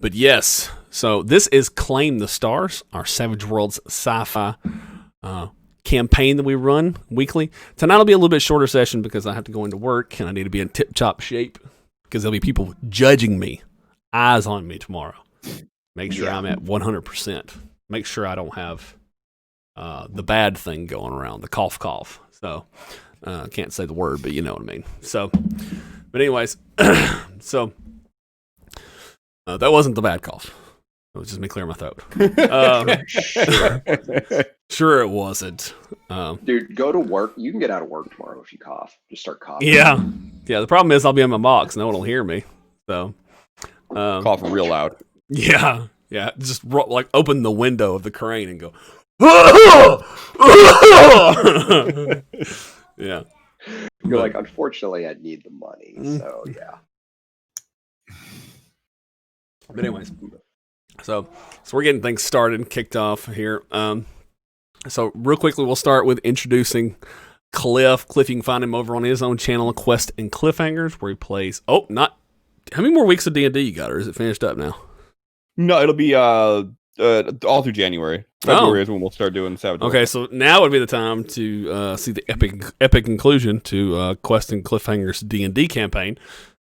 But yes, so this is Claim the Stars, our Savage Worlds sci-fi campaign that we run weekly. Tonight will be a little bit shorter session because I have to go into work and I need to be in tip-top shape because there'll be people judging me, eyes on me tomorrow. Make sure I'm at 100%. Make sure I don't have the bad thing going around, the cough. So I can't say the word, but you know what I mean. So, but anyways, so that wasn't the bad cough. It was just me clearing my throat. Sure it wasn't. Dude, go to work. You can get out of work tomorrow if you cough. Just start coughing. Yeah. The problem is I'll be in my box. No one will hear me. So coughing real loud. Yeah. Just like open the window of the crane and go. Yeah. You're like, unfortunately, I need the money. So yeah. But anyways, so we're getting things started and kicked off here. So real quickly, we'll start with introducing Cliff. Cliff, you can find him over on his own channel, Quest and Cliffhangers, where he plays. How many more weeks of D&D you got, or is it finished up now? No, it'll be all through January. February is when we'll start doing Savage. Okay, so now would be the time to see the epic conclusion to Quest and Cliffhangers D&D campaign.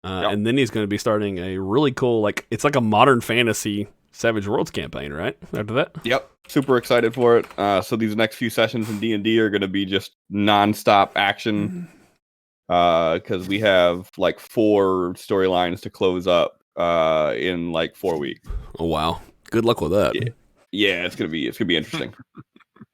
And then he's going to be starting a really cool, it's like a modern fantasy Savage Worlds campaign, right? After that? Yep. Super excited for it. So these next few sessions in D&D are going to be just nonstop action. Because we have 4 storylines to close up in 4 weeks. Oh, wow. Good luck with that. Yeah, it's gonna be interesting.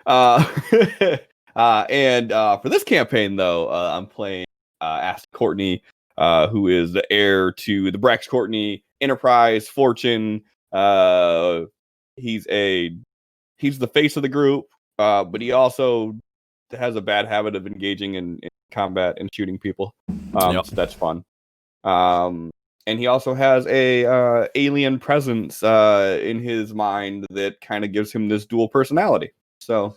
And for this campaign, though, I'm playing Astra Courtney, who is the heir to the Brax Courtney enterprise fortune. He's the face of the group, but he also has a bad habit of engaging in combat and shooting people. So that's fun. And he also has a alien presence in his mind that kind of gives him this dual personality. So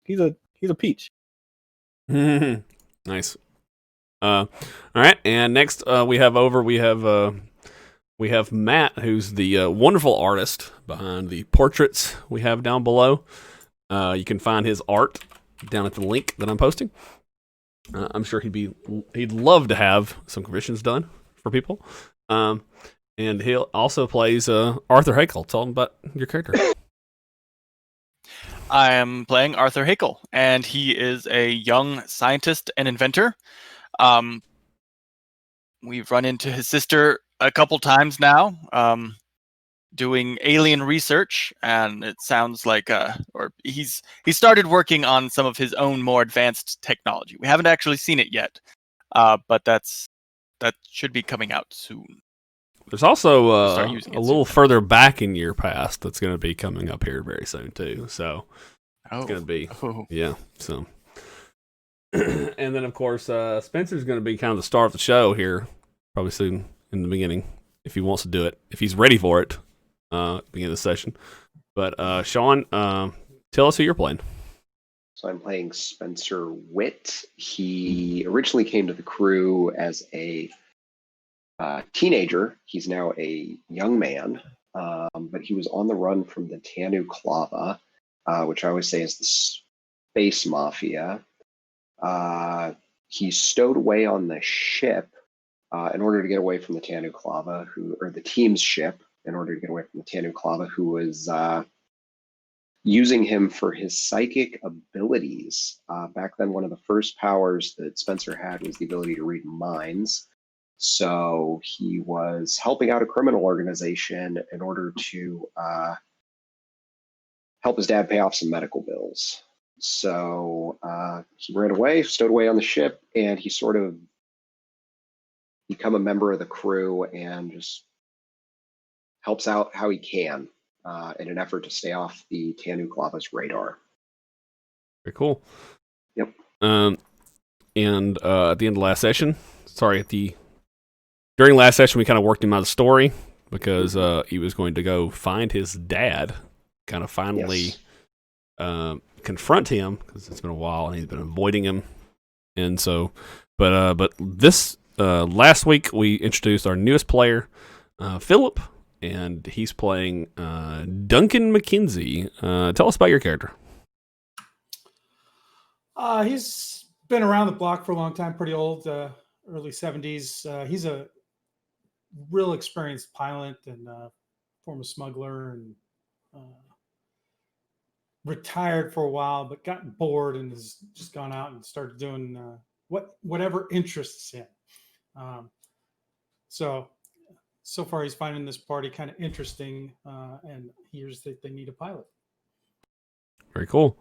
he's a peach. Nice. All right, and next we have Matt, who's the wonderful artist behind the portraits we have down below. You can find his art down at the link that I'm posting. I'm sure he'd love to have some commissions done for people. And he also plays Arthur Hakel. Tell him about your character. I am playing Arthur Hakel, and he is a young scientist and inventor. We've run into his sister a couple times now, doing alien research, and it sounds like he started working on some of his own more advanced technology. We haven't actually seen it yet, but that should be coming out soon. There's also a little further back in your past that's going to be coming up here very soon too. So it's going to be So, and then of course Spencer's going to be kind of the star of the show here, probably soon in the beginning if he wants to do it, if he's ready for it. Beginning of the session. But Shaun, tell us who you're playing. So I'm playing Spencer Witt. He originally came to the crew as a teenager. He's now a young man, but he was on the run from the Tanu Clava, which I always say is the space mafia. He's stowed away on the ship in order to get away from the Tanu Clava, or the team's ship, in order to get away from the Tanu Clava, who was using him for his psychic abilities. Back then, one of the first powers that Spencer had was the ability to read minds. So he was helping out a criminal organization in order to help his dad pay off some medical bills. So he ran away, stowed away on the ship, and he sort of become a member of the crew and just helps out how he can in an effort to stay off the Tanu Clava's radar. Very cool. Yep. And at the end of last session, during last session, we kind of worked him out of the story because he was going to go find his dad, kind of finally confront him because it's been a while and he's been avoiding him. And so, but this last week we introduced our newest player, Phillip, and he's playing Duncan McKenzie. Tell us about your character. He's been around the block for a long time, pretty old, early 70s. He's a real experienced pilot and former smuggler, and retired for a while, but gotten bored and has just gone out and started doing whatever interests him. So far he's finding this party kind of interesting, and hears that they need a pilot. Very cool.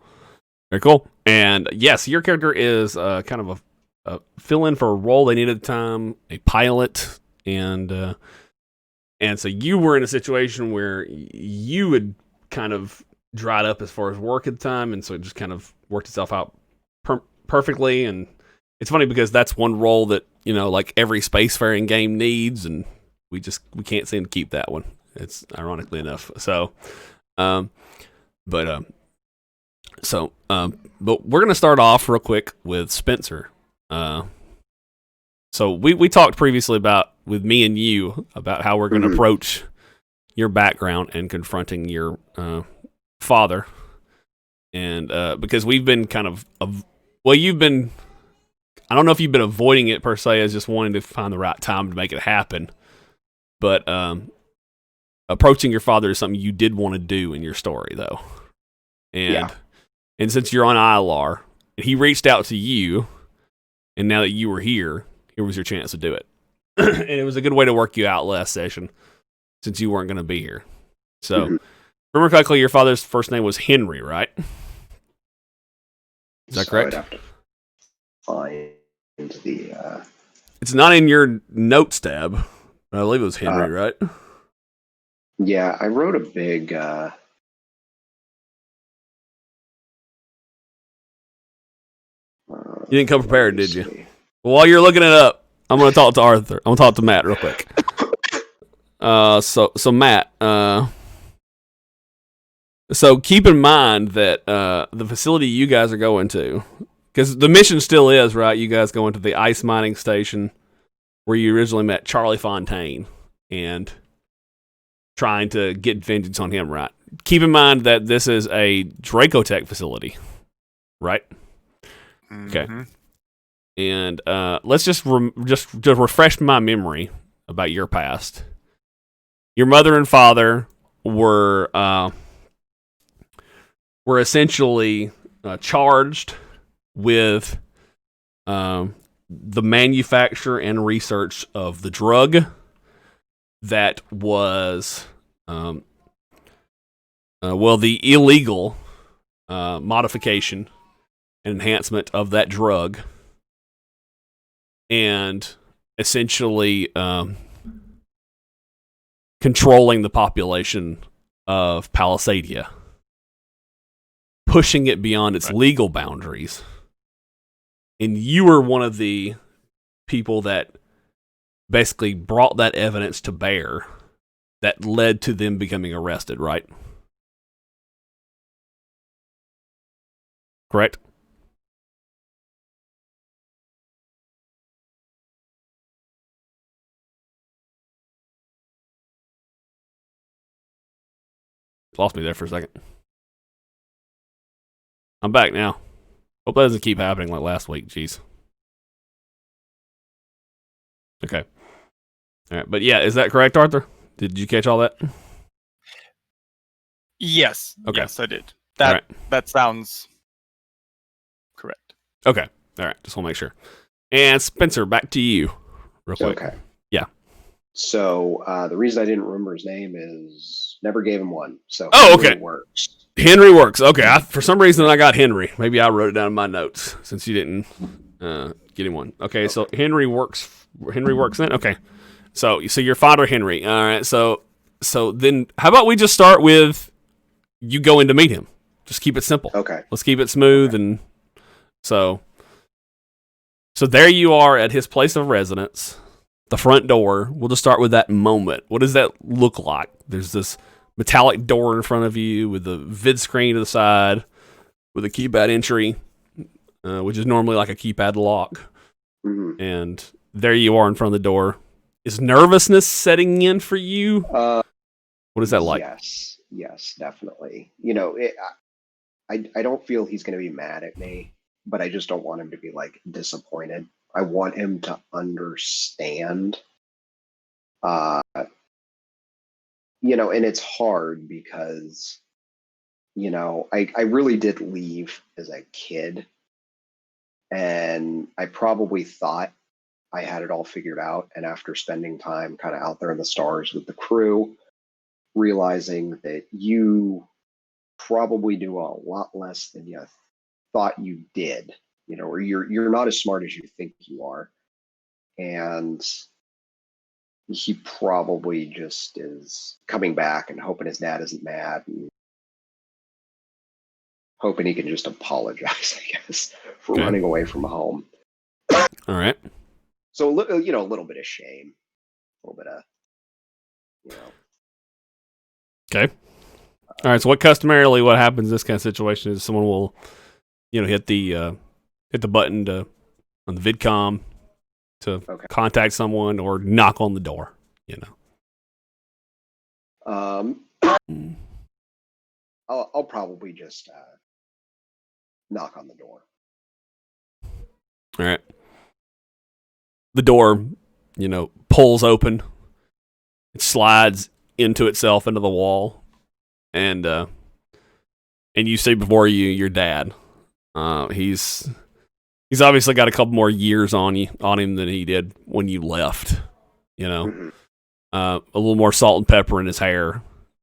Very cool. And yes, your character is kind of a fill-in for a role they needed at the time, a pilot, and so you were in a situation where you had kind of dried up as far as work at the time, and so it just kind of worked itself out perfectly. And it's funny because that's one role that, like every spacefaring game needs, and we can't seem to keep that one. It's ironically enough. So, but we're gonna start off real quick with Spencer. So we talked previously with me and you about how we're gonna approach your background and confronting your father, and because we've been kind of you've been, I don't know if you've been avoiding it per se as just wanting to find the right time to make it happen, but approaching your father is something you did want to do in your story, though. And since you're on ILR, he reached out to you, and now that you were here was your chance to do it. And it was a good way to work you out last session, since you weren't going to be here. So, remember correctly, your father's first name was Henry, right? Is that correct? I'd have to find the... It's not in your notes tab. I believe it was Henry, right? Yeah, I wrote a big... you didn't come prepared, did you? Well, while you're looking it up, I'm going to talk to Arthur. I'm going to talk to Matt real quick. So Matt, so keep in mind that the facility you guys are going to, because the mission still is, right? You guys going to the ice mining station where you originally met Charlie Fontaine and trying to get vengeance on him, right? Keep in mind that this is a Dracotech facility, right? Okay. And let's just refresh my memory about your past. Your mother and father were essentially charged with the manufacture and research of the drug that was the illegal modification and enhancement of that drug, and essentially controlling the population of Palisadia, pushing it beyond its legal boundaries. And you were one of the people that basically brought that evidence to bear that led to them becoming arrested, right? Correct? Lost me there for a second. I'm back now. Hope that doesn't keep happening like last week. Jeez. Okay. All right. But yeah, is that correct, Arthur? Did you catch all that? Yes. Okay. Yes, I did. Right. That sounds correct. Okay. All right. Just want to make sure. And Spencer, back to you real quick. Okay. Yeah. So the reason I didn't remember his name is never gave him one. So okay. Henry works. Henry works. Okay. For some reason, I got Henry. Maybe I wrote it down in my notes since you didn't get him one. Okay. So Henry works. Henry works then. Okay. So your father, Henry. All right. So then, how about we just start with you going to meet him? Just keep it simple. Okay. Let's keep it smooth. Okay. And so there you are at his place of residence. The front door. We'll just start with that moment. What does that look like? There's this metallic door in front of you with a vid screen to the side with a keypad entry, which is normally like a keypad lock. Mm-hmm. And there you are in front of the door. Is nervousness setting in for you? What is that like? Yes, definitely. You know, I don't feel he's going to be mad at me, but I just don't want him to be like disappointed. I want him to understand. Uh, you know, and it's hard because, you know, I really did leave as a kid, and I probably thought I had it all figured out. And after spending time kind of out there in the stars with the crew, realizing that you probably do a lot less than you thought you did, you know, or you're not as smart as you think you are. And he probably just is coming back and hoping his dad isn't mad and hoping he can just apologize, I guess, for Okay. running away from home. All right. So, you know, a little bit of shame, a little bit of, you know. Okay. All right. So what happens in this kind of situation is someone will, you know, hit the button on the vidcom to contact someone or knock on the door, you know. I'll probably just knock on the door. All right. The door, you know, pulls open. It slides into itself into the wall, and you see before you your dad. He's obviously got a couple more years on him than he did when you left. You know, Mm-hmm. A little more salt and pepper in his hair.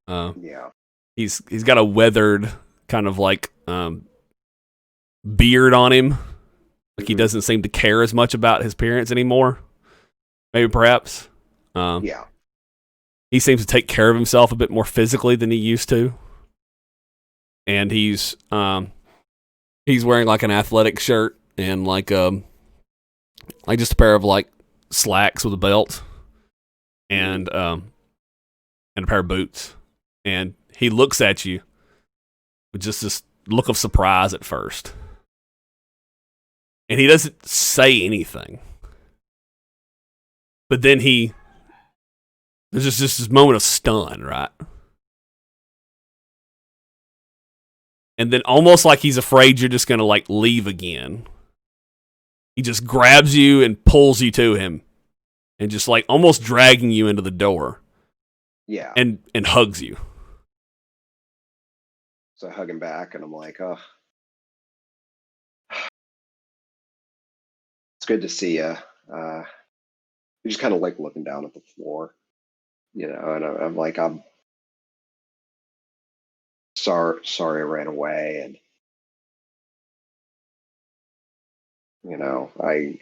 Yeah. He's got a weathered kind of like beard on him. Like he doesn't seem to care as much about his appearance anymore. Maybe perhaps. Yeah. He seems to take care of himself a bit more physically than he used to. And he's wearing like an athletic shirt and like just a pair of like slacks with a belt and a pair of boots. And he looks at you with just this look of surprise at first. And he doesn't say anything. But then there's just this moment of stun, right? And then almost like he's afraid you're just going to like leave again. He just grabs you and pulls you to him and just like almost dragging you into the door. Yeah. And hugs you. So I hug him back and I'm like, oh, it's good to see you. You're just kind of like looking down at the floor, you know, and I'm like, I'm sorry I ran away. And, you know, I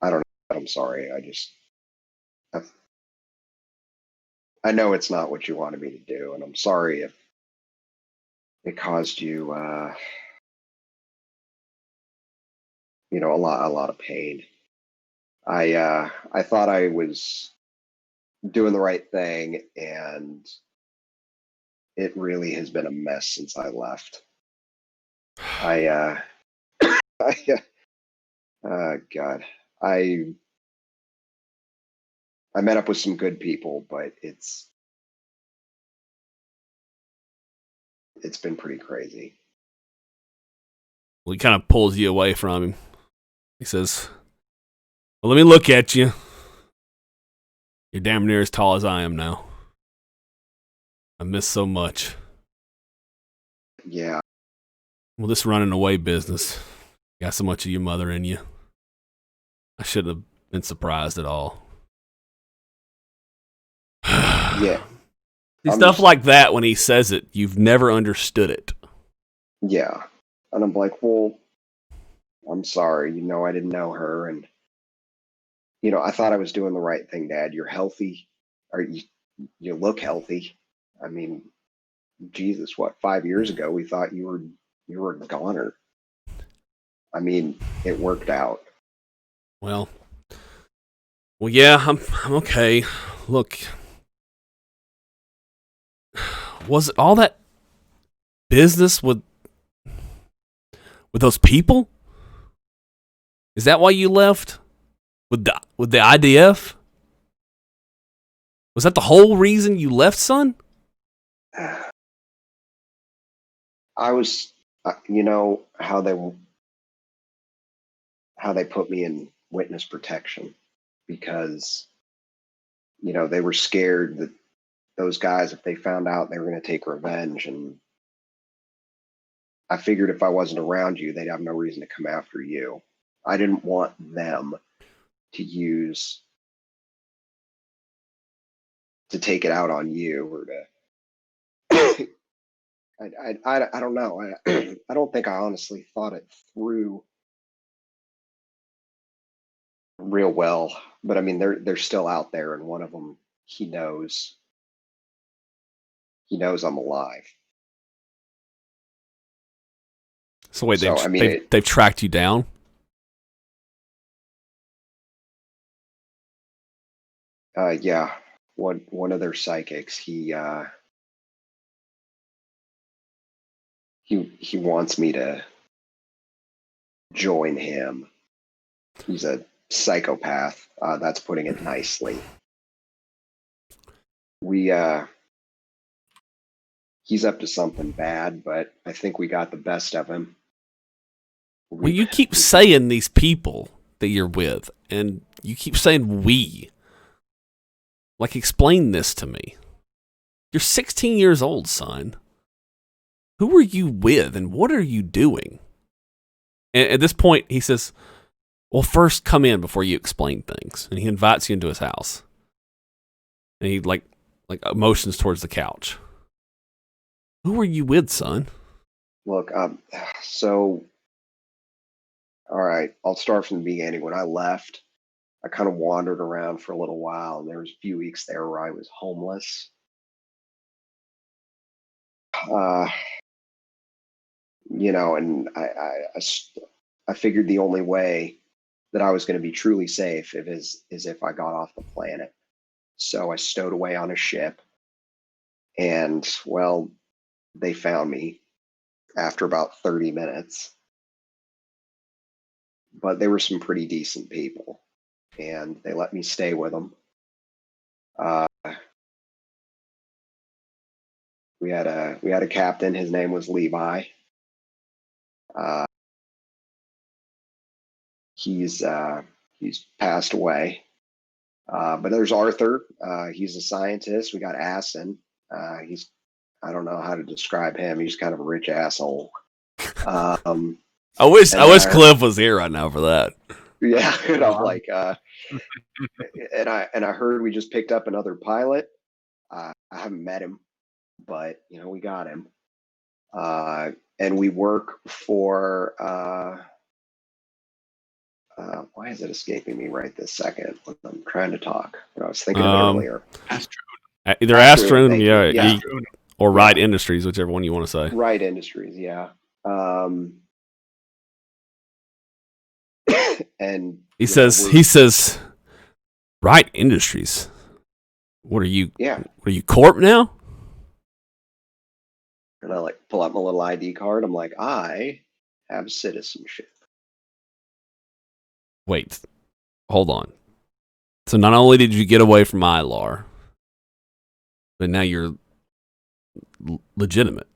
don't know. I'm sorry. I know it's not what you wanted me to do. And I'm sorry if it caused you, you know, a lot of pain. I thought I was doing the right thing, and it really has been a mess since I left. God, I met up with some good people, but it's been pretty crazy. Well, he kind of pulls you away from him. He says, well, let me look at you. You're damn near as tall as I am now. I miss so much. Yeah. Well, this running away business got so much of your mother in you. I shouldn't have been surprised at all. Yeah. Stuff like that, when he says it, you've never understood it. Yeah. And I'm like, well, I'm sorry. You know, I didn't know her. And, you know, I thought I was doing the right thing, Dad. You're healthy. Or you look healthy. I mean, Jesus, what, 5 years ago, we thought you were a goner. I mean, it worked out. Well, yeah, I'm okay. Look, was it all that business with those people? Is that why you left with the IDF? Was that the whole reason you left, son? I was, you know how they put me in witness protection because, you know, they were scared that those guys, if they found out, they were going to take revenge. And I figured if I wasn't around you, they'd have no reason to come after you. I didn't want them to take it out on you or to. I don't know. I don't think I honestly thought it through real well. But I mean, they're still out there, and one of them, he knows I'm alive. So wait, So, I mean, they've tracked you down? Yeah, one of their psychics, he wants me to join him. He's a psychopath. That's putting it nicely. He's up to something bad, but I think we got the best of him. Well, you keep saying these people that you're with, and you keep saying we. Like, explain this to me. You're 16 years old, son. Who are you with, and what are you doing? And at this point, he says, well, first come in before you explain things. And he invites you into his house. And he, like motions towards the couch. Who are you with, son? Look, so, all right, I'll start from the beginning. When I left, I kind of wandered around for a little while, and there was a few weeks there where I was homeless. You know, and I figured the only way that I was going to be truly safe is if I got off the planet. So I stowed away on a ship, and well, they found me after about 30 minutes. But they were some pretty decent people, and they let me stay with them. We had a captain. His name was Levi. He's passed away. But there's Arthur. He's a scientist. We got Asin. I don't know how to describe him. He's kind of a rich asshole. I wish Cliff was here right now for that. Yeah, you know, like, and I heard we just picked up another pilot. I haven't met him, but you know, we got him. And we work for why is it escaping me right this second when I'm trying to talk? But I was thinking of it earlier. Either Astra Unum, yeah. or Wright Industries, whichever one you want to say. Wright Industries, yeah. And he says, Wright Industries. What are you? Yeah. What are you, corp now? And I like pull out my little ID card. I'm like, I have citizenship. Wait, hold on. So not only did you get away from ILAR, but now you're legitimate.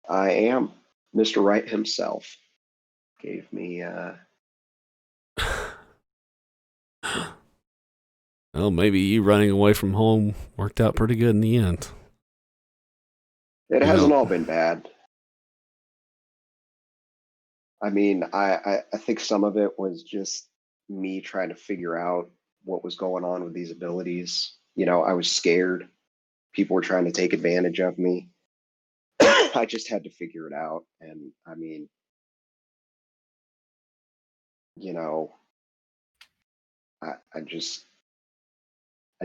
I am. Mr. Wright himself gave me well, maybe you running away from home worked out pretty good in the end. It hasn't all been bad. I mean, I think some of it was just me trying to figure out what was going on with these abilities. You know, I was scared. People were trying to take advantage of me. I just had to figure it out. And I mean, you know, I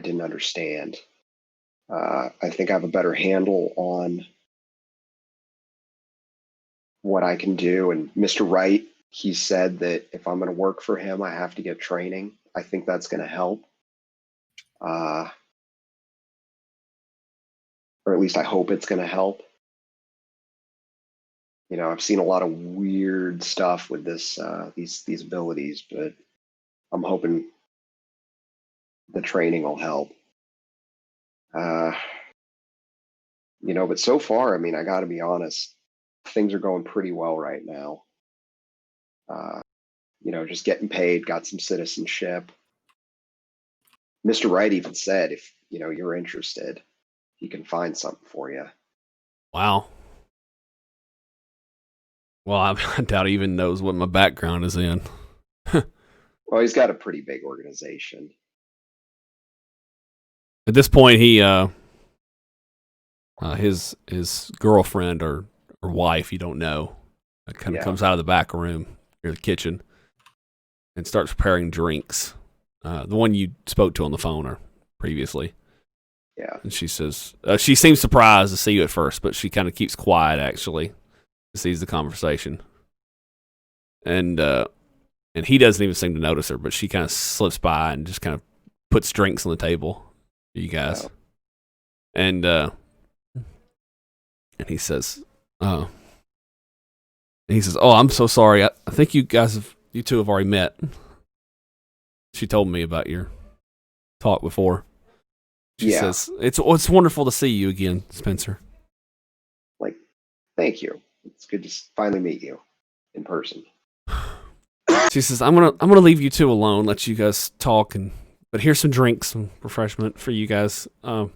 didn't understand. I think I have a better handle on what I can do. And Mr. Wright, he said that if I'm going to work for him, I have to get training. I think that's going to help. Or at least I hope it's going to help. You know, I've seen a lot of weird stuff with this, these abilities, but I'm hoping the training will help. But so far, I mean, I got to be honest, things are going pretty well right now. Just getting paid, got some citizenship. Mr. Wright even said if, you're interested, he can find something for you. Wow. Well, I doubt he even knows what my background is in. Well, he's got a pretty big organization. At this point, he his girlfriend or wife, you don't know, kind of comes out of the back room near the kitchen and starts preparing drinks. The one you spoke to on the phone or previously. Yeah. And she says, she seems surprised to see you at first, but she kind of keeps quiet, actually, sees the conversation. And he doesn't even seem to notice her, but she kind of slips by and just kind of puts drinks on the table for you guys. Oh. And he says, oh, I'm so sorry. I think you two have already met. She told me about your talk before. She says, it's wonderful to see you again, Spencer. Thank you. It's good to finally meet you in person. She says, I'm gonna leave you two alone, let you guys talk, but here's some drinks, some refreshment for you guys. I'll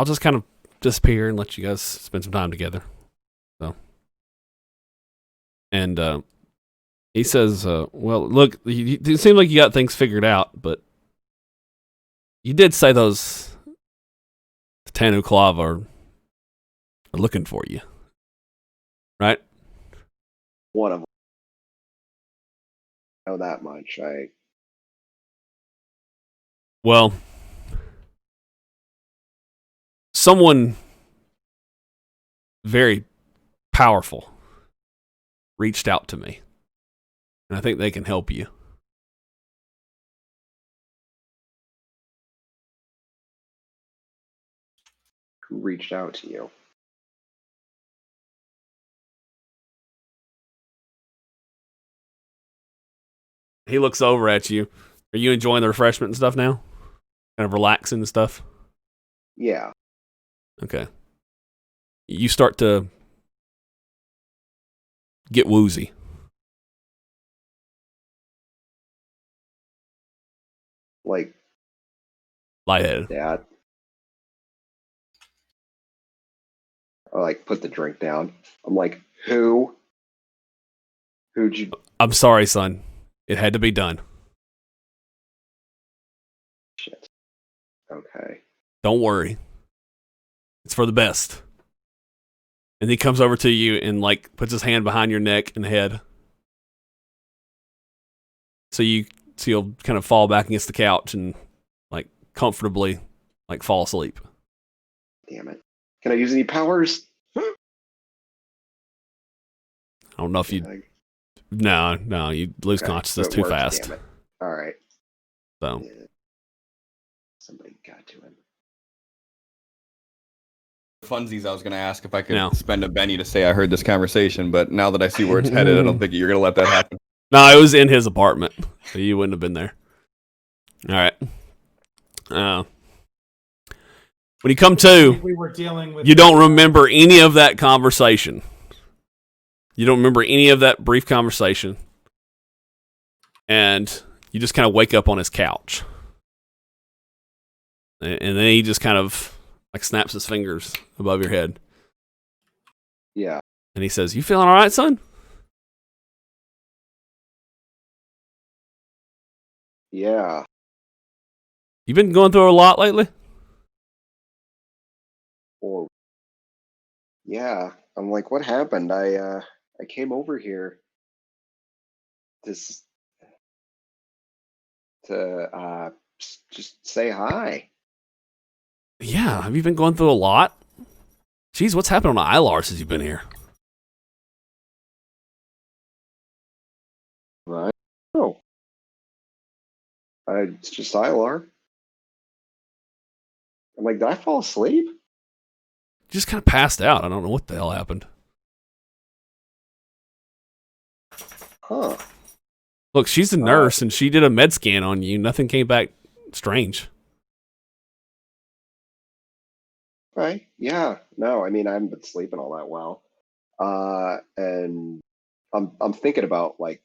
just kind of disappear and let you guys spend some time together. So, and he says, well, look, it seems like you got things figured out, but you did say those Tanu Klav are looking for you, right? One of them. I know that much. Well, someone very powerful reached out to me, and I think they can help you. Who reached out to you? He looks over at you. Are you enjoying the refreshment and stuff now? Kind of relaxing and stuff? Yeah. Okay. You start to get woozy. Like Lightheaded. that. I put the drink down. I'm like, who'd you? I'm sorry, son. It had to be done. Shit. Okay. Don't worry. It's for the best. And he comes over to you and puts his hand behind your neck and head. So you'll kind of fall back against the couch and comfortably fall asleep. Damn it. Can I use any powers? I don't know if you. No, you lose consciousness too fast. Damn it. All right. So. Yeah. Somebody got to him. Funsies, I was going to ask if I could spend a Benny to say I heard this conversation, but now that I see where it's headed, I don't think you're going to let that happen. No, it was in his apartment, so you wouldn't have been there. All right. When you come to, We were dealing with. You don't remember any of that conversation. You don't remember any of that brief conversation. And you just kind of wake up on his couch. And then he just kind of snaps his fingers above your head. Yeah. And he says, "You feeling all right, son?" Yeah. You been going through a lot lately? Or yeah. I'm like, what happened? I came over here to just say hi. Yeah. Have you been going through a lot? Jeez, what's happened on Ilar since you've been here? Right. Oh. It's just Ilar. I'm like, did I fall asleep? You just kind of passed out. I don't know what the hell happened. Huh. Look, she's a nurse and she did a med scan on you. Nothing came back strange. Right. Yeah. No, I mean, I haven't been sleeping all that well. And I'm thinking about like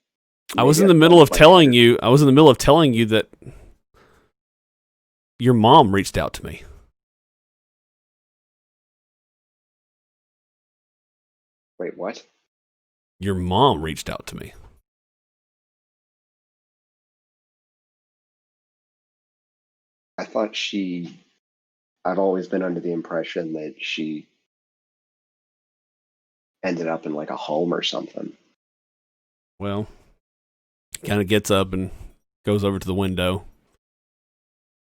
I was maybe in the I've middle done of like telling you. I was in the middle of telling you that your mom reached out to me. Wait, what? Your mom reached out to me. I thought I've always been under the impression that she ended up in like a home or something. Well, kind of gets up and goes over to the window.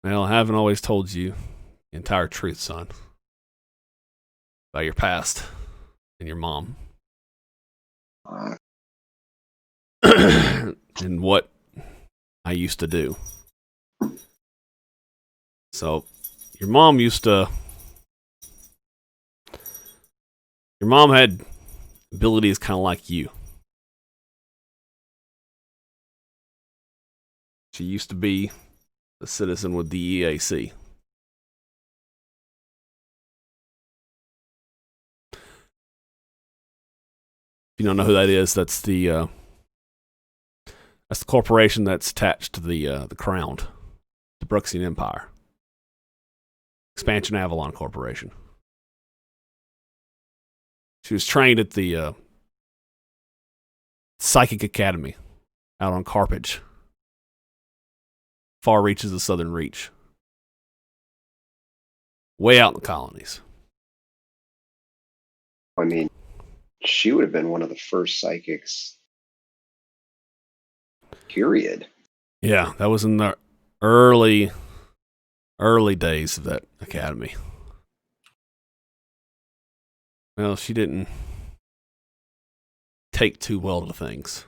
Well, I haven't always told you the entire truth, son, about your past and your mom. Uh, And what I used to do. So, your mom had abilities kind of like you. She used to be a citizen with the EAC. If you don't know who that is, that's the corporation that's attached to the crown, the Bruxian Empire. Expansion Avalon Corporation. She was trained at the Psychic Academy out on Carpage. Far reaches of Southern Reach. Way out in the colonies. I mean, she would have been one of the first psychics. Period. Yeah, that was in the early days of that academy. Well, she didn't take too well to things.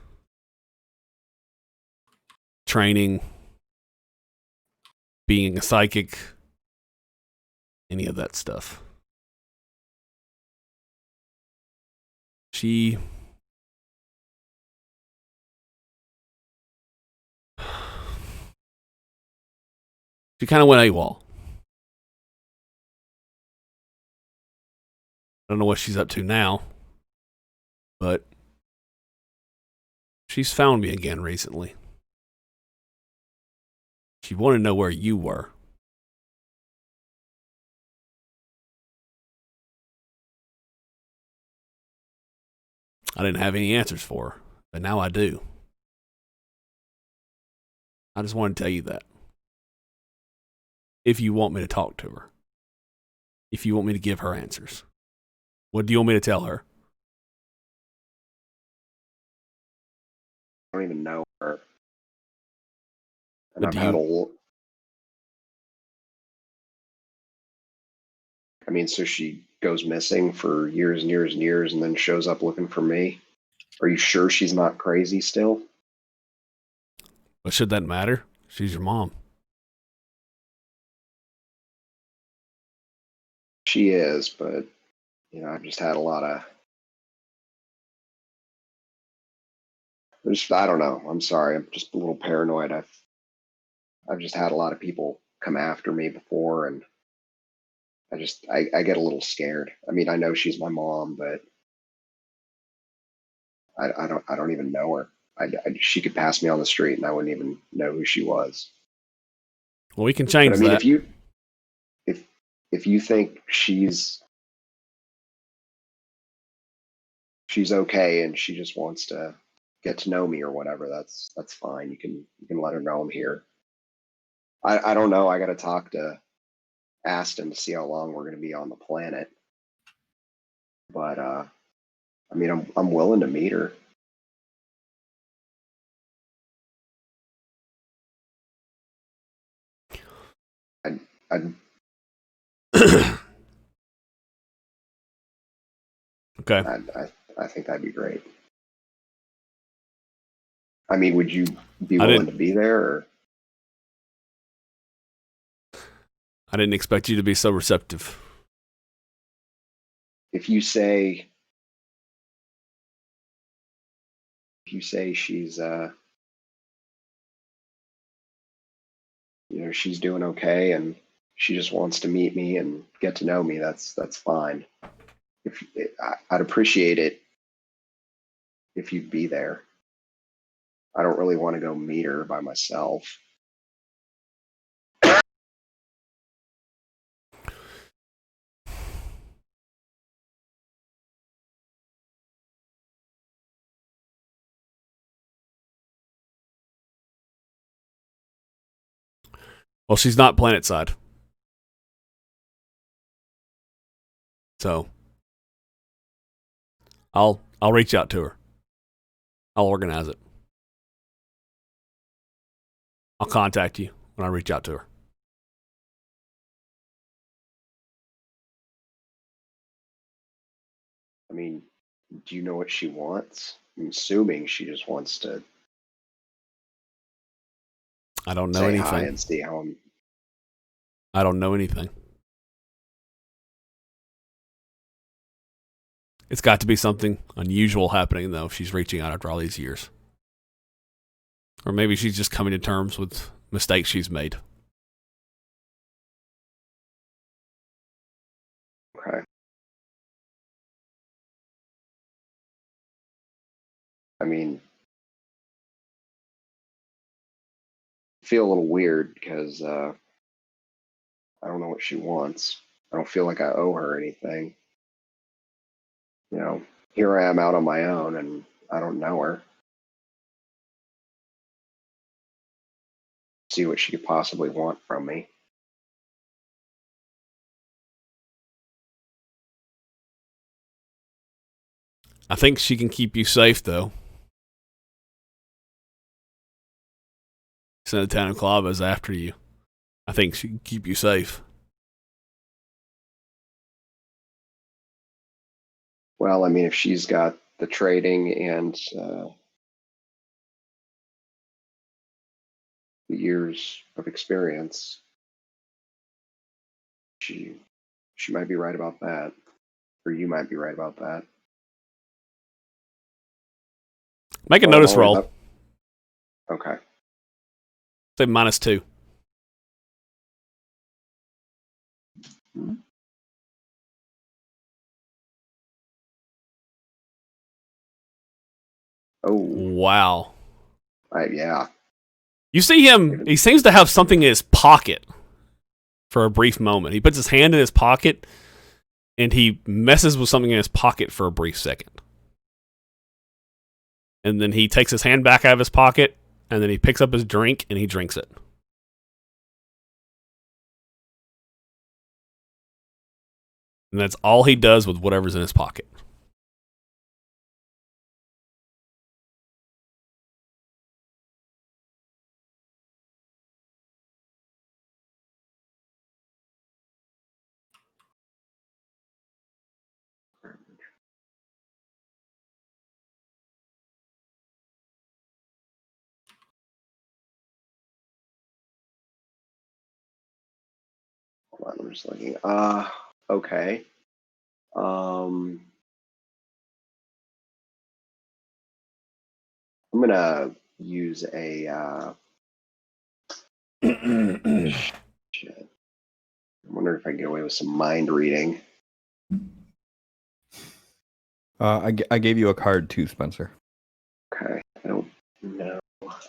Training, being a psychic, any of that stuff. She kind of went AWOL. I don't know what she's up to now, but she's found me again recently. She wanted to know where you were. I didn't have any answers for her, but now I do. I just wanted to tell you that. If you want me to talk to her. If you want me to give her answers. What do you want me to tell her? I don't even know her. And But I've do had you- I mean, so she goes missing for years and years and years and then shows up looking for me. Are you sure she's not crazy still? But should that matter? She's your mom. She is, but I've just had a lot of I don't know. I'm sorry. I'm just a little paranoid. I've just had a lot of people come after me before, and I get a little scared. I mean, I know she's my mom, but I don't even know her. She could pass me on the street and I wouldn't even know who she was. Well, we can But change I mean, that. if you think she's okay and she just wants to get to know me or whatever, that's fine. You can let her know I'm here. I don't know. I got to talk to Aston to see how long we're going to be on the planet. But I mean, I'm willing to meet her. I'd Okay. I think that'd be great. I mean, would you be I willing didn't- to be there? Or I didn't expect you to be so receptive. if you say she's she's doing okay and she just wants to meet me and get to know me, that's fine. I'd appreciate it if you'd be there. I don't really want to go meet her by myself. Well, she's not planet side. So I'll reach out to her. I'll organize it. I'll contact you when I reach out to her. I mean, do you know what she wants? I'm assuming she just wants to I don't know say hi anything. and see how I'm. I don't know anything. It's got to be something unusual happening, though, if she's reaching out after all these years. Or maybe she's just coming to terms with mistakes she's made. Okay. I mean, I feel a little weird because I don't know what she wants. I don't feel like I owe her anything. Here I am out on my own and I don't know her. See what she could possibly want from me. I think she can keep you safe, though. Santa Tana Clava is after you. I think she can keep you safe. Well, I mean, if she's got the trading and the years of experience, she might be right about that, or you might be right about that. Make a Well, notice I'm always roll. up- Okay. Say -2. Oh, Wow. yeah. You see him, he seems to have something in his pocket for a brief moment. He puts his hand in his pocket and he messes with something in his pocket for a brief second. And then he takes his hand back out of his pocket and then he picks up his drink and he drinks it. And that's all he does with whatever's in his pocket. Hold on, I'm just looking. Okay. I'm gonna use a shit. I wonder if I can get away with some mind reading. I gave you a card too, Spencer. Okay. I don't know.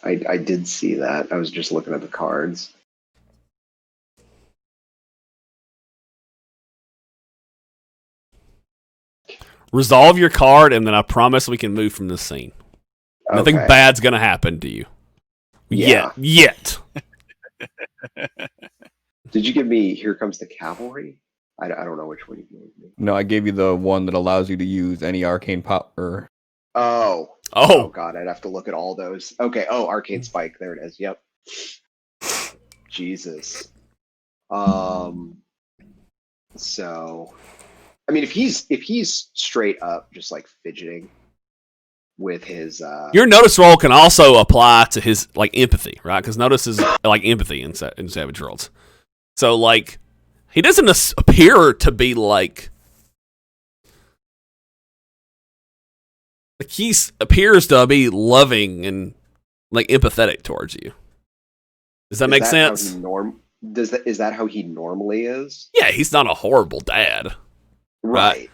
I did see that. I was just looking at the cards. Resolve your card and then I promise we can move from this scene. Nothing Okay. bad's going to happen to you. Yeah. Yet. Did you give me Here Comes the Cavalry? I don't know which one you gave me. No, I gave you the one that allows you to use any arcane power. Oh, Oh. God, I'd have to look at all those. Okay. Oh, Arcane Spike. There it is. Yep. Jesus. So, I mean, if he's straight up just like fidgeting with his Your notice roll can also apply to his like empathy, right? Because notice is like empathy in Savage Worlds. So like he doesn't appear to be like he appears to be loving and like empathetic towards you. Does that make sense? Is that how he normally is? Yeah, he's not a horrible dad. Right.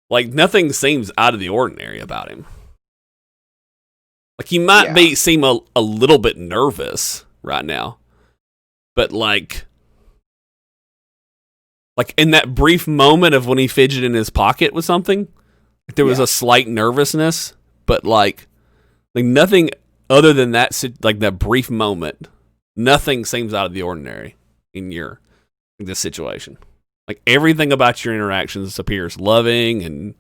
Like, nothing seems out of the ordinary about him. Like, he might seem a little bit nervous right now. But, like in that brief moment of when he fidgeted in his pocket with something, there was a slight nervousness. But, like nothing other than that, like, that brief moment, nothing seems out of the ordinary in this situation. Like, everything about your interactions appears loving and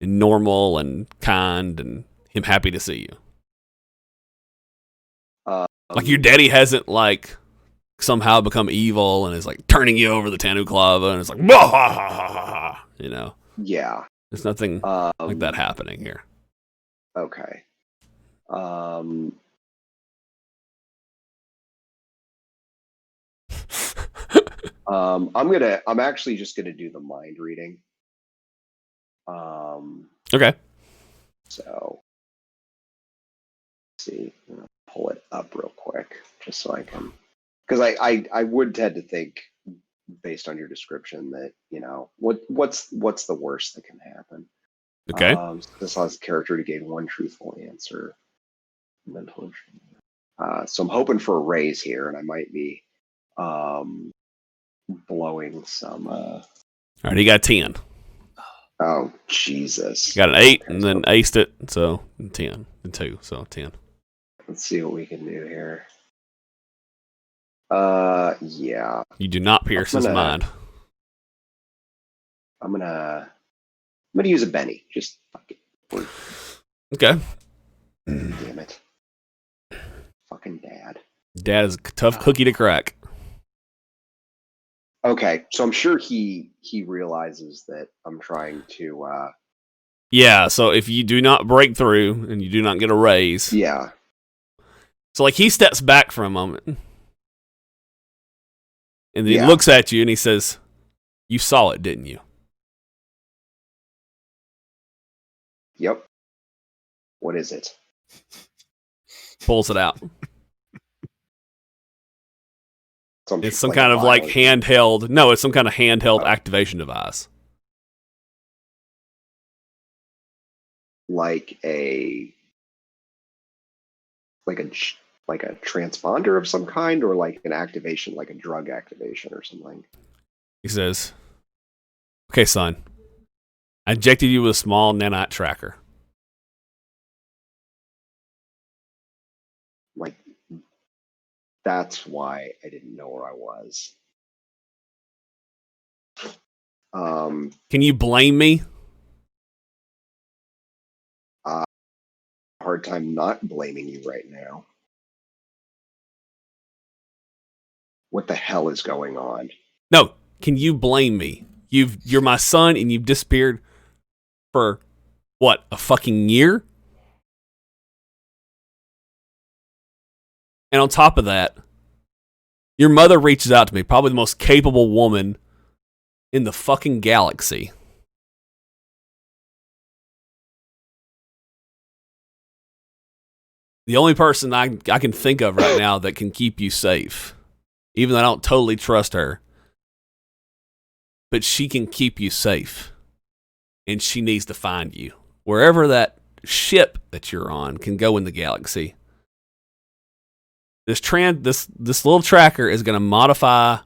normal and kind and him happy to see you. Like, your daddy hasn't, like, somehow become evil and is, like, turning you over the Tanu Clava and it's like, bah, ha, ha, ha, ha, you know? Yeah. There's nothing like that happening here. Okay. I'm actually just gonna do the mind reading. Okay. So let's see, I'm gonna pull it up real quick just so I can, because I would tend to think, based on your description, that what's the worst that can happen. Okay. This allows the character to gain one truthful answer. Mental. So I'm hoping for a raise here, and I might be blowing some. All right, he got 10. Oh, Jesus. Got an 8 and then aced it, so 10 and 2, so 10. Let's see what we can do here. Yeah. You do not pierce his mind. I'm gonna use a Benny. Just fuck it. Okay. Damn it. Fucking dad. Dad is a tough cookie to crack. Okay, so I'm sure he realizes that I'm trying to. Yeah, so if you do not break through and you do not get a raise. Yeah. So, like, he steps back for a moment. And then he looks at you and he says, "You saw it, didn't you?" Yep. What is it? Pulls it out. It's some like kind of like handheld. No, it's some kind of handheld activation device. Like a transponder of some kind, or like an activation, like a drug activation or something. He says, "Okay, son, I injected you with a small nanite tracker. Like, that's why I didn't know where I was." Can you blame me?" Hard time not blaming you right now. What the hell is going on? No, can you blame me? You're my son and you've disappeared for what, a fucking year? And on top of that, your mother reaches out to me, probably the most capable woman in the fucking galaxy. The only person I can think of right now that can keep you safe, even though I don't totally trust her, but she can keep you safe, and she needs to find you. Wherever that ship that you're on can go in the galaxy. This little tracker is going to modify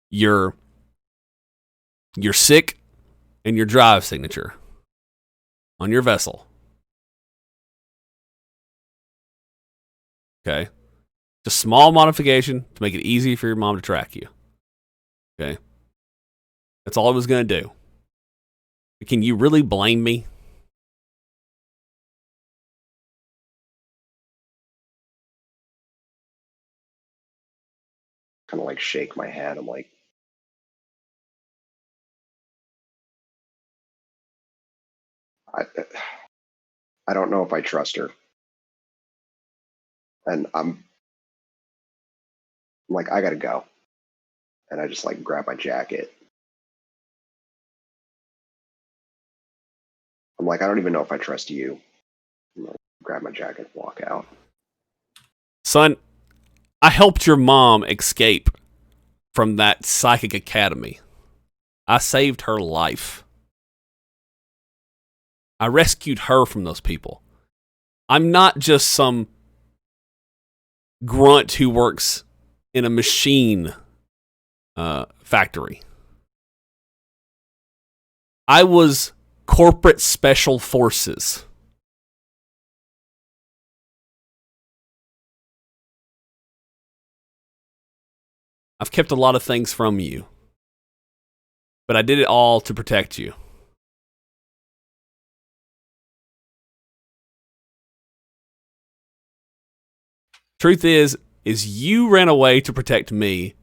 your SIC and your drive signature on your vessel. Okay? Just a small modification to make it easy for your mom to track you. Okay? That's all I was going to do. But can you really blame me? Kind of like shake my head. I'm like, I don't know if I trust her. And I'm like, I gotta go. And I just like grab my jacket. I'm like, I don't even know if I trust you. I'm like, grab my jacket, walk out. Son, I helped your mom escape from that psychic academy. I saved her life. I rescued her from those people. I'm not just some grunt who works in a machine factory. I was corporate special forces. I've kept a lot of things from you, but I did it all to protect you. Truth is you ran away to protect me,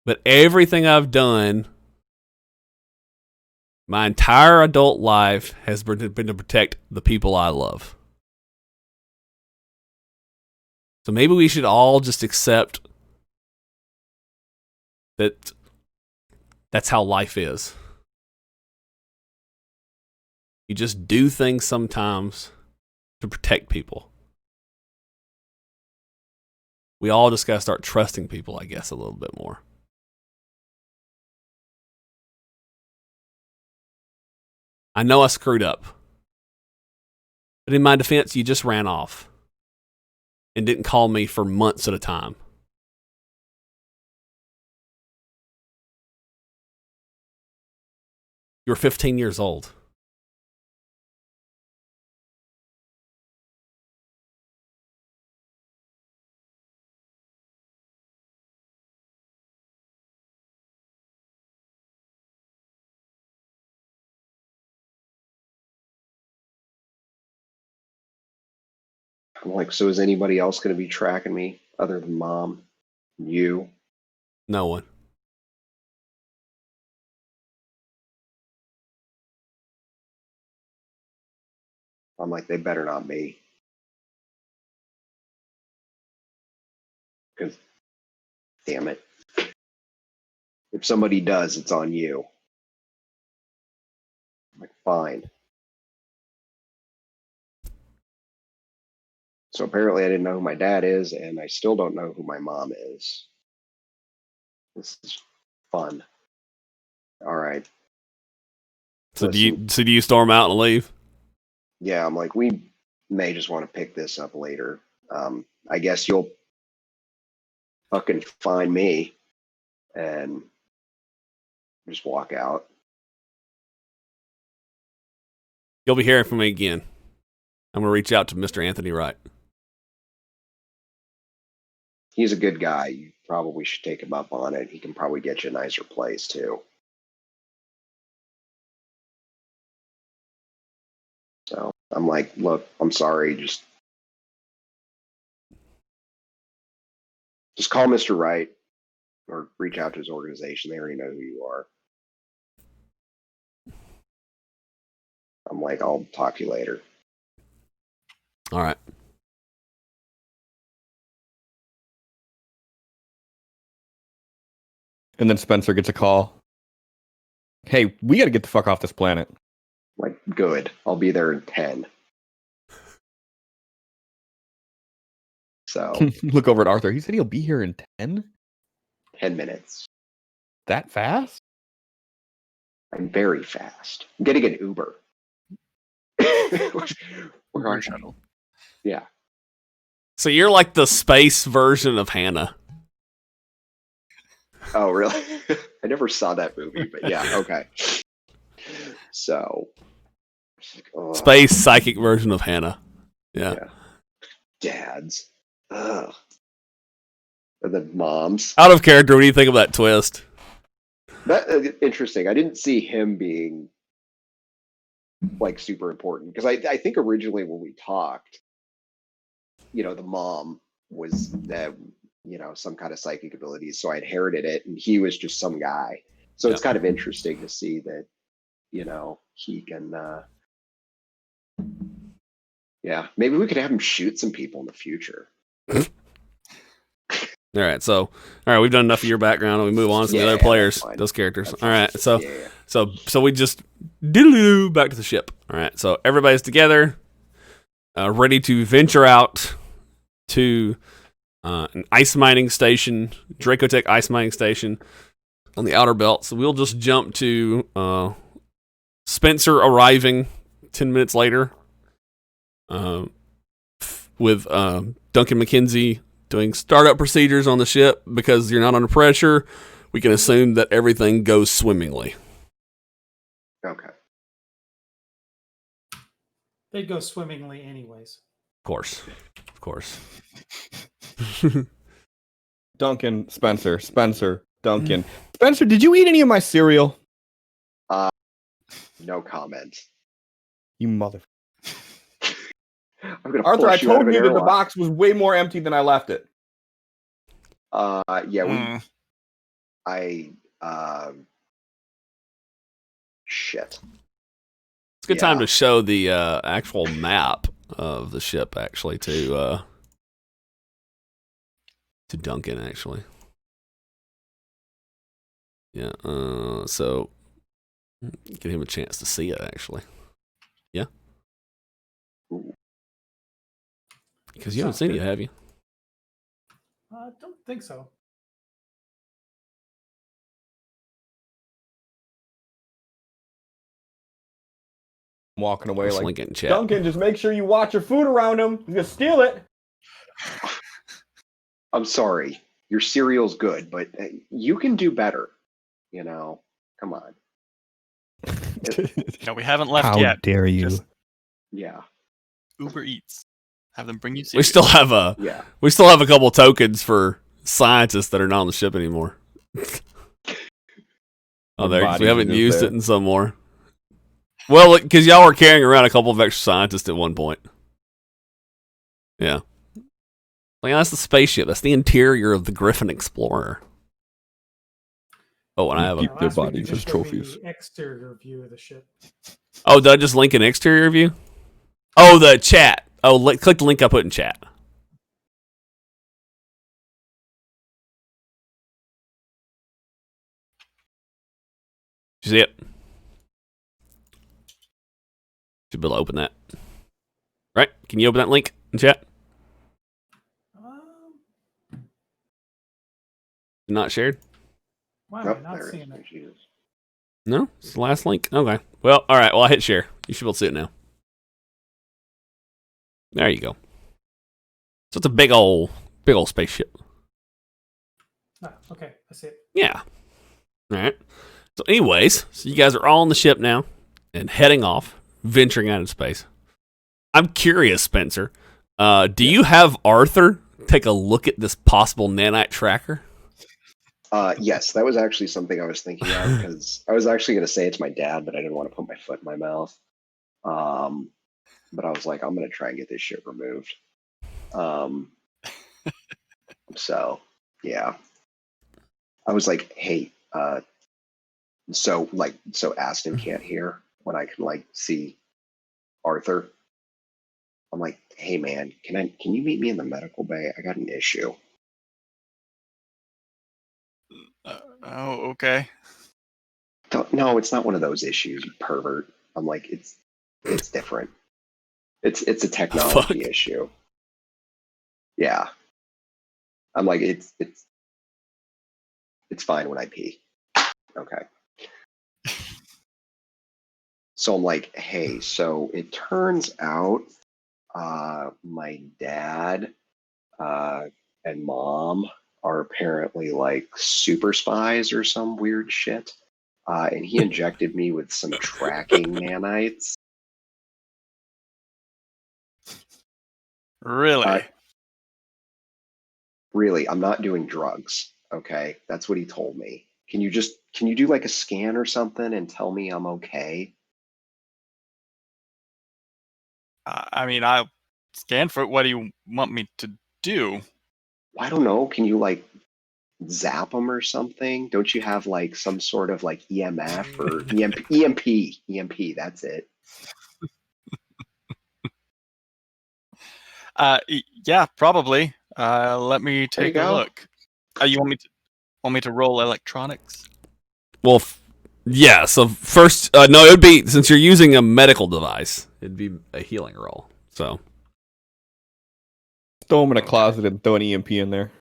but everything I've done my entire adult life has been to protect the people I love. So maybe we should all just accept that that's how life is. You just do things sometimes to protect people. We all just got to start trusting people, I guess, a little bit more. I know I screwed up. But in my defense, you just ran off and didn't call me for months at a time. You were 15 years old. I'm like, so is anybody else going to be tracking me other than Mom? You? No one. I'm like, they better not be. Because, damn it. If somebody does, it's on you. I'm like, fine. So apparently I didn't know who my dad is, and I still don't know who my mom is. This is fun. All right. So do you storm out and leave? Yeah, I'm like, we may just want to pick this up later. I guess you'll fucking find me and just walk out. You'll be hearing from me again. I'm going to reach out to Mr. Anthony Wright. He's a good guy. You probably should take him up on it. He can probably get you a nicer place too. So I'm like, look, I'm sorry. Just call Mr. Wright or reach out to his organization. They already know who you are. I'm like, I'll talk to you later. All right. And then Spencer gets a call. Hey, we got to get the fuck off this planet. I'm like, good. I'll be there in 10. So Look over at Arthur. He said he'll be here in 10? 10 minutes. That fast? I'm very fast. I'm getting an Uber. Where are shuttle. Yeah. So you're like the space version of Hannah. Oh, really? I never saw that movie, but yeah, okay. So, Space psychic version of Hannah. Yeah. Dads. Ugh. And then moms. Out of character, what do you think of that twist? That interesting. I didn't see him being like super important because I think originally when we talked, the mom was some kind of psychic abilities, so I inherited it, and he was just some guy. So it's kind of interesting to see that, he can. Maybe we could have him shoot some people in the future. All right, we've done enough of your background, and we move on to the other players, those characters. All right, so we just diddle back to the ship. All right, so everybody's together, ready to venture out to an ice mining station, Dracotech ice mining station on the outer belt. So we'll just jump to Spencer arriving 10 minutes later with Duncan McKenzie doing startup procedures on the ship. Because you're not under pressure, we can assume that everything goes swimmingly. Okay. They'd go swimmingly anyways. Of course. Duncan, Spencer, Duncan. Spencer, did you eat any of my cereal? No comment. You mother. I'm gonna Arthur, I force you out told of an you that the airlock. box was way more empty than I left it. Yeah, shit. It's a good time to show the actual map of the ship, actually, to Duncan, actually. Yeah, so give him a chance to see it, actually. Yeah? Because you haven't seen it, have you? I don't think so. I'm walking away Just like, link it in chat. Duncan, just make sure you watch your food around him. He's going to steal it. I'm sorry. Your cereal's good, but you can do better. Come on. No, we haven't left How yet. dare you? Just Yeah. Uber Eats. Have them bring you We cereal. still have a couple tokens for scientists that are not on the ship anymore. Oh, there, 'cause we haven't used it in some more. Well, because y'all were carrying around a couple of extra scientists at one point. Yeah. Like, that's the spaceship. That's the interior of the Griffin Explorer. Oh, and I have Keep a... their Last week you bodies as just showed me trophies. the exterior view of the ship. Oh, did I just link an exterior view? Oh, the chat. Oh, click the link I put in chat. Did you see it? Should be able to open that. Right? Can you open that link in chat? Not shared? Why am Nope, I not there it seeing is. it? Jesus. No? It's the last link? Okay. Well, all right. Well, I hit share. You should be able to see it now. There you go. So it's a big old spaceship. Okay, I see it. Yeah. All right. So anyways, so you guys are all on the ship now and heading off, venturing out in space. I'm curious, Spencer. Do you have Arthur take a look at this possible nanite tracker? Yes, that was actually something I was thinking of because I was actually going to say it to my dad, but I didn't want to put my foot in my mouth. But I was like, I'm going to try and get this shit removed. So yeah, I was like, hey, so Aston can't hear when I can see Arthur. I'm like, hey man, can you meet me in the medical bay? I got an issue. Oh, okay. No, it's not one of those issues, you pervert. I'm like, it's different. It's a technology issue. Yeah. I'm like, it's fine when I pee. Okay. So I'm like, hey, so it turns out my dad and mom are apparently super spies or some weird shit. And he injected me with some tracking nanites. Really? Really, I'm not doing drugs. Okay, that's what he told me. Can you do a scan or something and tell me I'm okay? I mean, I'll scan for it. What do you want me to do? I don't know. Can you zap them or something? Don't you have some sort of EMF or EMP? That's it. Yeah, probably. Let me There you take a go. look. You want me to roll electronics? Well, yeah. So first, no, it would be, since you're using a medical device, it'd be a healing roll. So Throw him in a closet and throw an EMP in there.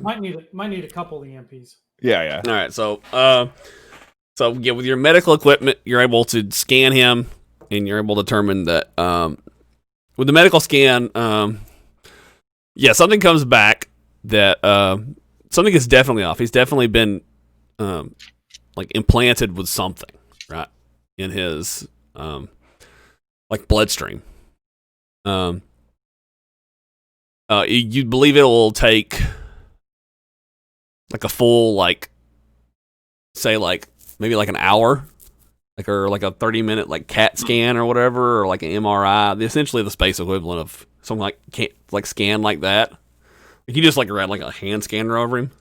Might need a couple EMPs. Yeah. All right, so with your medical equipment, you're able to scan him, and you're able to determine that with the medical scan, something comes back that something is definitely off. He's definitely been implanted with something, right, in his bloodstream. You believe it will take a full maybe an hour, or a 30-minute CAT scan or whatever, or an MRI, essentially the space equivalent of something scan like that. You just ran a hand scanner over him.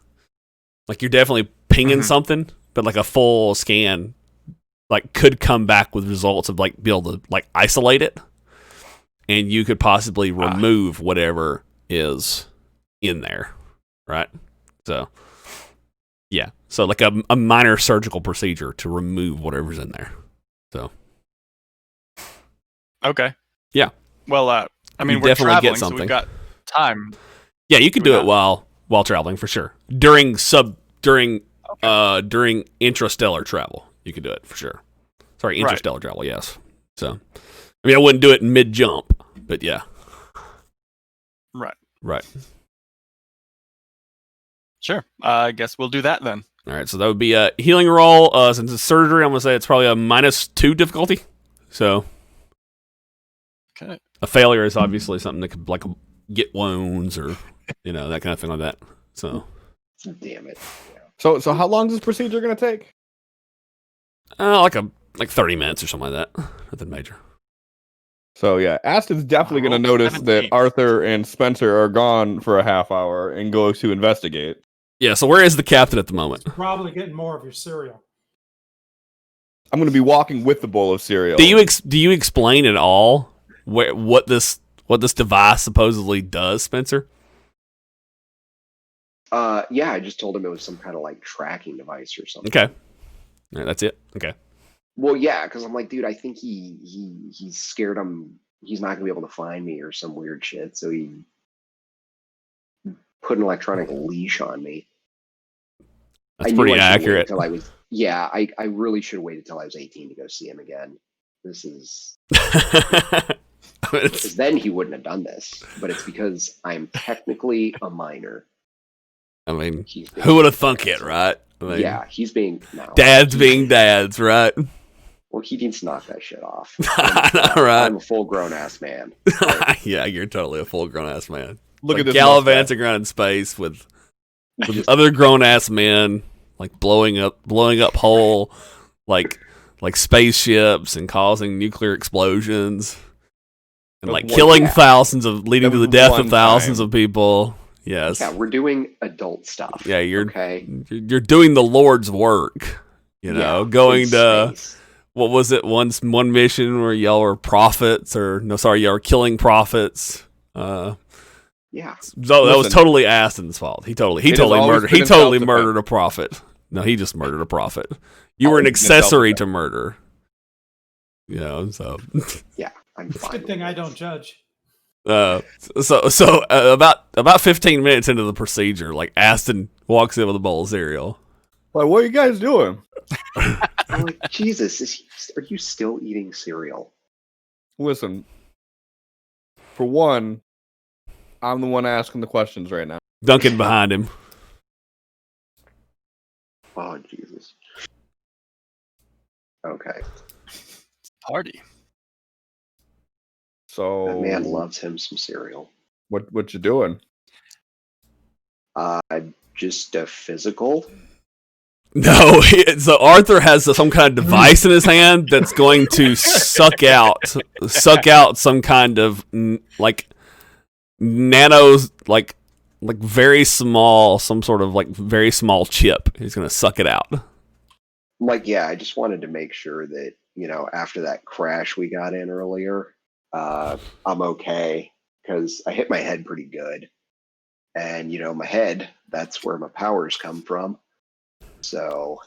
You're definitely pinging something, but a full scan could come back with results of be able to isolate it, and you could possibly remove whatever is in there, right? So yeah, so a minor surgical procedure to remove whatever's in there. So okay, yeah. Well, we're definitely traveling, get something. so we've got time. Yeah, you could do it while traveling for sure. During intrastellar travel, you could do it for sure. Sorry, interstellar travel. Yes. So, I wouldn't do it mid jump, but yeah. Right. Sure. I guess we'll do that then. All right. So that would be a healing roll. Since it's surgery, I'm gonna say it's probably a -2 difficulty. So, okay. A failure is obviously something that could get wounds or that kind of thing like that. So, damn it. So how long is this procedure going to take? 30 minutes or something like that. Nothing major. So yeah, Aston's definitely going to notice 17. that Arthur and Spencer are gone for a half hour and go to investigate. Yeah. So where is the captain at the moment? Probably getting more of your cereal. I'm going to be walking with the bowl of cereal. Do you explain at all what this device supposedly does, Spencer? Yeah, I just told him it was some kind of tracking device or something. Okay. All right, that's it. Okay. Well, yeah, because I'm dude, I think he's scared he's not gonna be able to find me or some weird shit, so he put an electronic leash on me. That's pretty accurate. I really should have waited till I was 18 to go see him again. This is because then he wouldn't have done this, but it's because I'm technically a minor. Who would have thunk it, right? Yeah, he's being dads being dads, right? Well, he needs to knock that shit off. Right. I'm a full-grown ass man. Right? Yeah, you're totally a full-grown ass man. Look at this gallivanting around in space with other grown ass men, blowing up whole spaceships and causing nuclear explosions and killing thousands of, leading to the death of thousands of people. Yes. Yeah, we're doing adult stuff. Yeah, you're doing the Lord's work. Going to space. What was it? One mission where y'all were prophets, y'all were killing prophets. Yeah. So that was totally Aston's fault. He totally murdered a prophet. No, he just murdered a prophet. You were an accessory to murder. So yeah, I'm it's a fine. good thing I don't judge. About 15 minutes into the procedure, Aston walks in with a bowl of cereal. What are you guys doing? I'm Jesus, are you still eating cereal? Listen, for one, I'm the one asking the questions right now. Duncan behind him. Oh, Jesus. Okay. Party. So That man loves him some cereal. What you doing? Just a physical. No, so Arthur has some kind of device in his hand that's going to suck out some kind of nanos, very small, some sort of very small chip. He's going to suck it out. Yeah, I just wanted to make sure that, after that crash we got in earlier, I'm okay, because I hit my head pretty good. And, my head, that's where my powers come from. So,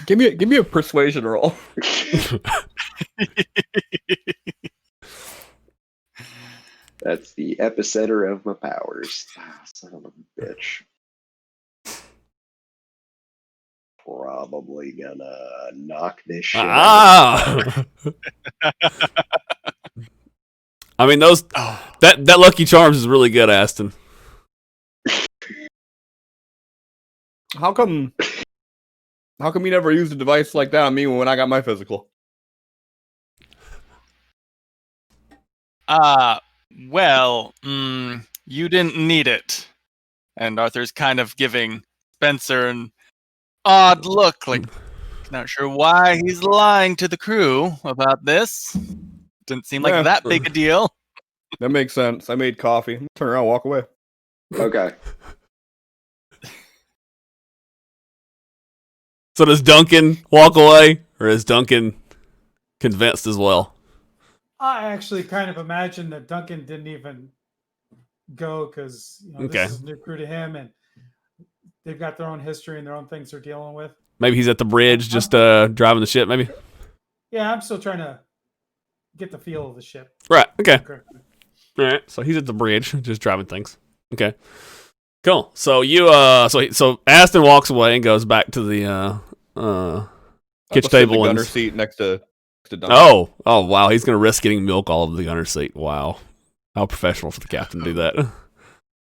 give me a persuasion roll. That's the epicenter of my powers. Son of a bitch. Probably gonna knock this shit out. Ah! I mean, that Lucky Charms is really good, Aston. How come you never used a device like that on me when I got my physical? Well, you didn't need it. And Arthur's kind of giving Spencer an odd look, like not sure why he's lying to the crew about this. Didn't seem like Yeah. that big a deal. That makes sense. I made coffee. Turn around, walk away. Okay. So does Duncan walk away, or is Duncan convinced as well? I actually kind of imagine that Duncan didn't even go because Okay. this is a new crew to him, and they've got their own history and their own things they're dealing with. Maybe he's at the bridge, just driving the ship. Maybe. Yeah, I'm still trying to get the feel of the ship. Right. Okay. Correctly. All right. So he's at the bridge, just driving things. Okay. Cool. So you so Aston walks away and goes back to the kitchen table the and gunner seat next to Duncan. Oh wow, he's gonna risk getting milk all over the gunner seat. Wow. How professional for the captain to do that.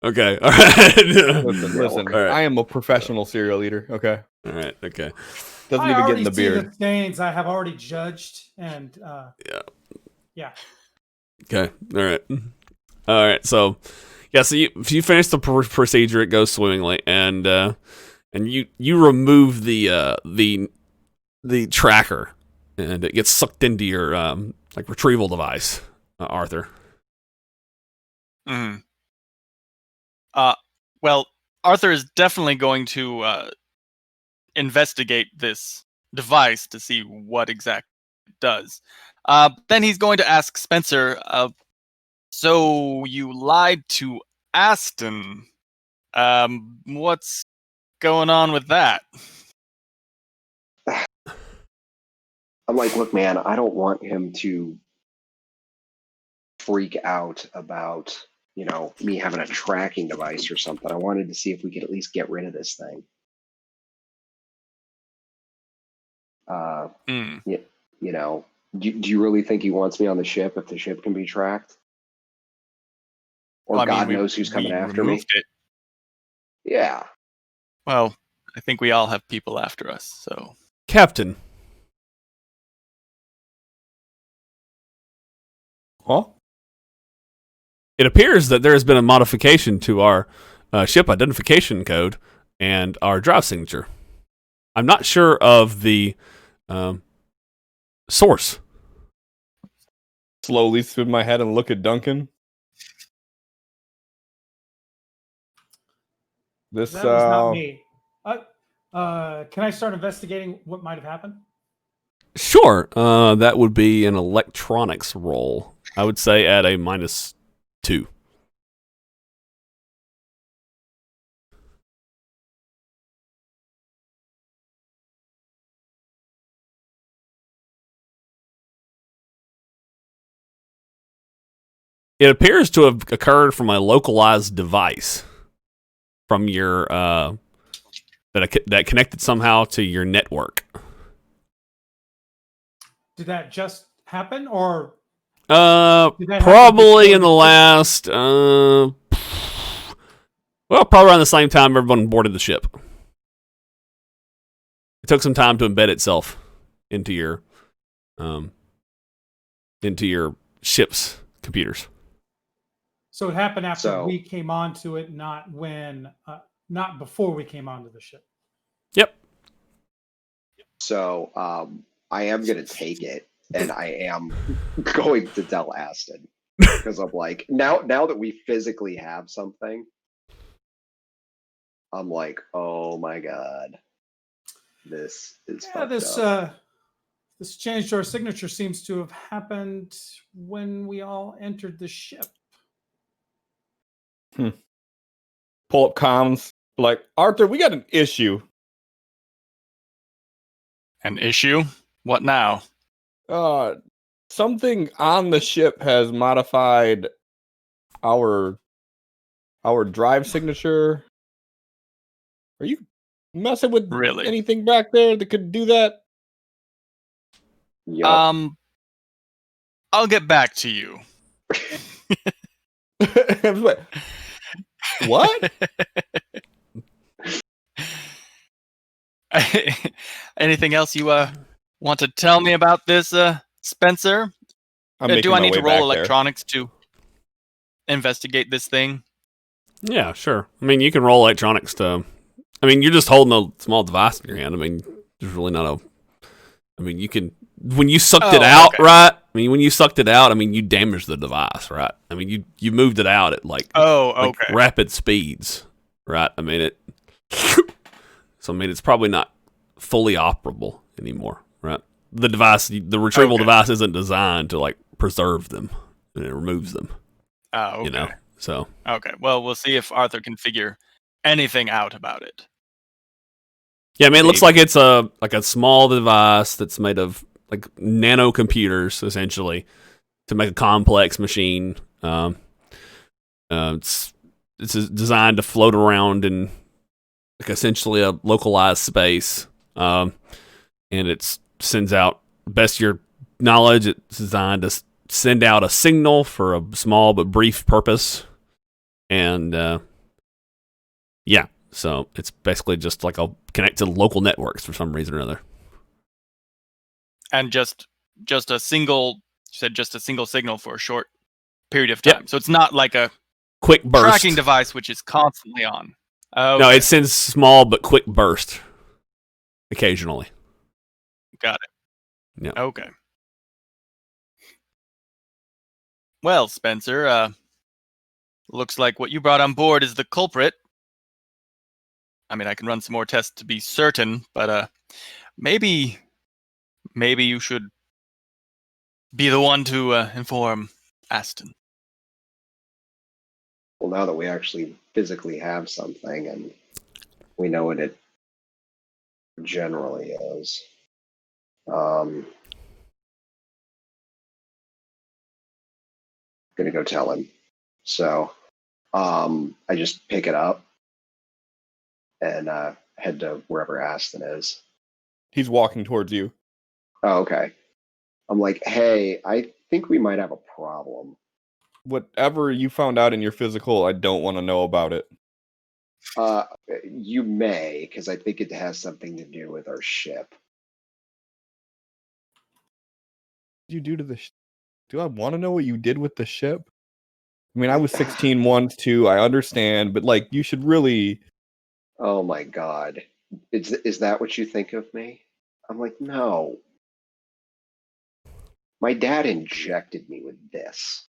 Okay. All right. Listen. All right. I am a professional cereal eater. Okay. All right. Okay. Doesn't I even get already in the see beard. the stains I have already judged, and yeah. Okay. All right. All right. So, yeah. So you finish the procedure. It goes swimmingly, and you remove the tracker, and it gets sucked into your like retrieval device, Arthur. Mm. Well, Arthur is definitely going to investigate this device to see what exactly it does. Then he's going to ask Spencer, so you lied to Aston. What's going on with that? I'm like, look, man, I don't want him to freak out about, me having a tracking device or something. I wanted to see if we could at least get rid of this thing. Do you really think he wants me on the ship if the ship can be tracked? Or God knows who's coming after me? It. Yeah. Well, I think we all have people after us, so. Captain. Huh? It appears that there has been a modification to our ship identification code and our drive signature. I'm not sure of the source. Slowly spin my head and look at Duncan. That was not me. Can I start investigating what might have happened? Sure. That would be an electronics roll. I would say at a -2. It appears to have occurred from a localized device from your that connected somehow to your network. Did that just happen, or probably in the last probably around the same time everyone boarded the ship. It took some time to embed itself into your ship's computers. So it happened after we came onto it, not before we came onto the ship. Yep. So I am going to take it, and I am going to tell Aston, because I'm like, now that we physically have something, I'm like, oh my God, this is fucked up. This change to our signature seems to have happened when we all entered the ship. Pull up comms, like, Arthur, we got an issue. An issue? What now? Something on the ship has modified our drive signature. Are you messing with Really? anything back there that could do that? Yup. I'll get back to you. What? Anything else you want to tell me about this, Spencer? I'm making Do I my need way to roll back there. electronics to investigate this thing? Yeah, sure. I mean, you can roll electronics to. I mean, you're just holding a small device in your hand. I mean, there's really not a. I mean, you can. When you sucked it out, okay. right? I mean, when you sucked it out, I mean, you damaged the device, right? I mean, you moved it out at like Okay. rapid speeds, right? I mean, it. So, I mean, it's probably not fully operable anymore, right? The device, the retrieval device isn't designed to like preserve them, and it removes them. Okay. You know, so. Okay. Well, we'll see if Arthur can figure anything out about it. Yeah, I mean, it looks like it's a small device that's made of like nano computers, essentially, to make a complex machine. It's designed to float around in like essentially a localized space, and it sends out, best of your knowledge, it's designed to send out a signal for a small but brief purpose, and yeah. So it's basically just like a connect to local networks for some reason or another. And just a single, you said just a single signal for a short period of time. Yep. So it's not like a Quick burst. tracking device which is constantly on. Okay. No, it sends small but quick burst occasionally. Got it. Yeah. Okay. Well, Spencer, looks like what you brought on board is the culprit. I mean, I can run some more tests to be certain, but maybe you should be the one to inform Aston. Well, now that we actually physically have something and we know what it generally is, I'm gonna go tell him. So I just pick it up and head to wherever Aston is. He's walking towards you. Oh, okay. I'm like, hey, I think we might have a problem. Whatever you found out in your physical, I don't want to know about it. You may, because I think it has something to do with our ship. What did you do to the do I want to know what you did with the ship? I mean, I was 16 once too. I understand, but like, you should really. Oh my God. Is that what you think of me? I'm like, no. My dad injected me with this.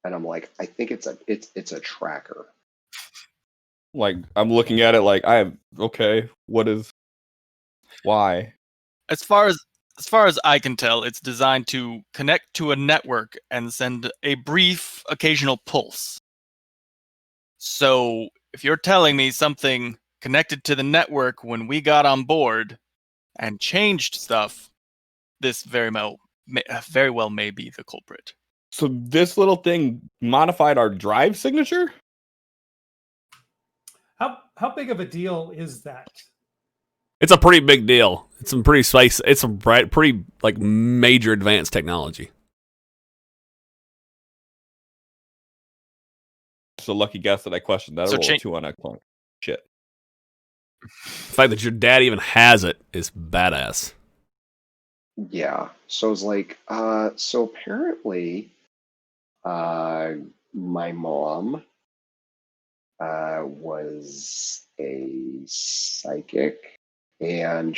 And I'm like, I think it's a tracker. Like, I'm looking at it like, okay, why? As far as I can tell, it's designed to connect to a network and send a brief occasional pulse. So, if you're telling me something connected to the network when we got on board and changed stuff, this very well may be the culprit. So this little thing modified our drive signature? How big of a deal is that? It's a pretty big deal. It's some pretty space. It's a pretty like major advanced technology. It's a lucky guess that I questioned that. So I rolled a 2 on that clunk. Shit. The fact that your dad even has it is badass. Yeah. So I was like, so apparently, my mom was a psychic, and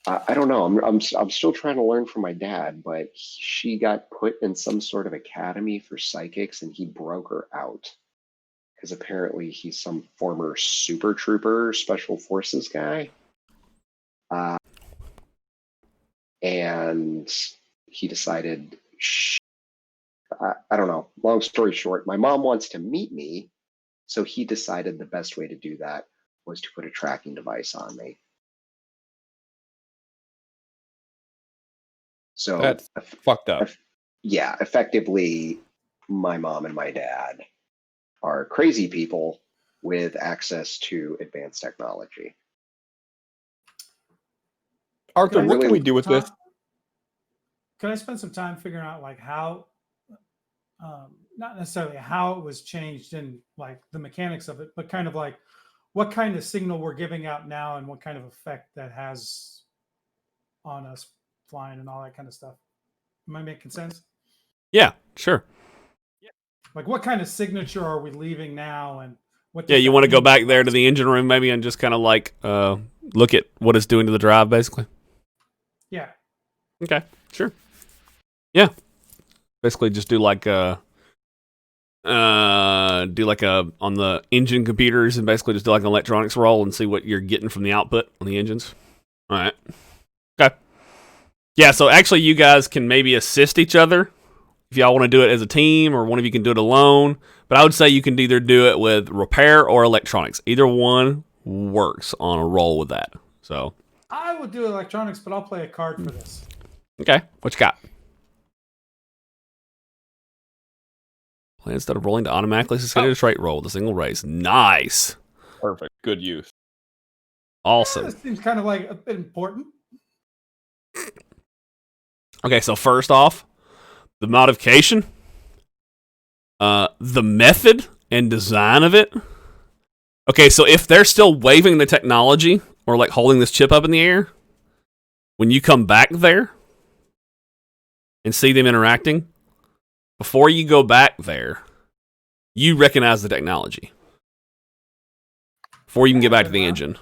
I don't know. I'm still trying to learn from my dad, but she got put in some sort of academy for psychics, and he broke her out because apparently he's some former super trooper, special forces guy. And he decided, I don't know. Long story short, my mom wants to meet me, so he decided the best way to do that was to put a tracking device on me. So That's fucked up. yeah, effectively, my mom and my dad are crazy people with access to advanced technology. Arthur, Can I what can really- we do with this? Can I spend some time figuring out like how, not necessarily how it was changed in like the mechanics of it, but kind of like what kind of signal we're giving out now and what kind of effect that has on us flying and all that kind of stuff. Am I making sense? Yeah, sure. Like what kind of signature are we leaving now, and what? Yeah, does you that want to go mean back for there us? to the engine room maybe and just kind of like look at what it's doing to the drive, basically. Yeah. Okay, sure. Yeah, basically just do like a on the engine computers and basically just do like an electronics roll and see what you're getting from the output on the engines. All right. Okay. Yeah, so actually you guys can maybe assist each other if y'all want to do it as a team or one of you can do it alone. But I would say you can either do it with repair or electronics. Either one works on a roll with that. So, I would do electronics, but I'll play a card for this. okay. What you got? Play instead of rolling to automatically succeed at a trait roll with a single race. Nice. Perfect. Good use. Awesome. This seems kind of like a bit important. Okay, so first off, the modification, the method and design of it. Okay, so if they're still waving the technology or like holding this chip up in the air, when you come back there and see them interacting, before you go back there, you recognize the technology before you can get back to the engine.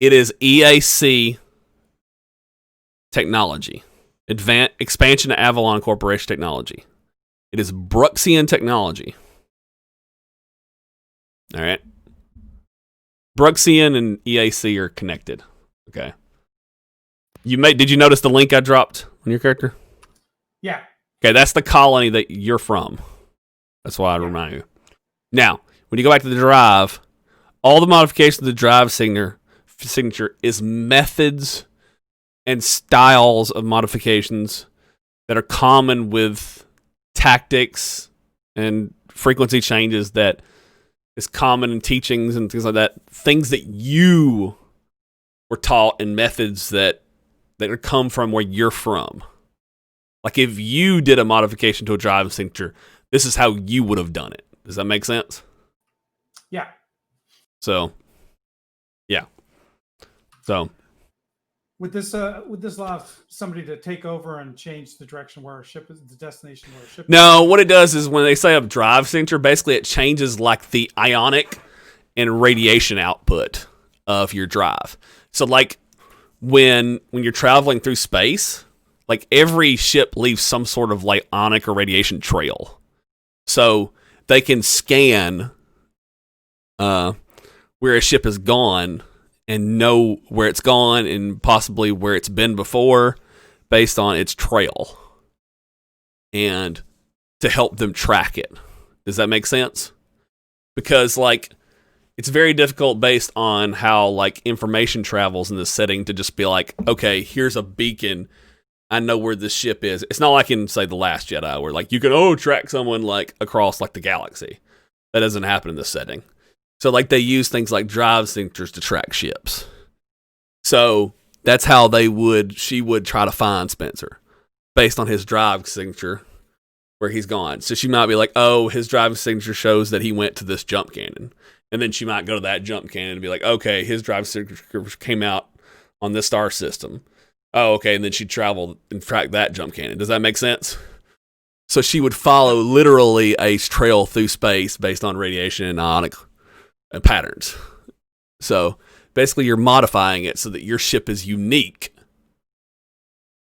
It is EAC technology, Expansion to Avalon Corporation technology. It is Bruxian technology. All right. Bruxian and EAC are connected. Okay. Did you notice the link I dropped on your character? Yeah. Okay, that's the colony that you're from. That's why I remind you. Now, when you go back to the drive, all the modifications of the drive signature is methods and styles of modifications that are common with tactics and frequency changes that is common in teachings and things like that. Things that you were taught and methods that come from where you're from. Like if you did a modification to a drive signature, this is how you would have done it. Does that make sense? Yeah. So, yeah. So, Would this allow somebody to take over and change the direction where our ship is, the destination where our ship is? no, what it does is when they say a drive signature, basically it changes like the ionic and radiation output of your drive. So like when you're traveling through space, like every ship leaves some sort of like ionic or radiation trail. So they can scan where a ship is gone and know where it's gone and possibly where it's been before based on its trail and to help them track it. Does that make sense? Because like it's very difficult based on how like information travels in this setting to just be like, okay, here's a beacon. I know where this ship is. It's not like in say The Last Jedi where like you can track someone like across like the galaxy. That doesn't happen in this setting. So like they use things like drive signatures to track ships. So that's how she would try to find Spencer based on his drive signature where he's gone. So she might be like, oh, his drive signature shows that he went to this jump cannon. And then she might go to that jump cannon and be like, okay, his drive signature came out on this star system. Oh, okay. And then she'd travel and track that jump cannon. Does that make sense? So she would follow literally a trail through space based on radiation and ionic patterns. So basically you're modifying it so that your ship is unique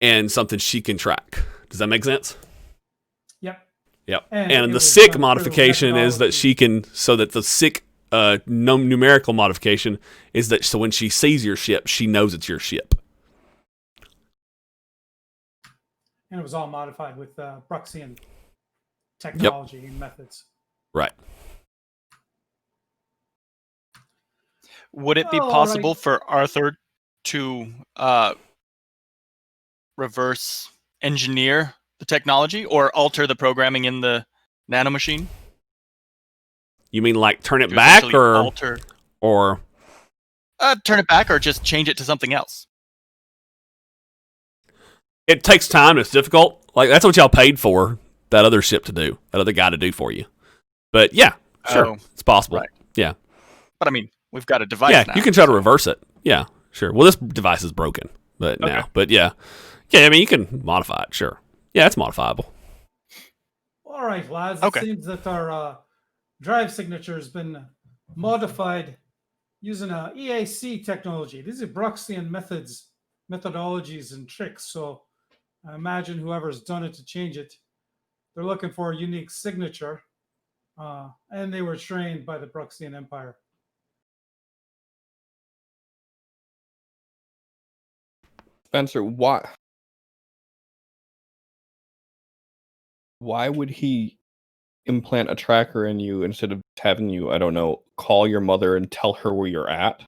and something she can track. Does that make sense? Yep. Yep. And And it the was sick done through modification is that methodology. she can, so that the sick numerical modification is that so when she sees your ship, she knows it's your ship. And it was all modified with Bruxian technology and methods. Right. Would it be Oh, possible right. for Arthur to reverse engineer the technology or alter the programming in the nanomachine? You mean like turn it To back essentially or alter, or turn it back or just change it to something else? it takes time, it's difficult. Like that's what y'all paid for that other ship to do, that other guy to do for you. But yeah, sure. Oh, it's possible. right. Yeah. But I mean, we've got a device Yeah, now. you can try to reverse it. Yeah, sure. Well, this device is broken, but Okay. now. But yeah. Yeah, I mean you can modify it, sure. Yeah, it's modifiable. All right, lads. Okay. It seems that our drive signature has been modified using EAC technology. These are Bruxian methodologies, and tricks. So I imagine whoever's done it to change it, they're looking for a unique signature, and they were trained by the Bruxian Empire. Spencer, why would he implant a tracker in you instead of having you, I don't know, call your mother and tell her where you're at?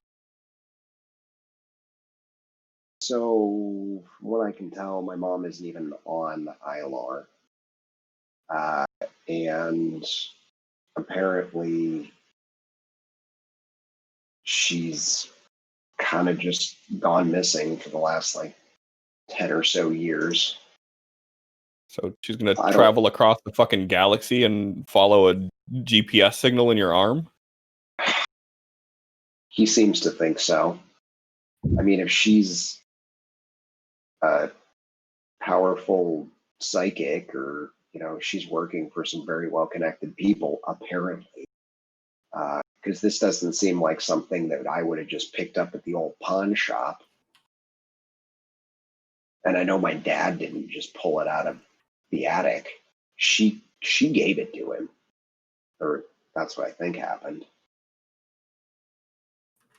So, from what I can tell, my mom isn't even on ILR. And apparently, she's kind of just gone missing for the last like 10 or so years. So she's gonna I don't- travel across the fucking galaxy and follow a GPS signal in your arm? He seems to think so. I mean, if she's a powerful psychic or, she's working for some very well connected people, apparently. Because this doesn't seem like something that I would have just picked up at the old pawn shop. And I know my dad didn't just pull it out of the attic. She gave it to him. Or that's what I think happened.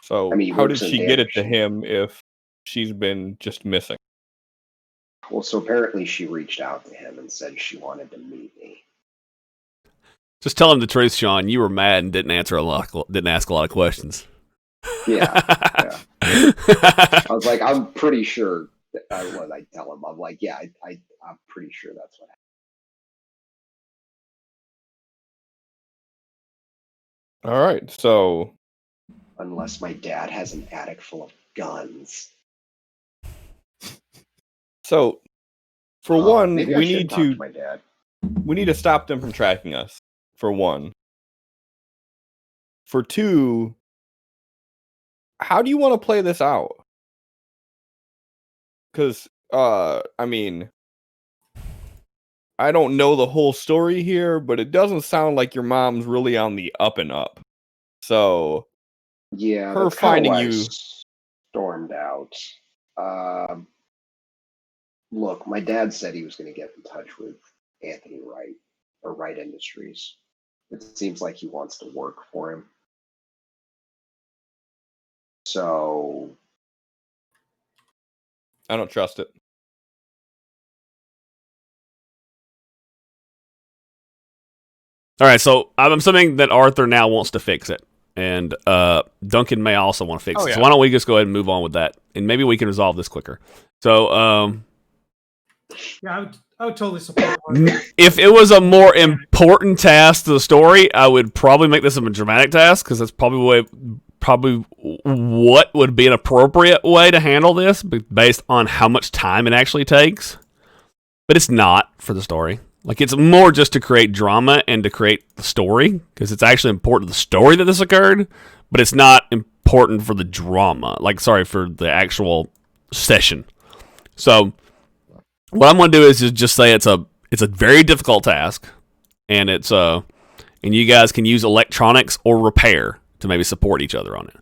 So I mean, he how did works in she get it to damage. him if she's been just missing? Well, so apparently she reached out to him and said she wanted to meet me. Just tell him the truth, Shaun. You were mad and didn't ask a lot of questions. Yeah. I was like, I'm pretty sure that what I tell him. I'm like, yeah, I'm pretty sure that's what happened. All right, so Unless my dad has an attic full of guns. for one, maybe I we should need talk to to my dad. stop them from tracking us. For one. For two, how do you want to play this out? Because, I mean, I don't know the whole story here, but it doesn't sound like your mom's really on the up and up. So, Yeah, her that's kind of finding why I you. stormed out. Look, my dad said he was going to get in touch with Anthony Wright or Wright Industries. It seems like he wants to work for him. So I don't trust it. All right, so I'm assuming that Arthur now wants to fix it, and Duncan may also want to fix it. Yeah. So why don't we just go ahead and move on with that, and maybe we can resolve this quicker. So, Yeah, I would totally support Arthur. if it was a more important task to the story, I would probably make this a dramatic task because that's probably what would be an appropriate way to handle this, based on how much time it actually takes. But it's not for the story. Like, it's more just to create drama and to create the story, because it's actually important to the story that this occurred, but it's not important for the drama. For the actual session. So, what I'm going to do is just say it's a very difficult task, and and you guys can use electronics or repair to maybe support each other on it.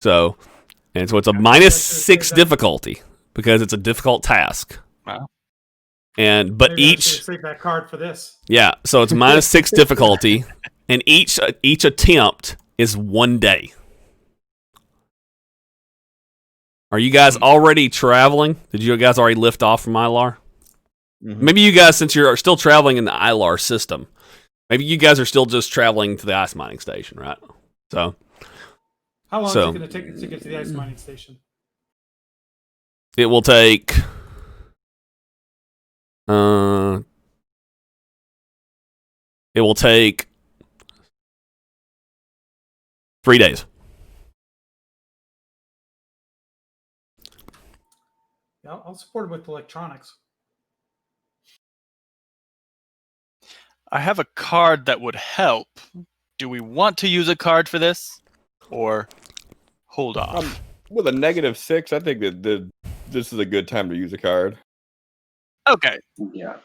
So it's a -6 difficulty because it's a difficult task. Wow. But Maybe I should each save that card for this. yeah, so it's -6 difficulty, and each attempt is 1 day. Are you guys already traveling? Did you guys already lift off from ILR? Mm-hmm. Maybe you guys, since you're still traveling in the ILR system, maybe you guys are still just traveling to the ice mining station, right? So, How long is it going to take to get to the ice mining station? it will take It will take 3 days. Yeah, I'll support it with electronics. I have a card that would help. Do we want to use a card for this, or hold off? With a -6, I think that this is a good time to use a card. Okay. Yeah.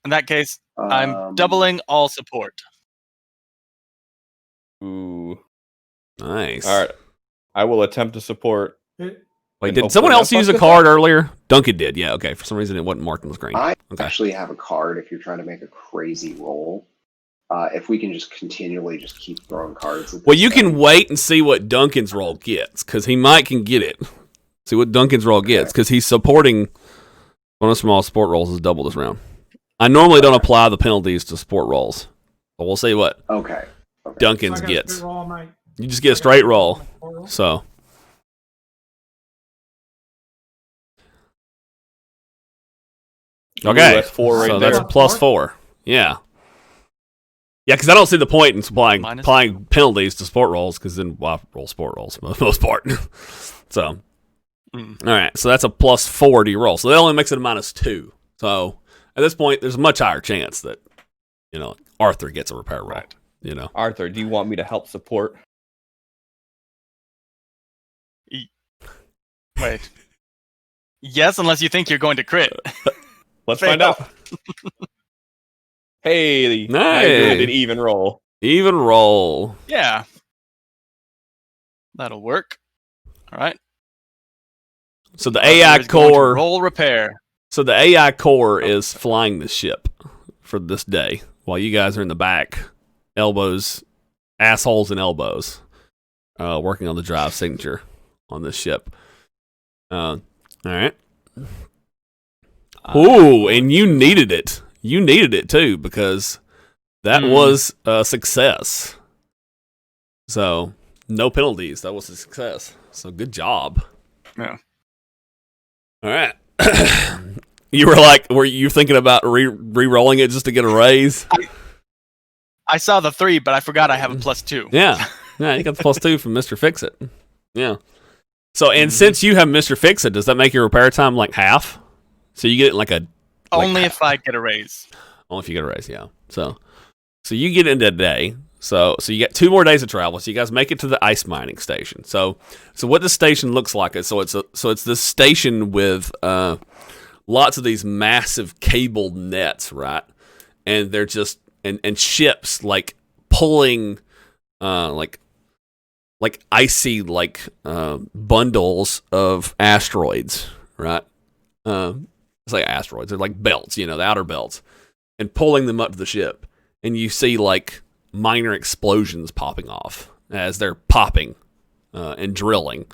In that case, I'm doubling all support. Ooh. Nice. All right. I will attempt to support. Wait, and did hopefully someone not else use a fuck this card up. earlier? Duncan did. Yeah. Okay. For some reason, it wasn't marked on the screen. I Okay. actually have a card if you're trying to make a crazy roll. If we can just continually just keep throwing cards. At Well, this you thing. can wait and see what Duncan's roll gets, because he might can get it. See what Duncan's roll gets, because he's supporting one of the small support rolls is double this round. I normally don't apply the penalties to support rolls, but we'll see what Okay. Duncan's So I got a gets. straight roll on my- You just get a straight roll. roll. So Ooh, okay, that's 4 right so there. that's +4. Yeah. Yeah, because I don't see the point in applying penalties to sport rolls, because then well, I roll sport rolls for the most part. So, all right, so that's a +4 to your roll. So that only makes it a -2. So at this point, there's a much higher chance that Arthur gets a repair roll. Right. Arthur, do you want me to help support? Wait. Yes, unless you think you're going to crit. Let's Fail. find out. Hey, Nice. I did an even roll. Even roll. Yeah. That'll work. All right. So the Arthur AI is going to core. roll repair. So the AI core is flying the ship for this day, while you guys are in the back, assholes and elbows, working on the drive signature on this ship. All right. Ooh, and you needed it. You needed it too, because that was a success. So no penalties. That was a success. So good job. Yeah. All right. Were you thinking about re-rolling it just to get a raise? I saw the 3, but I forgot I have a +2. Yeah. Yeah, you got the +2 from Mr. Fix-It. Yeah. So, and since you have Mr. Fix-It, does that make your repair time like half? So you get it Only if I get a raise. only if you get a raise, yeah. So you get into a day. So you get 2 more days of travel. So you guys make it to the ice mining station. So what the station looks like is it's this station with lots of these massive cabled nets, right? And they're just and ships like pulling like icy bundles of asteroids, right? It's like asteroids. They're like belts, the outer belts, and pulling them up to the ship. And you see like minor explosions popping off as they're popping and drilling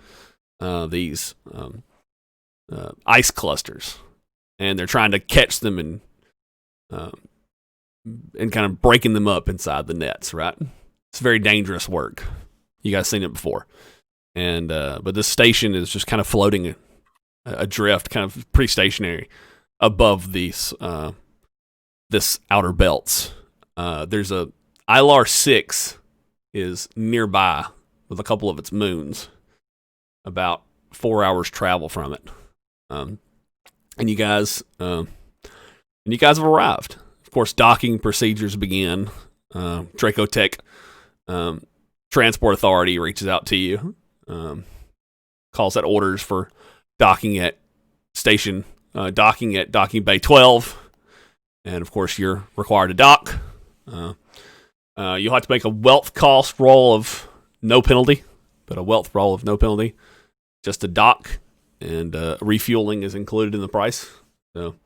these ice clusters, and they're trying to catch them and kind of breaking them up inside the nets. Right? It's very dangerous work. You guys seen it before, and but this station is just kind of floating adrift, kind of pretty stationary above these this outer belts. There's a Ilar 6 is nearby with a couple of its moons, about 4 hours travel from it, and you guys have arrived. Of course, docking procedures begin. Dracotech Transport Authority reaches out to you, calls out orders for docking at docking bay 12, and of course you're required to dock. You'll have to make a wealth cost roll of no penalty, just to dock, and refueling is included in the price. So,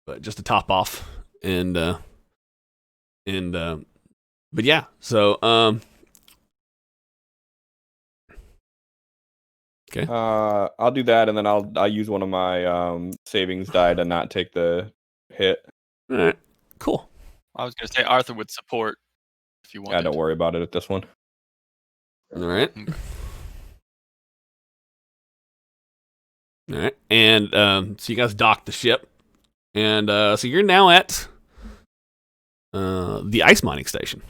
but just to top off, but yeah. So, okay. I'll do that, and then I'll use one of my savings die to not take the hit. All right. Cool. I was going to say Arthur would support if you wanted. Yeah, don't worry about it at this one. All right. All right. And so you guys dock the ship. And so you're now at the ice mining station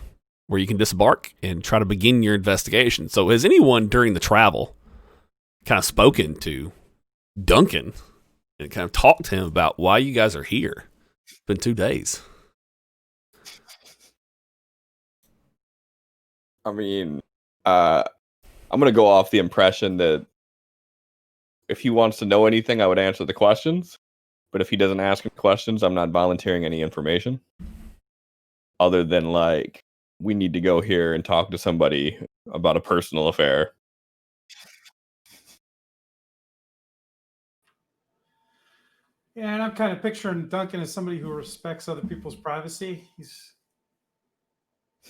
where you can disembark and try to begin your investigation. So has anyone during the travel kind of spoken to Duncan and kind of talked to him about why you guys are here? It's been 2 days. I mean, I'm going to go off the impression that if he wants to know anything, I would answer the questions. But if he doesn't ask any questions, I'm not volunteering any information. Other than, like, we need to go here and talk to somebody about a personal affair. Yeah, and I'm kind of picturing Duncan as somebody who respects other people's privacy. He's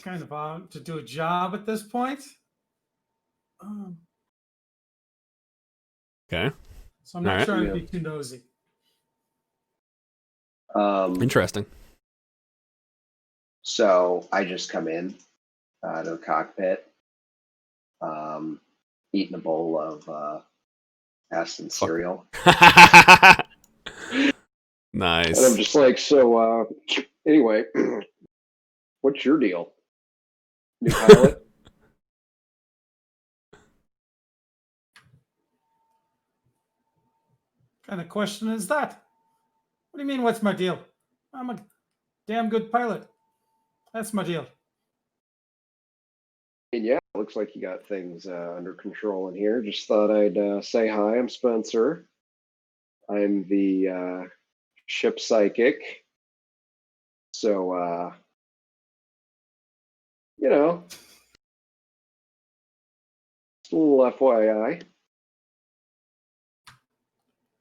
kind of out to do a job at this point. Okay. So I'm not All right. sure I'd Yeah. be too nosy. Interesting. So I just come in to the cockpit, eating a bowl of Aston cereal. And I'm Nice. just like, so anyway, what's your deal? New pilot? What kind of question is that? What do you mean, what's my deal? I'm a damn good pilot. That's my deal. And yeah, looks like you got things under control in here. Just thought I'd say hi. I'm Spencer. I'm the ship psychic. So, you know, just a little FYI.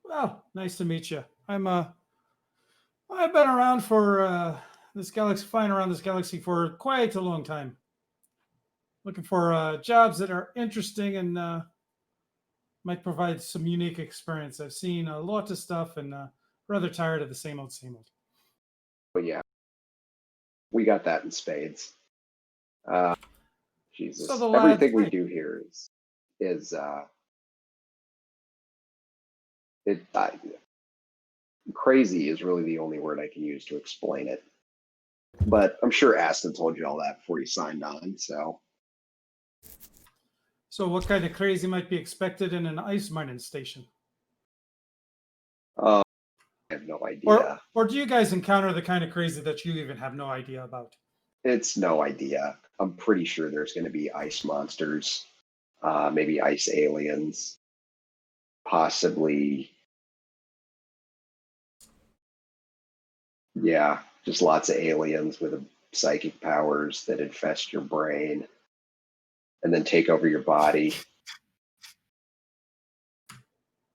Well, nice to meet you. I've been around for this galaxy, flying around this galaxy for quite a long time. Looking for jobs that are interesting and might provide some unique experience. I've seen a lot of stuff and rather tired of the same old, same old. But yeah, we got that in spades. Jesus, So the lads- everything we do here is crazy is really the only word I can use to explain it. But I'm sure Aston told you all that before you signed on. So what kind of crazy might be expected in an ice mining station? I have no idea. Or do you guys encounter the kind of crazy that you even have no idea about? It's no idea. I'm pretty sure there's going to be ice monsters, maybe ice aliens, possibly. Yeah, just lots of aliens with psychic powers that infest your brain and then take over your body.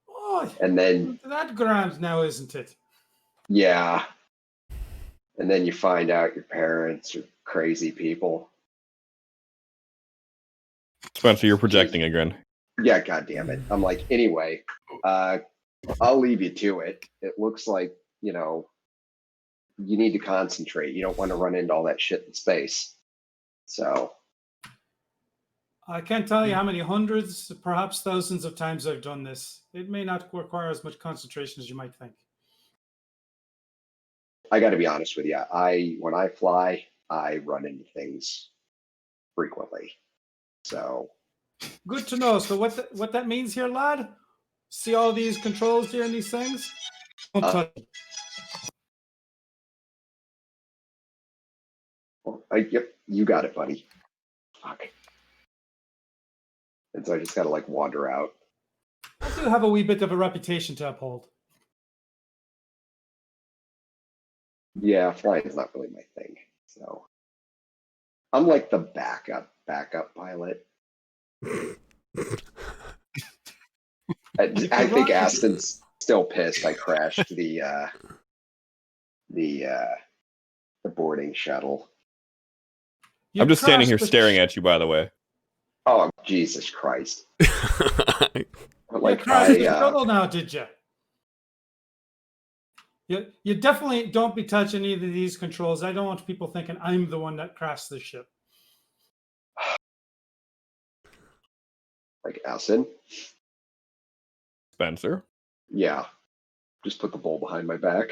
Oh, And then, that grand now, isn't it? yeah. And then you find out your parents are crazy people. Spencer, you're projecting again. Yeah, God damn it. I'm like, anyway, I'll leave you to it. It looks like, you need to concentrate. You don't want to run into all that shit in space. So, I can't tell you how many hundreds, perhaps thousands of times I've done this. It may not require as much concentration as you might think. I got to be honest with you. When I fly, I run into things frequently. So, Good to know. So what that means here, lad? See all these controls here and these things? Don't touch them. yep, you got it, buddy. Fuck. And so I just got to wander out. I do have a wee bit of a reputation to uphold. Yeah, flying is not really my thing. So I'm like the backup pilot. I think Aston's still pissed. I crashed the boarding shuttle. I'm just standing here staring at you, by the way. Oh, Jesus Christ! You crashed the shuttle now, did you? You definitely don't be touching either of these controls. I don't want people thinking I'm the one that crashed the ship. Aston? Spencer? Yeah. Just put the bowl behind my back.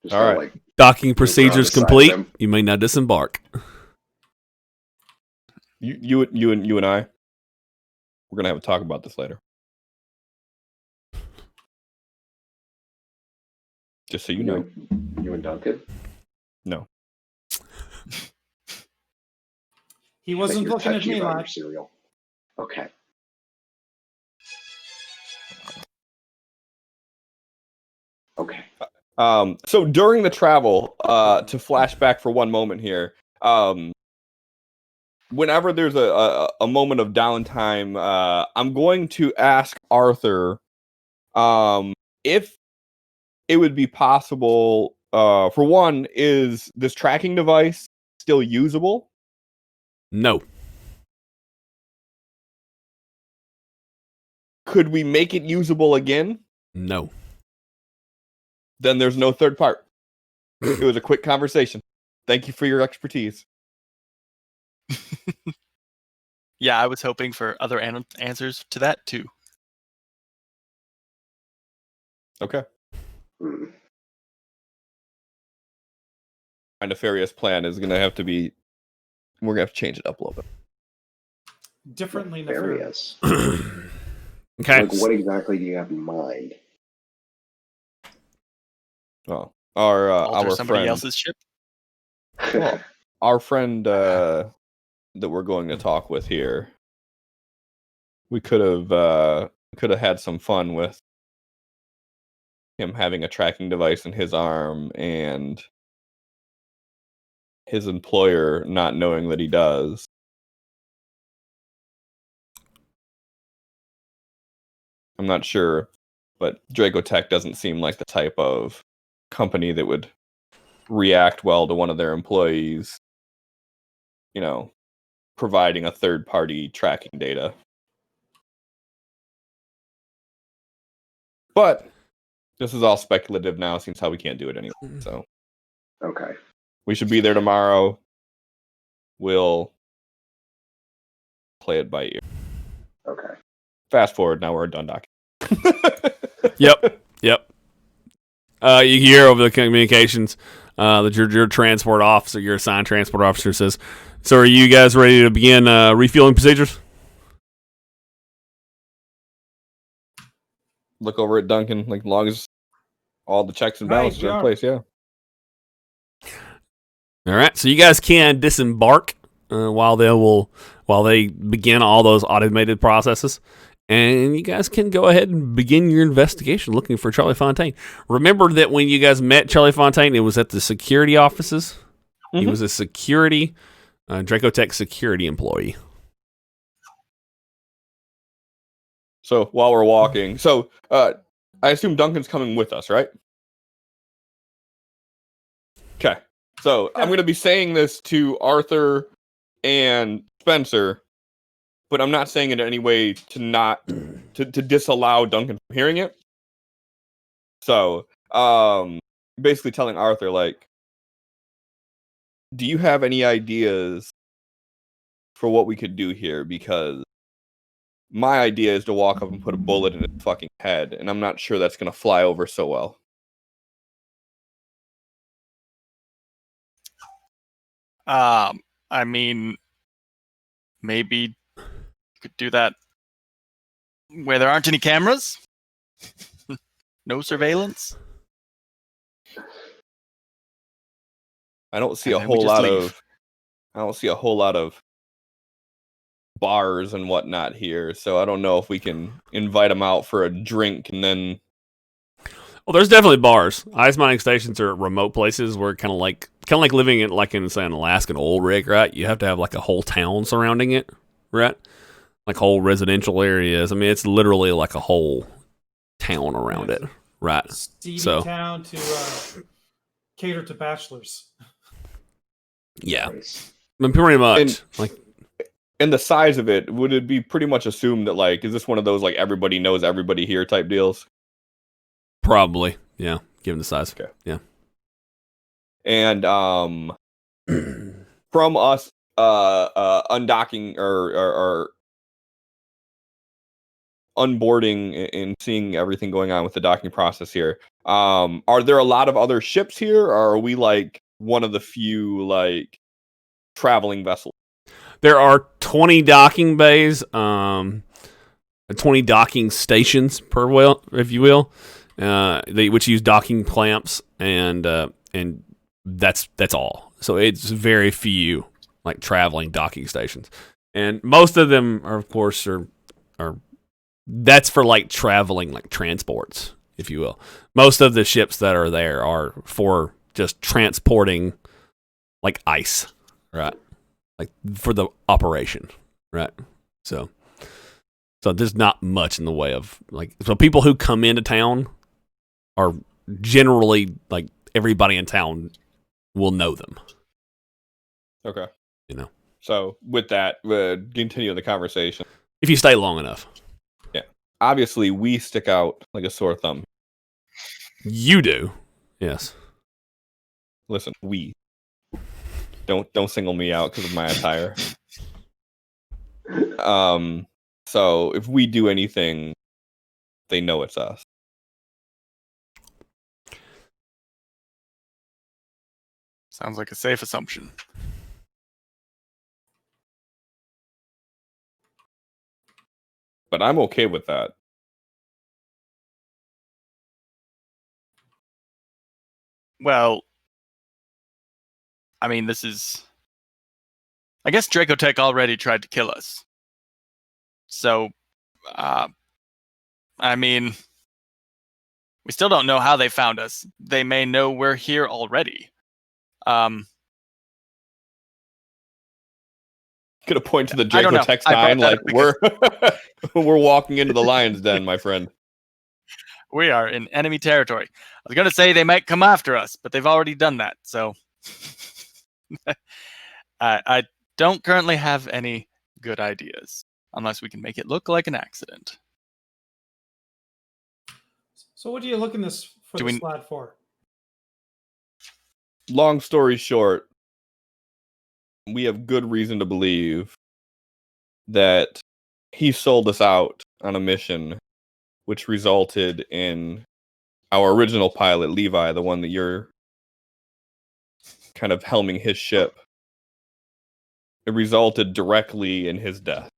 Just All kinda right. like Docking look around procedures the side of complete. him. You may now disembark. You and I, we're gonna have a talk about this later. Just so you know. You and Duncan? No. He wasn't You're looking at touchy me about your like. cereal. Okay. Okay. So during the travel, to flashback for one moment here, whenever there's a moment of downtime, I'm going to ask Arthur, if it would be possible, for one, is this tracking device still usable? No. Could we make it usable again? No. Then there's no third part. It was a quick conversation. Thank you for your expertise. Yeah, I was hoping for other answers to that too. Okay. Hmm. My nefarious plan is going to have to be, we're going to have to change it up a little bit. Differently nefarious. Okay. Like, what exactly do you have in mind? Oh, our Alter somebody friend, else's ship. well, our friend that we're going to talk with here, we could have had some fun with him having a tracking device in his arm and his employer not knowing that he does. I'm not sure, but Dracotech doesn't seem like the type of company that would react well to one of their employees, providing a third-party tracking data. But this is all speculative now, seems how we can't do it anyway. So Okay. we should be there tomorrow. We'll play it by ear. Okay. Fast forward, now we're done docking. Yep. You hear over the communications that your transport officer, your assigned transport officer says, "So are you guys ready to begin refueling procedures?" Look over at Duncan, like, as long as all the checks and Right, balances we are in are. place, yeah. All right, so you guys can disembark while they begin all those automated processes, and you guys can go ahead and begin your investigation looking for Charlie Fontaine. Remember that when you guys met Charlie Fontaine, it was at the security offices. He Mhm. was a security Dracotech security employee. So while we're walking, I assume Duncan's coming with us, right? Okay. So I'm going to be saying this to Arthur and Spencer, but I'm not saying it in any way to not to disallow Duncan from hearing it. So, basically telling Arthur, like, do you have any ideas for what we could do here? Because my idea is to walk up and put a bullet in his fucking head, and I'm not sure that's going to fly over so well. I mean, maybe you could do that where there aren't any cameras, no surveillance. I don't see And a then we whole just lot leave. of I don't see a whole lot of bars and whatnot here, so I don't know if we can invite them out for a drink and then. Well, there's definitely bars. Ice mining stations are remote places where kind of like living in say an Alaskan oil rig, right? You have to have like a whole town surrounding it, right? Like whole residential areas. I mean, it's literally like a whole town around it, right? Steedy So- town to cater to bachelors. Yeah, Nice. I mean, pretty much. And the size of it, would it be pretty much assumed that, like, is this one of those, like, everybody knows everybody here type deals? Probably, yeah. Given the size, Okay. yeah. And from us undocking or unboarding and seeing everything going on with the docking process here. Are there a lot of other ships here, or are we like one of the few like traveling vessels? There are 20 docking bays, 20 docking stations per well, if you will, which use docking clamps, and that's all. So it's very few like traveling docking stations, and most of them are, of course, are that's for like traveling like transports, if you will. Most of the ships that are there are for just transporting like ice, right? Like for the operation, right? So there's not much in the way of like, so people who come into town are generally like everybody in town will know them. Okay. You know, So with that, continue the conversation. if you stay long enough. Yeah. Obviously, we stick out like a sore thumb. You do, yes. Listen, we don't single me out because of my attire. So if we do anything, they know it's us. Sounds like a safe assumption. But I'm okay with that. Well, I mean, I guess Dracotech already tried to kill us. So, I mean, we still don't know how they found us. They may know we're here already. Gonna point to the I don't know. Dracotech I brought sign that like up we're walking into the lion's den, my friend. we are in enemy territory. I was going to say they might come after us, but they've already done that. So I don't currently have any good ideas, unless we can make it look like an accident. So what are you looking for this lad for? Long story short, we have good reason to believe that he sold us out on a mission which resulted in our original pilot, Levi, the one that you're kind of helming his ship. It resulted directly in his death.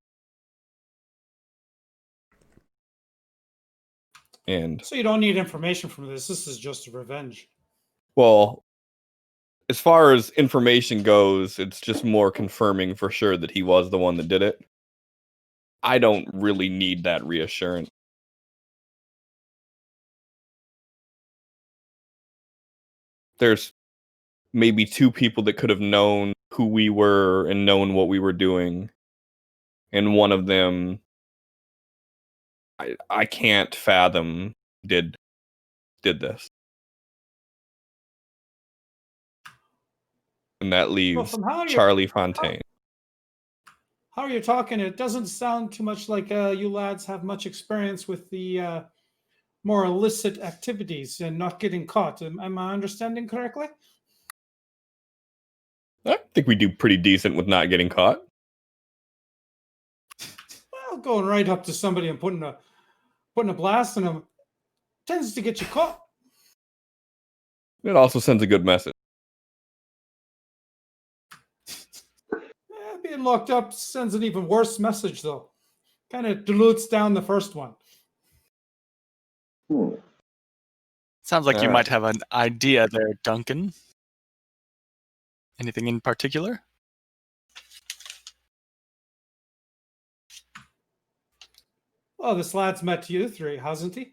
And so you don't need information from this. This is just revenge. Well, as far as information goes, it's just more confirming for sure that he was the one that did it. I don't really need that reassurance. There's maybe two people that could have known who we were and known what we were doing. And one of them, I can't fathom did this. And that leaves Charlie Fontaine. How are you talking? It doesn't sound too much like you lads have much experience with the more illicit activities and not getting caught. Am I understanding correctly? I think we do pretty decent with not getting caught. Well, going right up to somebody and putting a blast in them tends to get you caught. It also sends a good message. Being locked up sends an even worse message, though. Kind of dilutes down the first one. Sounds like you might have an idea there, Duncan. Anything in particular? Well, this lad's met you three, hasn't he?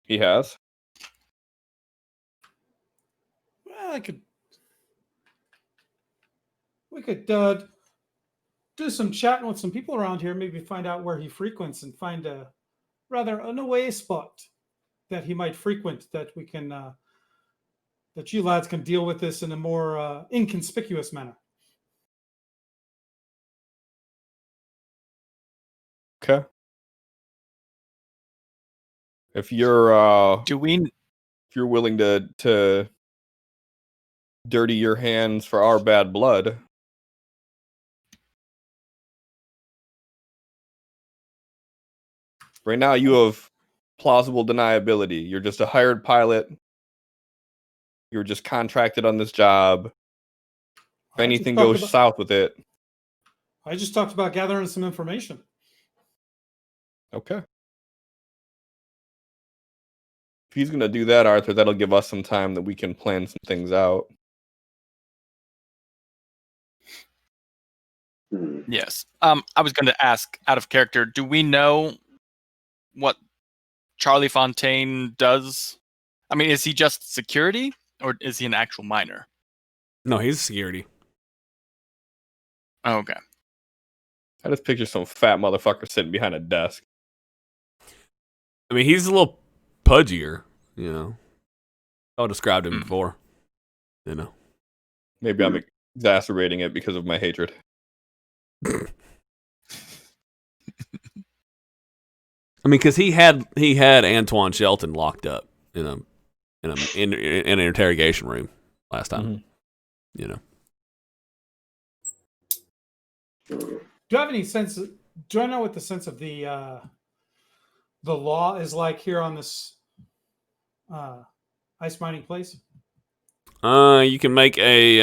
He has. Well, we could do some chatting with some people around here, maybe find out where he frequents and find a rather an away spot that he might frequent that we can that you lads can deal with this in a more inconspicuous manner. Okay. If you're Do we if you're willing to dirty your hands for our bad blood. Right now, you have plausible deniability. You're just a hired pilot. You're just contracted on this job. If anything goes south with it. I just talked about gathering some information. Okay. If he's going to do that, Arthur, that'll give us some time that we can plan some things out. Yes. I was going to ask, out of character, do we know what Charlie Fontaine does? I mean, is he just security, or is he an actual miner? No, he's security. Oh, okay. I just picture some fat motherfucker sitting behind a desk. I mean, he's a little pudgier, you know. I described him before, you know. Maybe I'm exacerbating it because of my hatred. I mean, because he had Antoine Shelton locked up in an interrogation room last time. You know. Do I have any sense? Do I know what the sense of the law is like here on this ice mining place? You can make a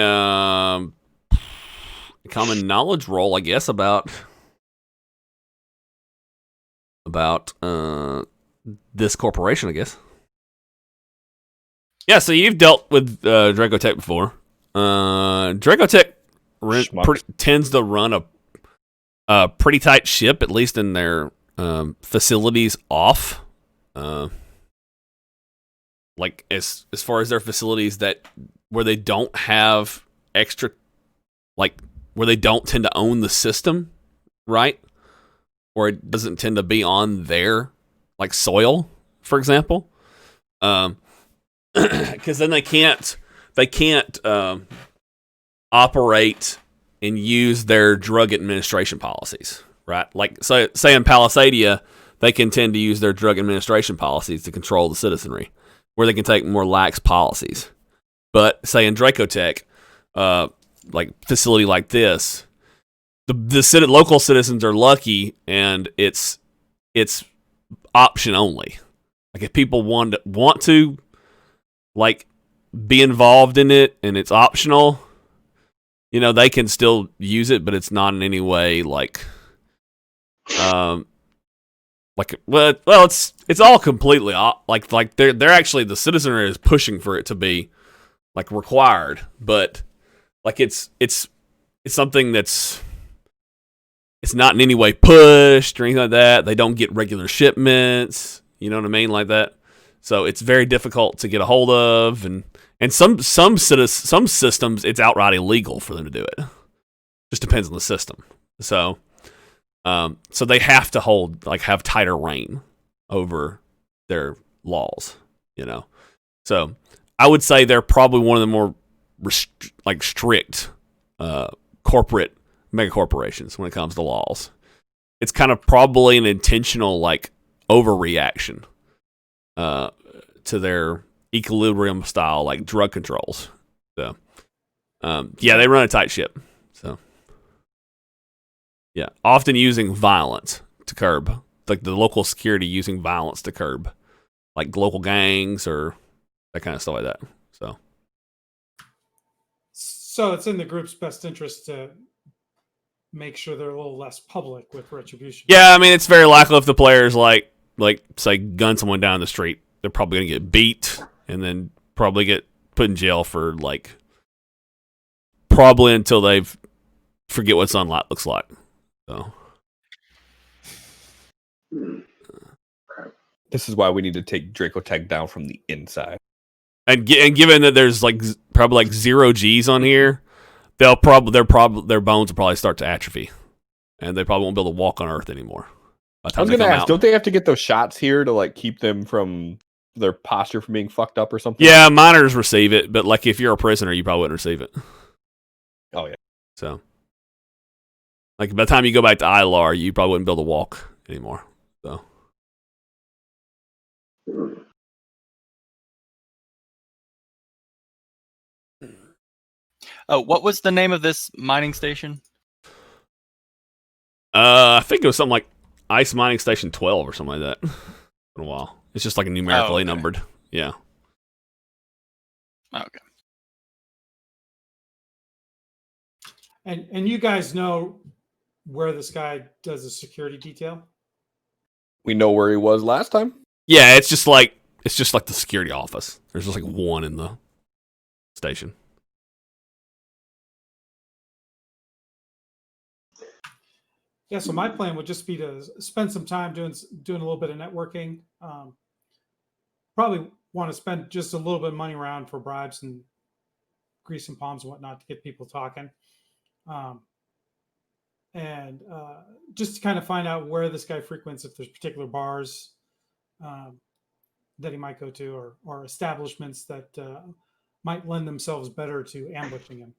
common knowledge roll, I guess, about this corporation, I guess. Yeah, so you've dealt with Dracotech before. Dracotech tends to run a pretty tight ship, at least in their facilities off. Like as far as their facilities where they don't have extra, like where they don't tend to own the system, right? Or it doesn't tend to be on their like soil, for example. Because then they can't operate and use their drug administration policies, right? Like, so say in Palisadia, they can tend to use their drug administration policies to control the citizenry, where they can take more lax policies. But say in Dracotech, like facility like this, the local citizens are lucky, and it's option only. Like if people want to like be involved in it, and it's optional, you know, they can still use it, but it's not in any way like it's all completely like they're actually, the citizenry is pushing for it to be like required, but like it's something it's not in any way pushed or anything like that. They don't get regular shipments, you know what I mean, like that. So it's very difficult to get a hold of, and some systems it's outright illegal for them to do it. Just depends on the system. So they have to have tighter rein over their laws, you know. So I would say they're probably one of the more strict corporate mega corporations when it comes to laws. It's kind of probably an intentional like overreaction to their equilibrium style like drug controls. So yeah, they run a tight ship. So yeah, often using violence to curb, like the local security using violence to curb, like local gangs or that kind of stuff like that. So it's in the group's best interest to make sure they're a little less public with retribution. Yeah, I mean, it's very likely if the players like say gun someone down the street, they're probably gonna get beat and then probably get put in jail for like probably until they forget what sunlight looks like. So this is why we need to take Dracotech down from the inside. And given that there's like probably like 0 G's on here, their bones will probably start to atrophy, and they probably won't be able to walk on Earth anymore. I was going to ask, don't they have to get those shots here to like keep them from their posture from being fucked up or something? Yeah, minors receive it, but like if you're a prisoner, you probably wouldn't receive it. Oh yeah. So, like by the time you go back to ILR, you probably wouldn't be able to walk anymore. So. Oh, what was the name of this mining station? I think it was something like Ice Mining Station 12 or something like that. In a while, it's just like a numerically numbered. Yeah. Okay. And you guys know where this guy does the security detail? We know where he was last time. Yeah, it's just like the security office. There's just like one in the station. Yeah, so my plan would just be to spend some time doing a little bit of networking. Probably want to spend just a little bit of money around for bribes and grease and palms and whatnot to get people talking. And just to kind of find out where this guy frequents, if there's particular bars that he might go to, or establishments that might lend themselves better to ambushing him.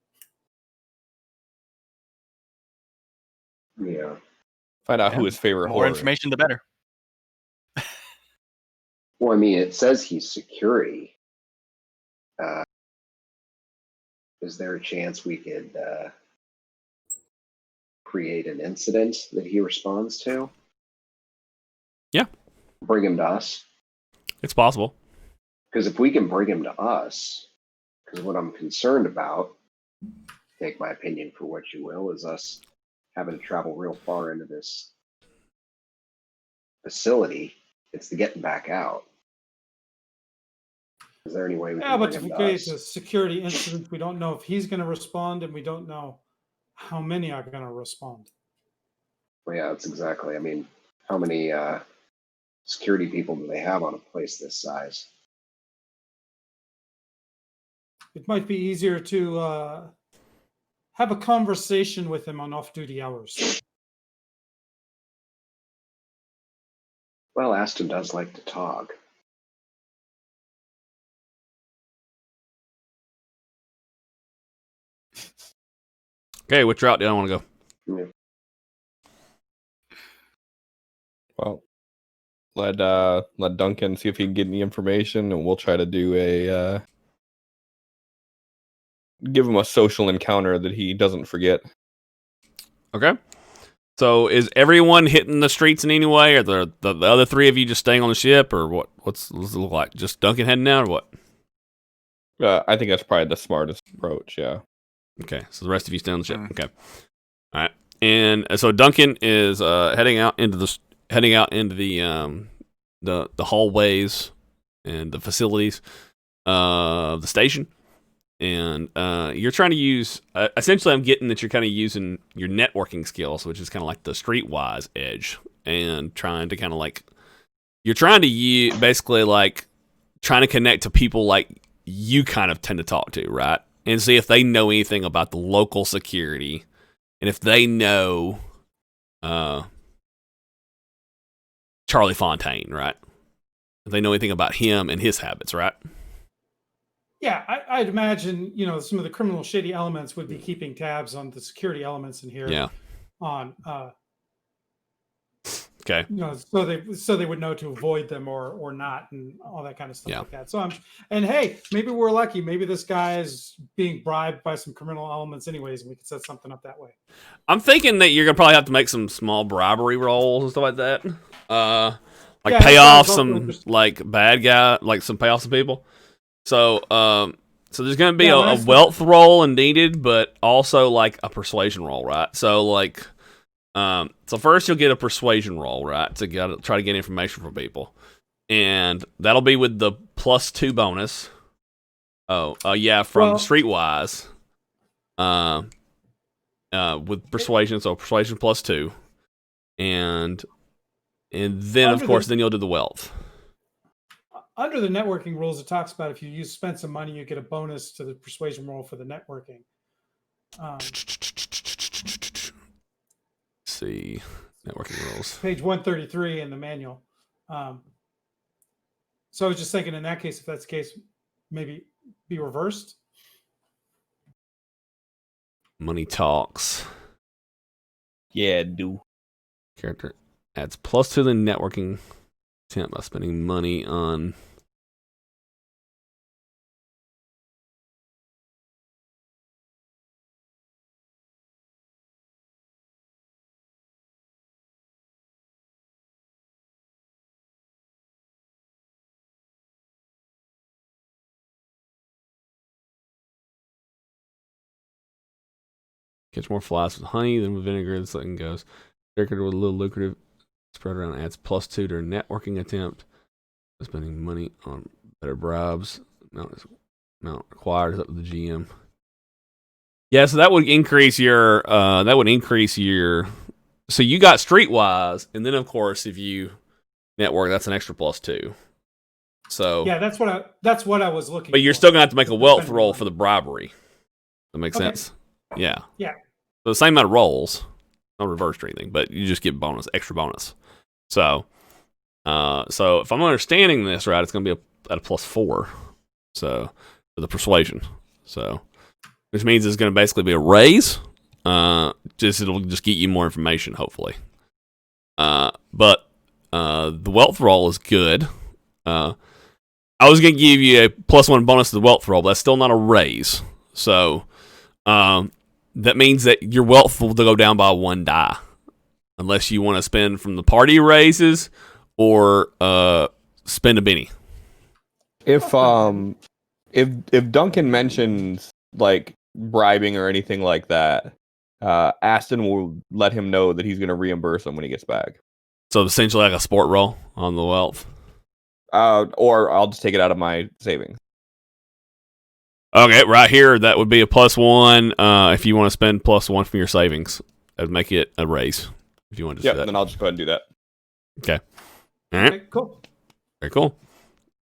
Yeah. Find out who his favorite More horror. information, the better. Well, I mean, it says he's security. Is there a chance we could create an incident that he responds to? Yeah. Bring him to us? It's possible. Because if we can bring him to us, because what I'm concerned about, take my opinion for what you will, is us having to travel real far into this facility. It's the getting back out. Is there any way we Yeah, can but bring if him we to create us? a security incident, we don't know if he's going to respond, and we don't know how many are going to respond. Well, yeah, that's exactly. I mean, how many security people do they have on a place this size? It might be easier to have a conversation with him on off-duty hours. Well, Aston does like to talk. Okay, which route do I want to go? Yeah. Well, let Duncan see if he can get any information, and we'll try to do a give him a social encounter that he doesn't forget. Okay. So is everyone hitting the streets in any way, or the other three of you just staying on the ship, or what? What's it look like? Just Duncan heading out, or what? I think that's probably the smartest approach. Yeah. Okay, so the rest of you stay on the ship. Okay. All right. And so Duncan is heading out into the hallways and the facilities of the station. And you're trying to use essentially I'm getting that you're kind of using your networking skills, which is kind of like the streetwise edge, and trying to kind of like you're trying to use basically like trying to connect to people like you kind of tend to talk to, right? And see if they know anything about the local security, and if they know Charlie Fontaine, right? If they know anything about him and his habits, right? Yeah, I'd imagine, some of the criminal shady elements would be keeping tabs on the security elements in here. Yeah. On Okay. so they would know to avoid them or not, and all that kind of stuff Yeah. like that. So and hey, maybe we're lucky. Maybe this guy is being bribed by some criminal elements anyways, and we could set something up that way. I'm thinking that you're gonna probably have to make some small bribery rolls and stuff like that. Like Yeah, pay that off sounds also some interesting. like bad guy, like some pay off some people. So so there's gonna be Yeah, a nice. wealth roll needed, but also like a persuasion roll, right? So like so first you'll get a persuasion roll, right? To try to get information from people. And that'll be with the +2 bonus. From Streetwise. With persuasion, so persuasion +2. And then of course then you'll do the wealth. Under the networking rules, it talks about if you spend some money, you get a bonus to the persuasion roll for the networking. See, networking rules. Page 133 in the manual. So I was just thinking, in that case, if that's the case, maybe be reversed. Money talks. Yeah, do. Character adds +2 the networking attempt by spending money on. Catch more flies with honey than with vinegar. The second goes. Decorated with a little lucrative spread around adds +2 to their networking attempt. Spending money on better bribes. Amount required is up to the GM. Yeah, so that would increase your. So you got streetwise, and then of course if you network, that's an extra +2. So Yeah, that's what I was looking. But you're for. still gonna have to make a wealth roll for the bribery. That makes sense. Yeah. Yeah. So the same amount of rolls, not reversed or anything, but you just get extra bonus. So, if I'm understanding this right, it's gonna be at a +4. So for the persuasion. So, which means it's gonna basically be a raise. It'll just get you more information, hopefully. But the wealth roll is good. I was going to give you a +1 bonus to the wealth roll, but that's still not a raise. So that means that your wealth will go down by 1 die. Unless you want to spend from the party raises or spend a Benny. If Duncan mentions like bribing or anything like that, Aston will let him know that he's going to reimburse him when he gets back. So essentially like a sport roll on the wealth. Or I'll just take it out of my savings. Okay, right here, that would be a +1 if you want to spend +1 from your savings. That would make it a raise if you want to do that. Then I'll just go ahead and do that. Okay. All right. Okay, cool. Very cool.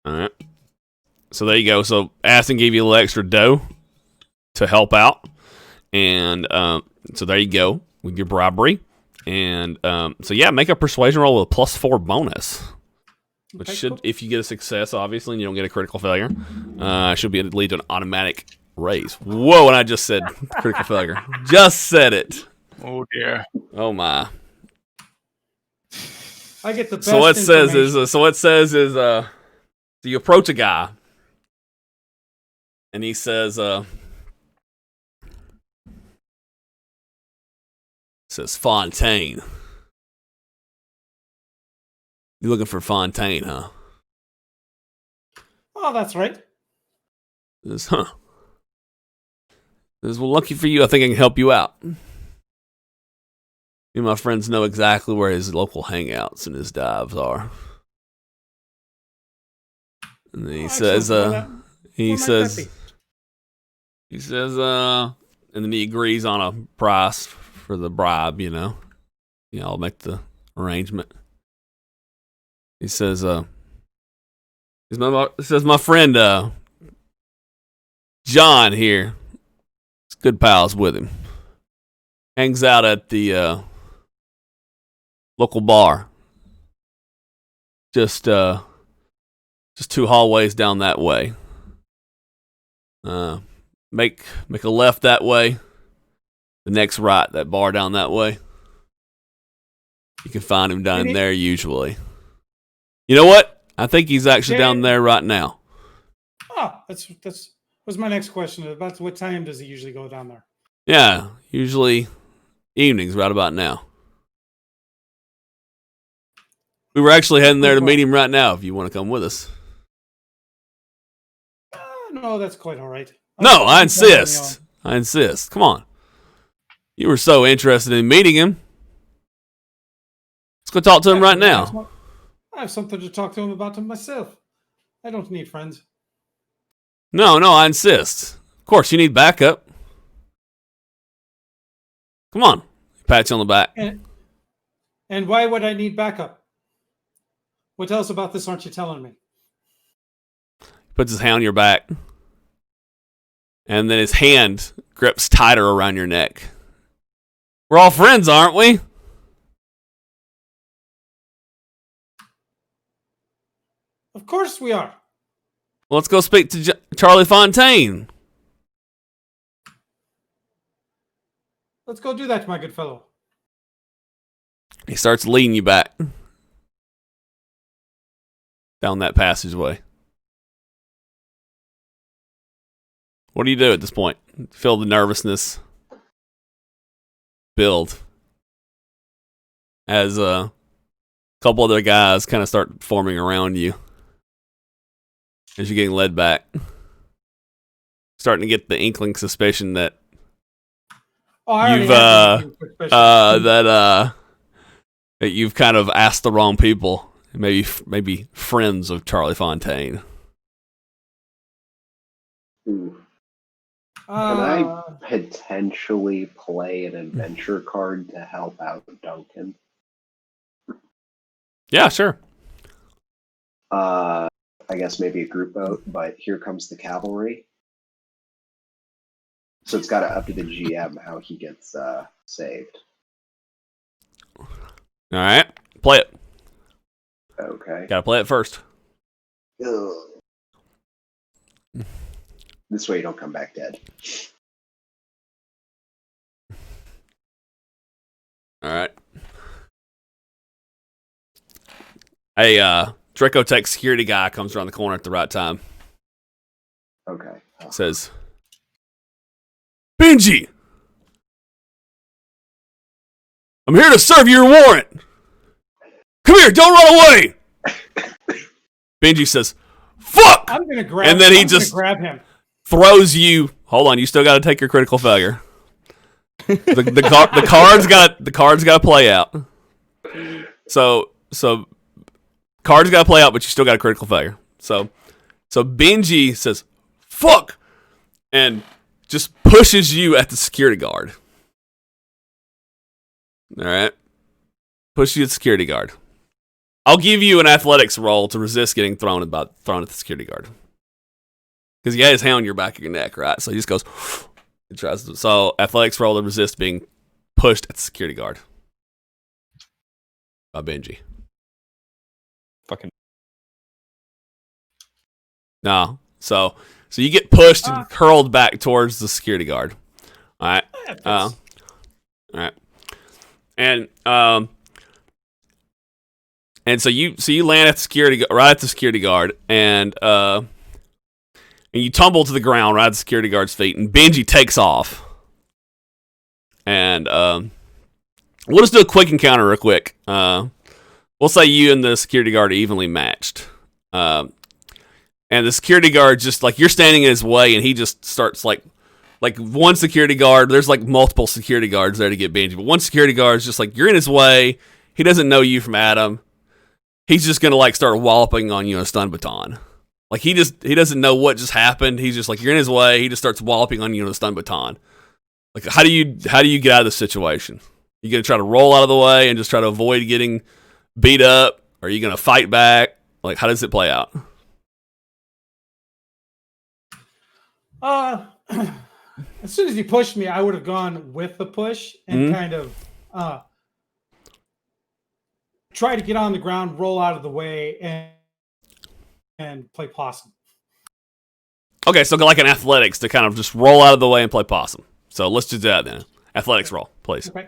All right. So there you go. So Aston gave you a little extra dough to help out. And so there you go with your bribery. And so yeah, make a persuasion roll with a +4 bonus. Which should, cool. if you get a success, obviously, and you don't get a critical failure, should lead to an automatic raise. Whoa, and I just said critical failure. Just said it. Oh dear. Oh my. I get the best. So what it says is, so you approach a guy, and he says, Fontaine. You looking for Fontaine, huh? Oh, that's right. This, well, lucky for you, I think I can help you out. Me and my friends know exactly where his local hangouts and his dives are. And then he says, and then he agrees on a price for the bribe, I'll make the arrangement. He says, my friend, John here, he's good pals with him. Hangs out at the local bar. Just 2 hallways down that way. Make a left that way. The next right, that bar down that way. You can find him down there usually. You know what? I think he's actually down there right now. Oh, that was my next question. About what time does he usually go down there? Yeah, usually evenings right about now. We were actually heading there to meet him right now if you want to come with us. No, that's quite all right. No, I insist. I insist. Come on. You were so interested in meeting him. Let's go talk to him right now. I have something to talk to him about myself. I don't need friends. No, I insist. Of course, you need backup. Come on. Pat you on the back. And why would I need backup? What else about this aren't you telling me? Puts his hand on your back. And then his hand grips tighter around your neck. We're all friends, aren't we? Of course we are. Well, let's go speak to Charlie Fontaine. Let's go do that, my good fellow. He starts leading you back down that passageway. What do you do at this point? Feel the nervousness build as a couple other guys kind of start forming around you as you're getting led back. Starting to get the inkling suspicion that Oh, I already you've had been suspicious. that you've kind of asked the wrong people, maybe friends of Charlie Fontaine. Can Uh, I potentially play an adventure card to help out Duncan? Yeah, sure. I guess maybe a group vote, but here comes the cavalry. So it's got to up to the GM how he gets saved. All right, play it. Okay. Got to play it first. Ugh. This way you don't come back dead. All right. Hey, Draco Tech security guy comes around the corner at the right time. Okay. Says, Benji, I'm here to serve your warrant. Come here, don't run away. Benji says, fuck! I'm gonna grab. And then he I'm gonna just grab him. throws you. Hold on, you still got to take your critical failure. The cards got to play out. So cards got to play out, but you still got a critical failure. So Benji says, fuck, and just pushes you at the security guard. All right. Push you at the security guard. I'll give you an athletics roll to resist getting thrown at the security guard. Because he had his hand on your back of your neck, right? So he just goes, he tries to, so athletics roll to resist being pushed at the security guard. By Benji. Fucking. No. So you get pushed and hurled back towards the security guard. All right. All right. And so you land at the right at the security guard, and you tumble to the ground right at the security guard's feet, and Benji takes off. And we'll just do a quick encounter real quick. We'll say you and the security guard are evenly matched. And the security guard just, like, you're standing in his way, and he just starts, like one security guard, there's, like, multiple security guards there to get Benji, but one security guard is just, like, you're in his way, he doesn't know you from Adam, he's just gonna, like, start walloping on you in a stun baton. Like, he doesn't know what just happened, he's just, like, you're in his way, he just starts walloping on you in a stun baton. Like, how do you get out of this situation? You gonna try to roll out of the way and just try to avoid getting beat up? Or are you gonna fight back? Like, how does it play out? As soon as he pushed me, I would have gone with the push and kind of try to get on the ground, roll out of the way, and play possum. Okay, so like an athletics to kind of just roll out of the way and play possum. So let's do that then. Athletics roll, please. Okay.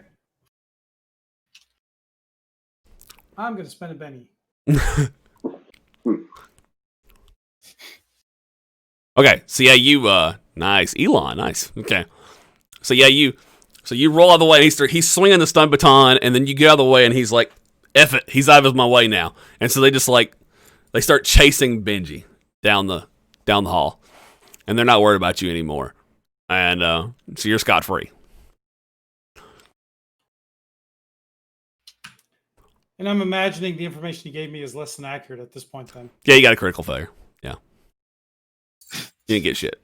I'm going to spend a Benny. Okay, so yeah, you nice, Elon, nice. Okay, so yeah, you roll out of the way. And he's swinging the stun baton, and then you get out of the way, and he's like, "F it, he's out of my way now." And so they start chasing Benji down the hall, and they're not worried about you anymore. And so you're scot free. And I'm imagining the information he gave me is less than accurate at this point. Then, yeah, you got a critical failure. Yeah, you didn't get shit.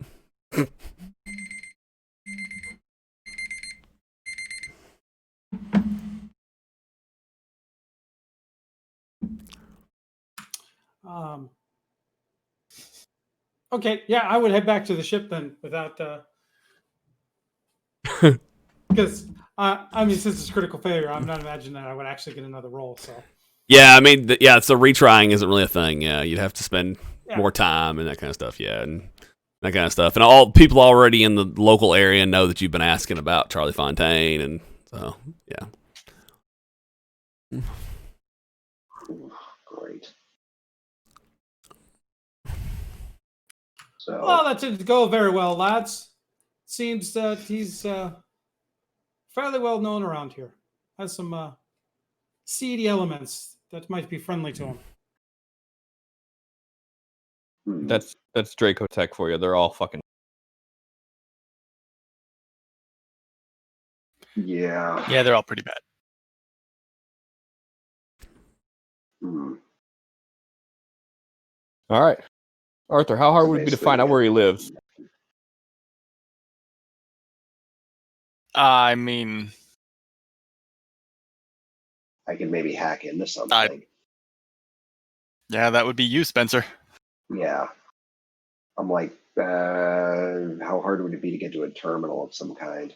Okay, yeah, I would head back to the ship then without because I mean, since it's critical failure, I'm not imagining that I would actually get another roll. So yeah, I mean, so retrying isn't really a thing. Yeah, you'd have to spend more time and that kind of stuff. Yeah, and that kind of stuff. And all people already in the local area know that you've been asking about Charlie Fontaine, and so yeah. Great. So, well, that didn't go very well, lads. Seems that he's fairly well known around here. Has some seedy elements that might be friendly to him. That's Draco Tech for you. They're all fucking. Yeah. Yeah, they're all pretty bad. Hmm. All right, Arthur. How hard So would it be to basically, find out where he lives? I mean, I can maybe hack into something. yeah, that would be you, Spencer. Yeah. I'm like, how hard would it be to get to a terminal of some kind?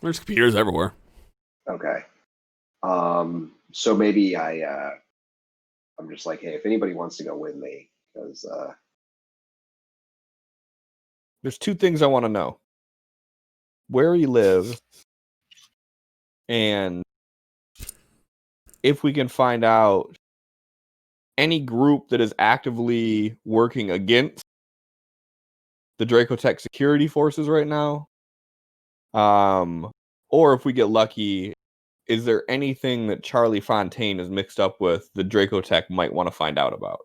There's computers everywhere. Okay. So maybe I'm just like, hey, if anybody wants to go with me, because There's two things I want to know: where he lives, and if we can find out any group that is actively working against the Dracotech security forces right now. Or if we get lucky, is there anything that Charlie Fontaine is mixed up with that Dracotech might want to find out about?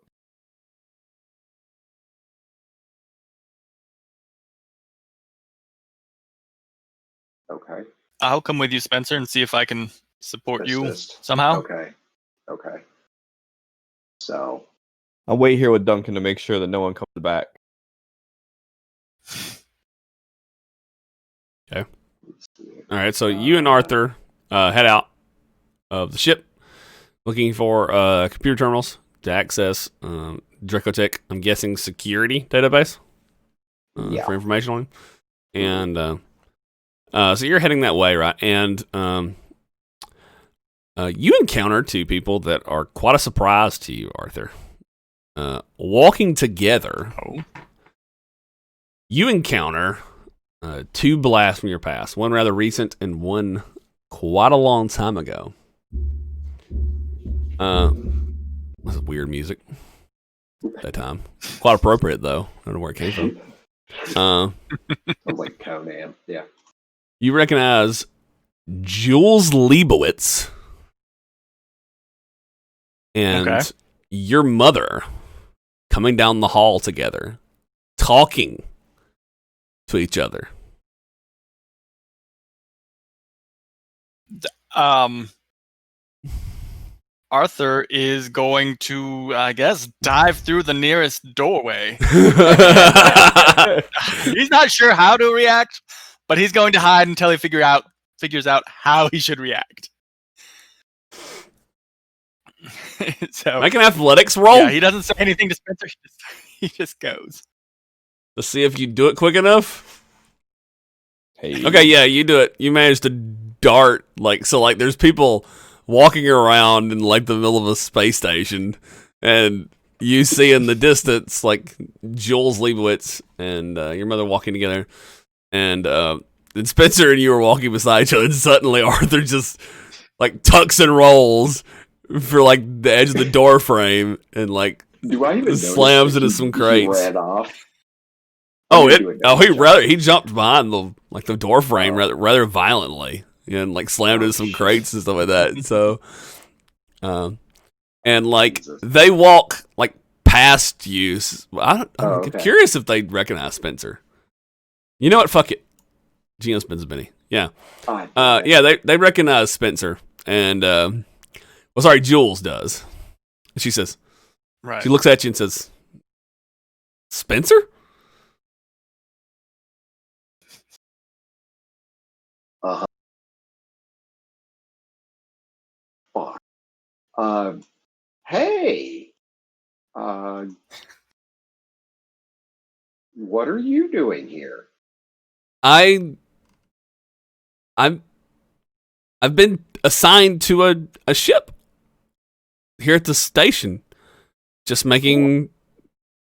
okay. I'll come with you, Spencer, and see if I can support you Assist. somehow. Okay. So I'll wait here with Duncan to make sure that no one comes back. Okay. let's see. All right. So you and Arthur head out of the ship, looking for computer terminals to access Dracotech. I'm guessing security database Yeah. for information on him. And so you're heading that way, right? And you encounter two people that are quite a surprise to you, Arthur. Walking together, you encounter two blasts from your past, one rather recent and one quite a long time ago. This is weird music at that time. Quite appropriate, though. I don't know where it came from. Sounds like Conan. Yeah. You recognize Jules Leibowitz and your mother coming down the hall together, talking to each other. Arthur is going to, I guess, dive through the nearest doorway. He's not sure how to react, but he's going to hide until he figures out how he should react. So Make an athletics roll yeah, he doesn't say anything to Spencer. He just goes to see if you do it quick enough. Hey. Okay, yeah, you do it. You manage to dart like there's people walking around in like the middle of a space station, and you see in the distance like Jules Leibowitz and your mother walking together, and Spencer and you are walking beside each other, and suddenly Arthur just like tucks and rolls for like the edge of the door frame and like Do I even slams into notice that some he crates. ran off? He jumped behind the door frame rather violently and like slammed into some crates and stuff like that. So, and like Jesus. they walk like past you. I'm okay. curious if they recognize Spencer. You know what? Fuck it. Gino Spencer Benny. Yeah. Yeah. They recognize Spencer and Jules does. And she says, right. She looks at you and says, Spencer? Uh-huh. Fuck. Hey. What are you doing here? I've been assigned to a ship here at the station. Just making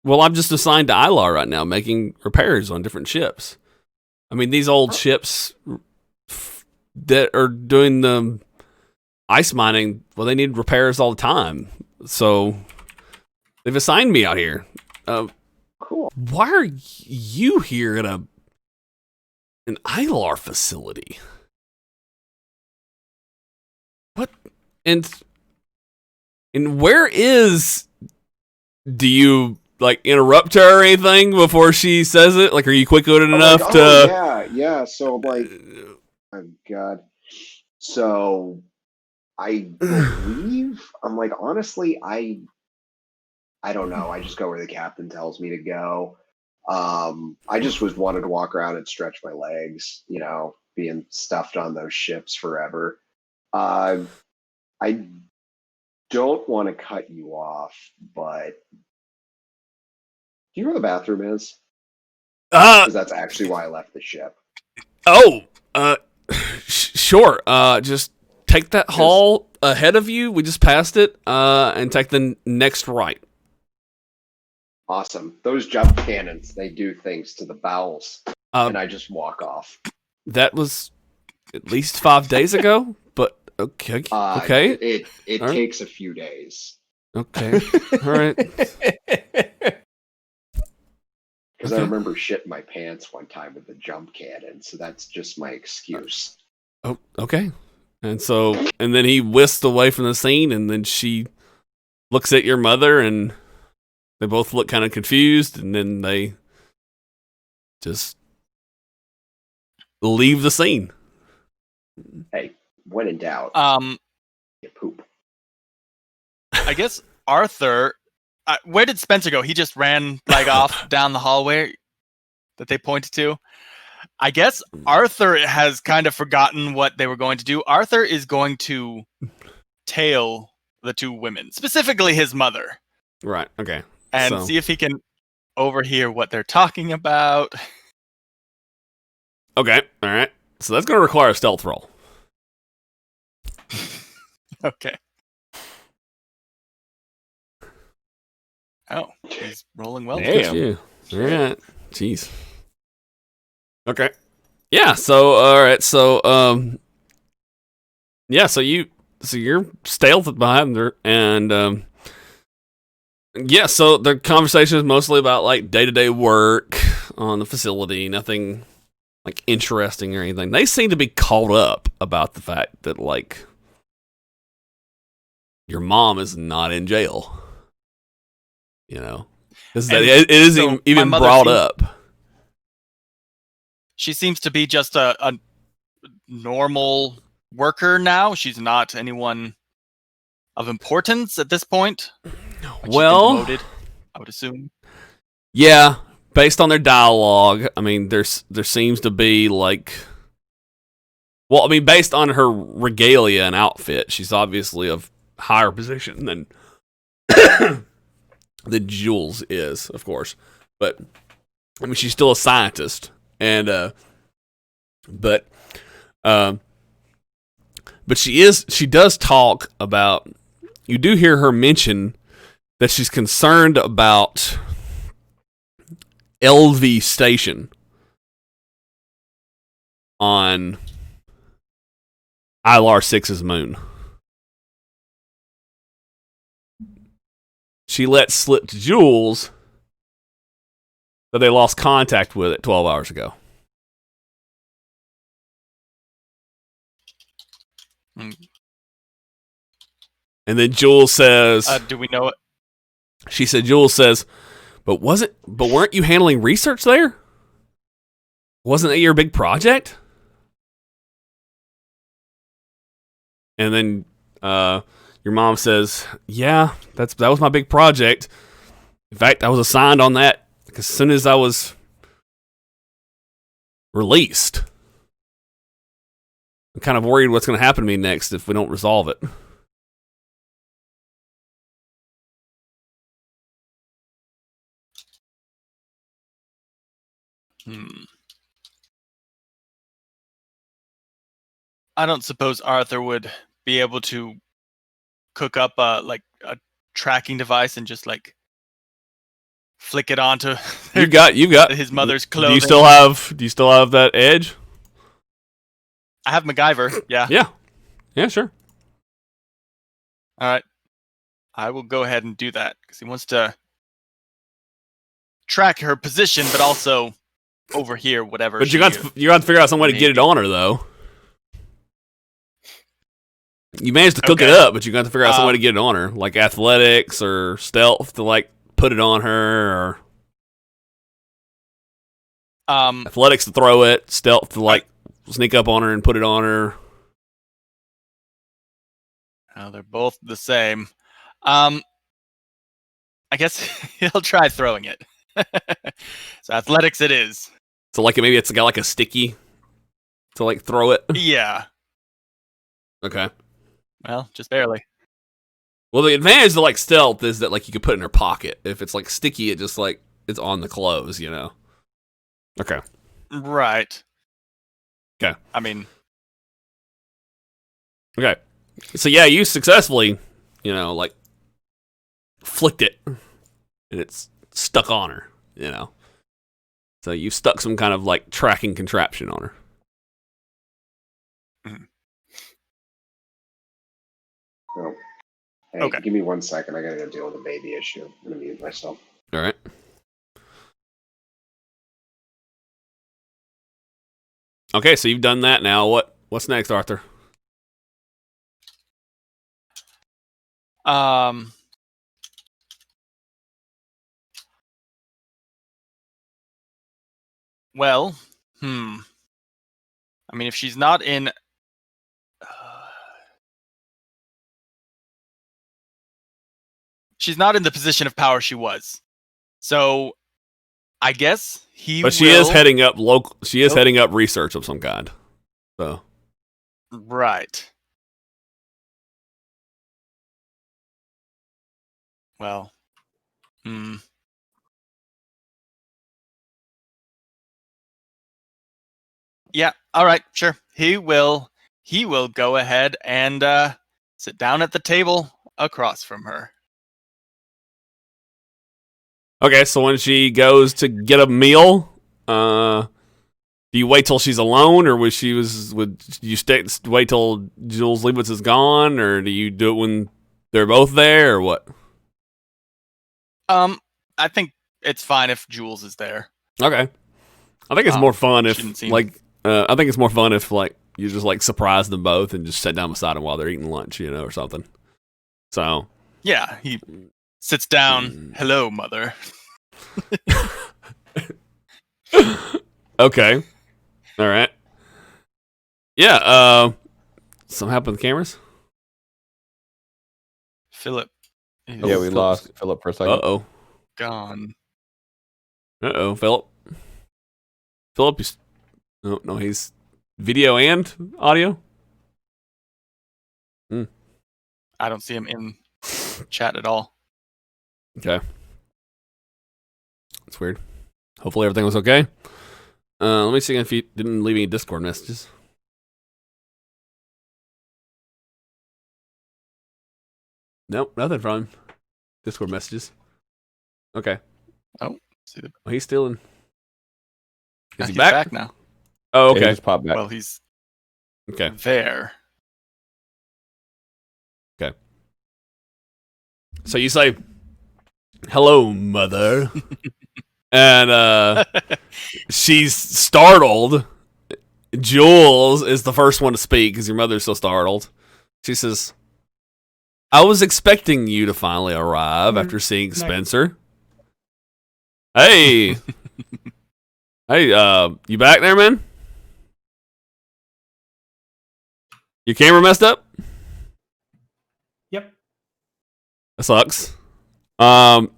I'm just assigned to Ilar right now, making repairs on different ships. I mean, these old ships that are doing the ice mining, well, they need repairs all the time. So they've assigned me out here. Cool. Why are you here at an Ilar facility? What? And where is... Do you like interrupt her or anything before she says it? Like, are you quick-witted enough to? Yeah. So like, Oh God. So I believe I'm like, honestly, I don't know. I just go where the captain tells me to go. I just wanted to walk around and stretch my legs, being stuffed on those ships forever. I don't want to cut you off, but do you know where the bathroom is? Because that's actually why I left the ship. Sure. Just take that hall ahead of you. We just passed it. And take the next right. Awesome. Those jump cannons, they do things to the bowels. And I just walk off. That was at least 5 days ago, but okay. Okay. It takes a few days. Okay. All right. Because I remember shitting my pants one time with the jump cannon, so that's just my excuse. Oh, okay. And then he whisks away from the scene, and then she looks at your mother, and they both look kind of confused, and then they just leave the scene. Hey, when in doubt, you poop. I guess Arthur. Where did Spencer go? He just ran off down the hallway that they pointed to. I guess Arthur has kind of forgotten what they were going to do. Arthur is going to tail the two women, specifically his mother. Right. Okay. And see if he can overhear what they're talking about. Okay. All right. So that's going to require a stealth roll. Okay. Oh, he's rolling well. Damn. All right. Jeez. Okay. Yeah. So all right. So yeah. So you're stealth behind her, and yeah. So the conversation is mostly about like day-to-day work on the facility. Nothing like interesting or anything. They seem to be caught up about the fact that like your mom is not in jail. Because it isn't even brought up. She seems to be just a normal worker now. She's not anyone of importance at this point. Well, demoted, I would assume. Yeah, based on their dialogue, I mean, there seems to be like, well, I mean, based on her regalia and outfit, she's obviously of higher position than than Jules is, of course. But I mean, she's still a scientist, and but she does talk about. You do hear her mention that she's concerned about LV Station on Ilar 6's moon. She let slip to Jules that they lost contact with it 12 hours ago. Mm. And then Jules says, do we know it? She said, Jules says, but weren't you handling research there? Wasn't that your big project? And then your mom says, yeah, that was my big project. In fact, I was assigned on that as soon as I was released. I'm kind of worried what's going to happen to me next if we don't resolve it. I don't suppose Arthur would be able to cook up a tracking device and just flick it onto you got his mother's clothing. Do you still have that edge? I have MacGyver. Yeah. Yeah, sure. All right. I will go ahead and do that because he wants to track her position, but also overhear whatever. But you got to figure out some way to get it on her, though. You managed to cook it up, but you got to figure out some way to get it on her, like athletics or stealth to put it on her, or athletics to throw it, stealth to sneak up on her and put it on her? Oh, they're both the same. I guess he'll try throwing it. So athletics it is. So like maybe it's got like a sticky to like throw it. Yeah. Okay. Well, just barely. Well, the advantage to like stealth is that like you could put it in her pocket. If it's like sticky, it just like it's on the clothes, you know. Okay. Right. Okay. I mean, okay. So yeah, you successfully, you know, like flicked it, and it's stuck on her, you know. So you stuck some kind of like tracking contraption on her. Oh. Hey, Okay. give me 1 second. I gotta go deal with a baby issue. I'm gonna mute myself. All right. Okay, so you've done that now. What's next, Arthur? Well, I mean, if she's not in, she's not in the position of power she was. So, I guess he. But she is heading up local. She is heading up research of some kind. So. Right. Well. Yeah. All right. Sure. He will go ahead and sit down at the table across from her. Okay, so when she goes to get a meal, do you wait till she's alone, or would you wait till Jules Leibowitz is gone, or do you do it when they're both there, or what? I think it's fine if Jules is there. Okay, I think it's more fun if I think it's more fun if like you just like surprise them both and just sit down beside them while they're eating lunch, you know, or something. So yeah, he sits down. Hello, mother. Okay. All right. Yeah. Something happened with the cameras. Phillip. Yeah, we lost Phillip for a second. Gone. Phillip. Phillip is. No, he's video and audio. I don't see him in chat at all. Okay. That's weird. Hopefully everything was okay. Let me see if he didn't leave any Discord messages. Nope, nothing from him. Discord messages. Okay. Oh, see the. Well, he's still in. Is he He's back? back now. Oh, okay. Yeah, he just popped back. Well, he's Okay. there. Okay. So you say, "Hello, mother," and she's startled. Jules is the first one to speak because your mother's so startled. She says, "I was expecting you to finally arrive after seeing Spencer." Hey, hey, you back there, man? Your camera messed up? Yep. That sucks. No,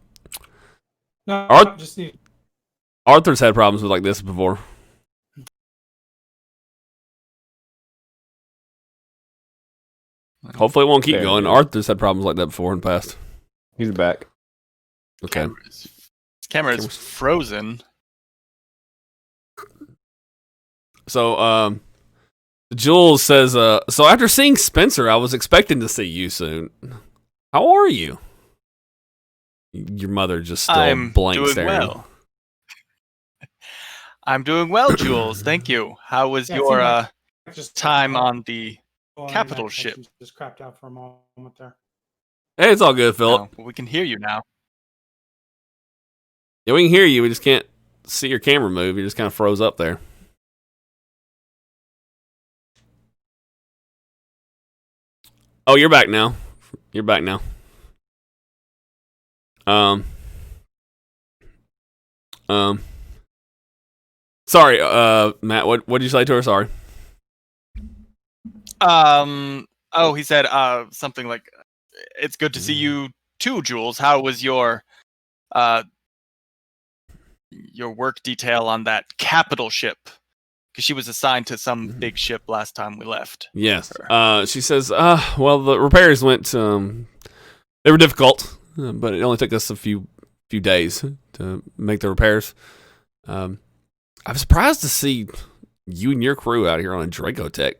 just need. Arthur's had problems with like this before. Hopefully it won't keep going. Arthur's had problems like that before in the past. He's back. Okay. His camera is frozen. So, Jules says, so after seeing Spencer, I was expecting to see you soon. How are you? Your mother just still I'm blank doing staring. well. I'm doing well, Jules. Thank you. How was Yeah, your Just time on the well, capital that ship? connection just crapped out for a moment there. Hey, it's all good, Phillip. Oh, we can hear you now. Yeah, we can hear you. We just can't see your camera move. You just kind of froze up there. Oh, you're back now. You're back now. Sorry, Matt. What did you say to her? Sorry. Oh, he said something like, "It's good to see you too, Jules. How was your work detail on that capital ship? Because she was assigned to some big ship last time we left." Yes. She says, well, the repairs went, they were difficult, but it only took us a few days to make the repairs. I was surprised to see you and your crew out here on a Dracotech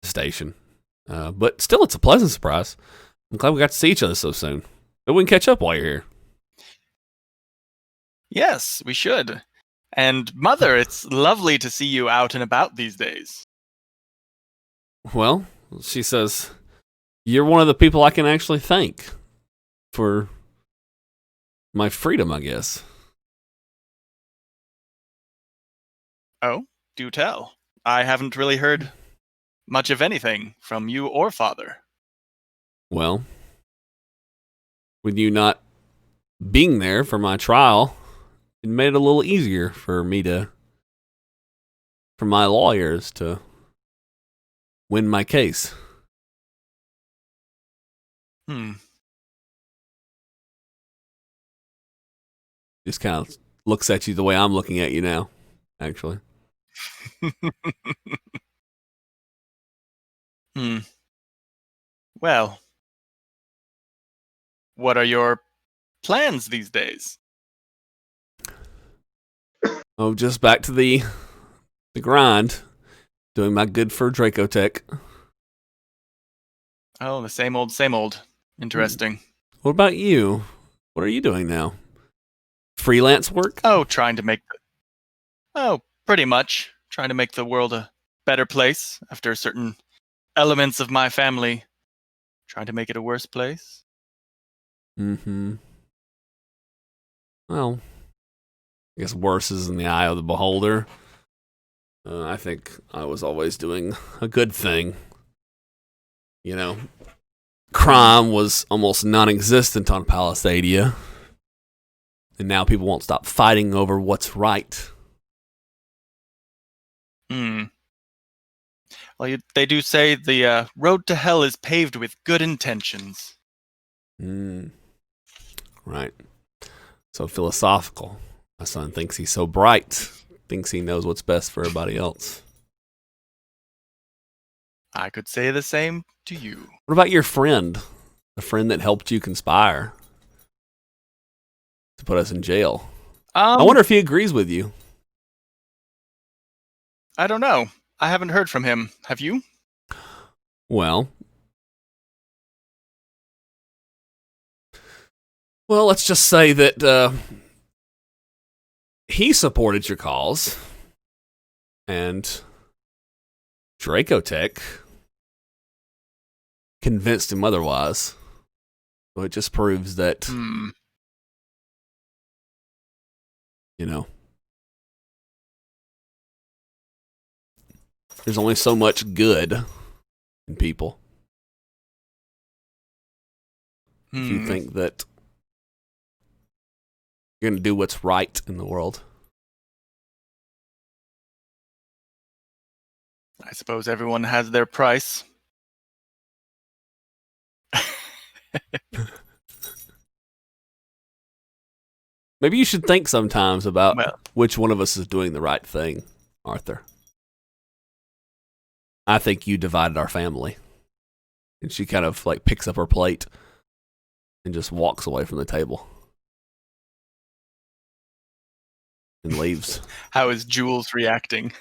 station. But still, it's a pleasant surprise. I'm glad we got to see each other so soon. But we can catch up while you're here. Yes, we should. And Mother, it's lovely to see you out and about these days. Well, she says, you're one of the people I can actually thank for my freedom, I guess. Oh, do tell. I haven't really heard much of anything from you or Father. Well, with you not being there for my trial, it made it a little easier for my lawyers to win my case. Just kind of looks at you the way I'm looking at you now, actually. Well, what are your plans these days? Oh, just back to the grind, doing my good for Dracotech. Oh, the same old, same old. Interesting. What about you? What are you doing now? Freelance work? Oh, pretty much. Trying to make the world a better place after certain elements of my family trying to make it a worse place. Mm-hmm. Well, I guess worse is in the eye of the beholder. I think I was always doing a good thing. You know, crime was almost non-existent on Palisadia. And now people won't stop fighting over what's right. Well, they do say the road to hell is paved with good intentions. Right. So philosophical. My son thinks he's so bright. Thinks he knows what's best for everybody else. I could say the same to you. What about your friend? The friend that helped you conspire to put us in jail? I wonder if he agrees with you. I don't know. I haven't heard from him. Have you? Well, let's just say that he supported your cause, and Dracotech convinced him otherwise. So it just proves that, you know, there's only so much good in people. If you think that you're going to do what's right in the world. I suppose everyone has their price. Maybe you should think sometimes about which one of us is doing the right thing, Arthur. I think you divided our family. And she kind of like picks up her plate and just walks away from the table. And leaves. How is Jules reacting?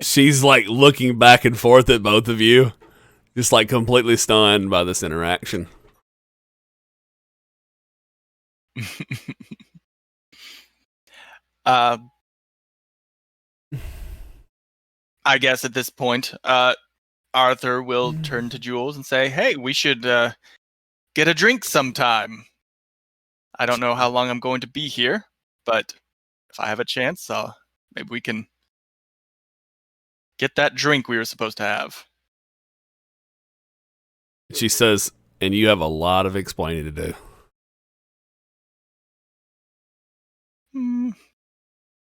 She's like looking back and forth at both of you. Just like completely stunned by this interaction. I guess at this point, Arthur will turn to Jules and say, "Hey, we should get a drink sometime. I don't know how long I'm going to be here, but if I have a chance, maybe we can get that drink we were supposed to have." She says, and you have a lot of explaining to do.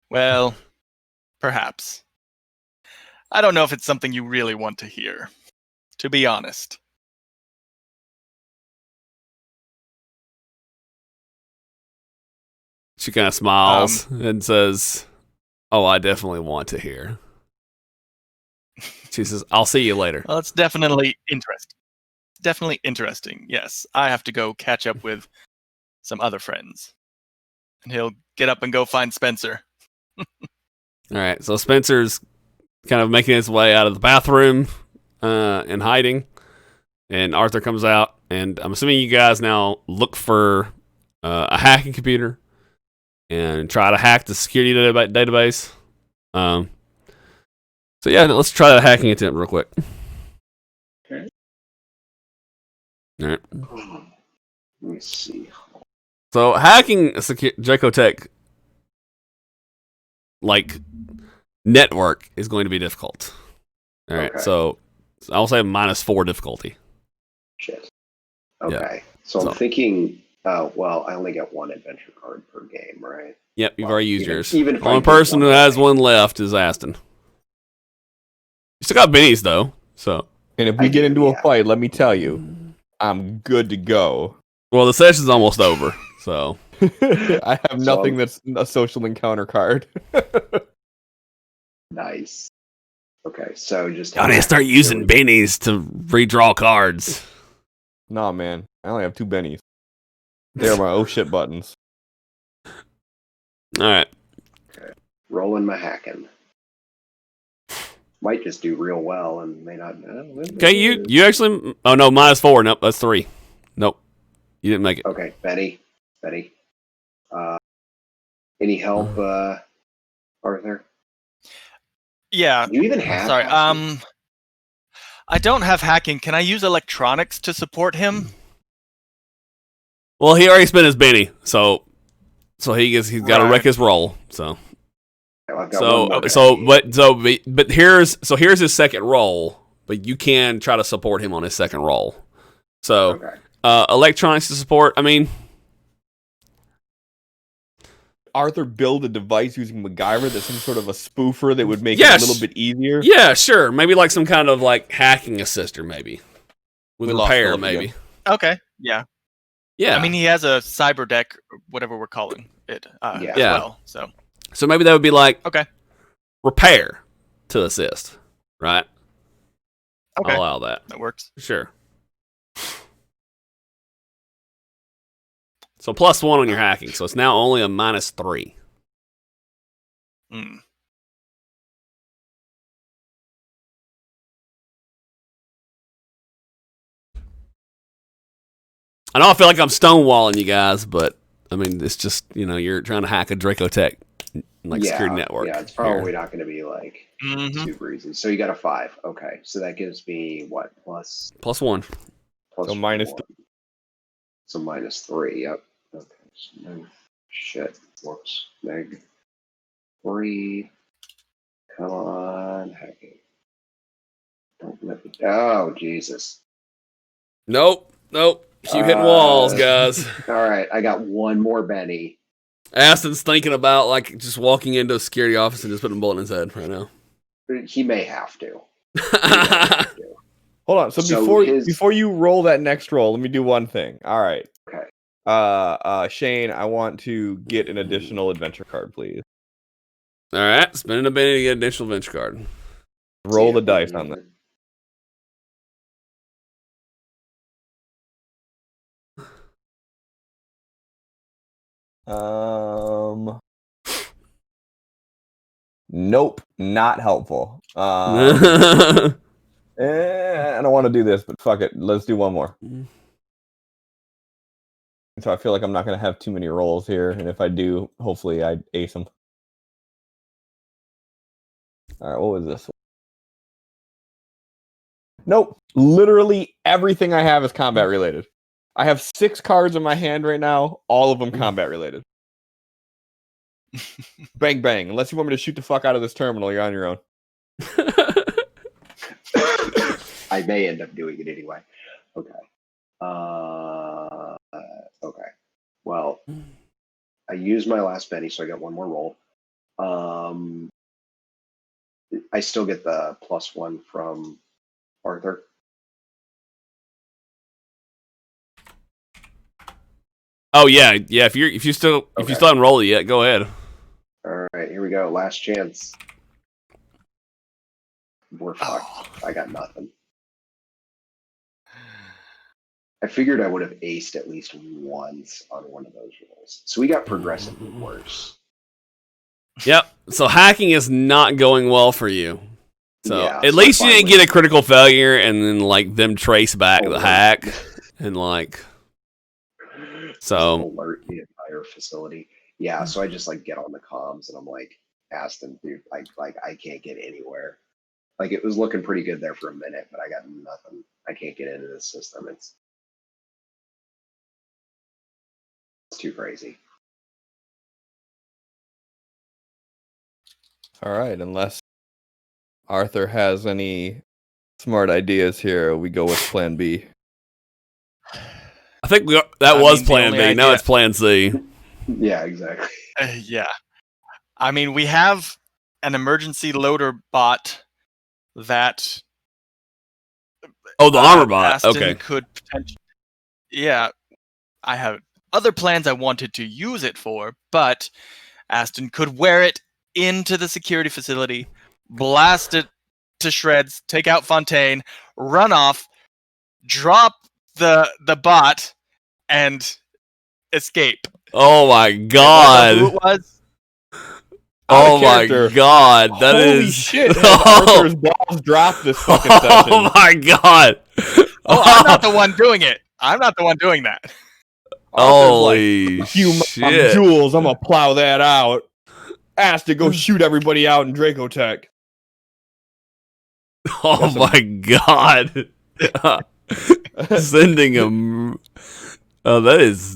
Well, perhaps. I don't know if it's something you really want to hear. to be honest. She kind of smiles and says, "Oh, I definitely want to hear." She says, "I'll see you later." Well, it's definitely interesting. Definitely interesting. Yes, I have to go catch up with some other friends, and he'll get up and go find Spencer. All right, so Spencer's kind of making his way out of the bathroom and hiding, and Arthur comes out, and I'm assuming you guys now look for a hacking computer and try to hack the security database. So yeah, let's try that hacking attempt real quick. Okay. All right. Let me see. So hacking Jacotech like network is going to be difficult. All right, Okay. so I'll say -4 difficulty. Shit. Yeah. Okay. So I'm thinking, well, I only get one adventure card per game, right? Yep, you've Well, already used even- yours. even if The I only did person one who has away. one left is Aston. You still got Benny's though, so And if we I get do, into a yeah. fight, let me tell you, I'm good to go. well the session's almost over. So I have nothing So- that's a social encounter card. Nice. Okay, so just I need to start using Benny's to redraw cards. Nah, man. I only have 2 bennies. They are my oh shit buttons. All right. rolling my hacking. Might just do real well and may not. Okay, you actually. Oh no, -4. Nope, that's 3. Nope, you didn't make it. Okay, Betty. Any help, Arthur? Yeah. Do you even have? Sorry. hacking? I don't have hacking. Can I use electronics to support him? Well, he already spent his Benny, so he's got to Right. wreck his roll. So I've got one more but here's his second roll. But you can try to support him on his second roll. So Okay. Electronics to support. I mean, Arthur build a device using MacGyver that's some sort of a spoofer that would make Yes. it a little bit easier. yeah, sure, maybe like some kind of like hacking assister, maybe with We lost repair, Phillip maybe. again. Okay. Yeah. Yeah, I mean, he has a cyber deck, or whatever we're calling it, as Yeah. well. so maybe that would be like Okay. repair to assist, right? Okay. I'll allow that. That works. Sure. So +1 on your hacking, so it's now only a -3. Mm. I know I feel like I'm stonewalling you guys, but I mean it's just you're trying to hack a Dracotech security network. Yeah, it's probably not going to be like Mhm. super easy. So you got a 5. Okay, so that gives me what plus +1. plus So minus 1. So -3. Yep. Okay. So no shit. Whoops. -3. Come on, hacking. Don't let me. Oh Jesus. Nope. You hitting walls, guys. All right, I got one more Benny. Aston's thinking about like just walking into a security office and just putting a bullet in his head right now. He may have to. Hold on. So, So before you roll that next roll, let me do one thing. All right. Okay. Shane, I want to get an additional adventure card, please. All right, spending a Benny to get an additional adventure card. Roll the dice on that. Nope, not helpful. I don't want to do this, but fuck it. Let's do one more. So I feel like I'm not going to have too many rolls here, and if I do, hopefully I ace them. All right, what was this? Nope. Literally everything I have is combat related. I have 6 cards in my hand right now, all of them combat related. Bang, bang. Unless you want me to shoot the fuck out of this terminal, you're on your own. I may end up doing it anyway. Okay. Okay. Well, I used my last Benny, so I got one more roll. I still get the +1 from Arthur. Oh yeah. If you still haven't rolled it yet, go ahead. All right, here we go. Last chance. We're fucked. I got nothing. I figured I would have aced at least once on one of those rolls. So we got progressively worse. Yep. So hacking is not going well for you. So Yeah, at so least you I didn't get a critical failure and then like them trace back the Alert. hack and like so Just alert the entire facility. Yeah, so I just like get on the comms and I'm like, Aston, dude, I can't get anywhere. Like it was looking pretty good there for a minute, but I got nothing. I can't get into the system. It's too crazy. All right, unless Arthur has any smart ideas here, we go with Plan B. I think was Plan B. Now it's Plan C. Yeah, exactly. Yeah. I mean, we have an emergency loader bot that. Oh, the armor bot. Aston Okay. could potentially. Yeah, I have other plans I wanted to use it for, but Aston could wear it into the security facility, blast it to shreds, take out Fontaine, run off, drop the bot, and escape. Oh my god. Who it was? Oh my god. That Holy is shit. Arthur's balls dropped this fucking session. Oh my god. Oh, I'm not the one doing it. I'm not the one doing that. Holy shit. Jules, I'm gonna plow that out. Asked to go shoot everybody out in Draco Tech. Oh my god. Sending him. Oh, that is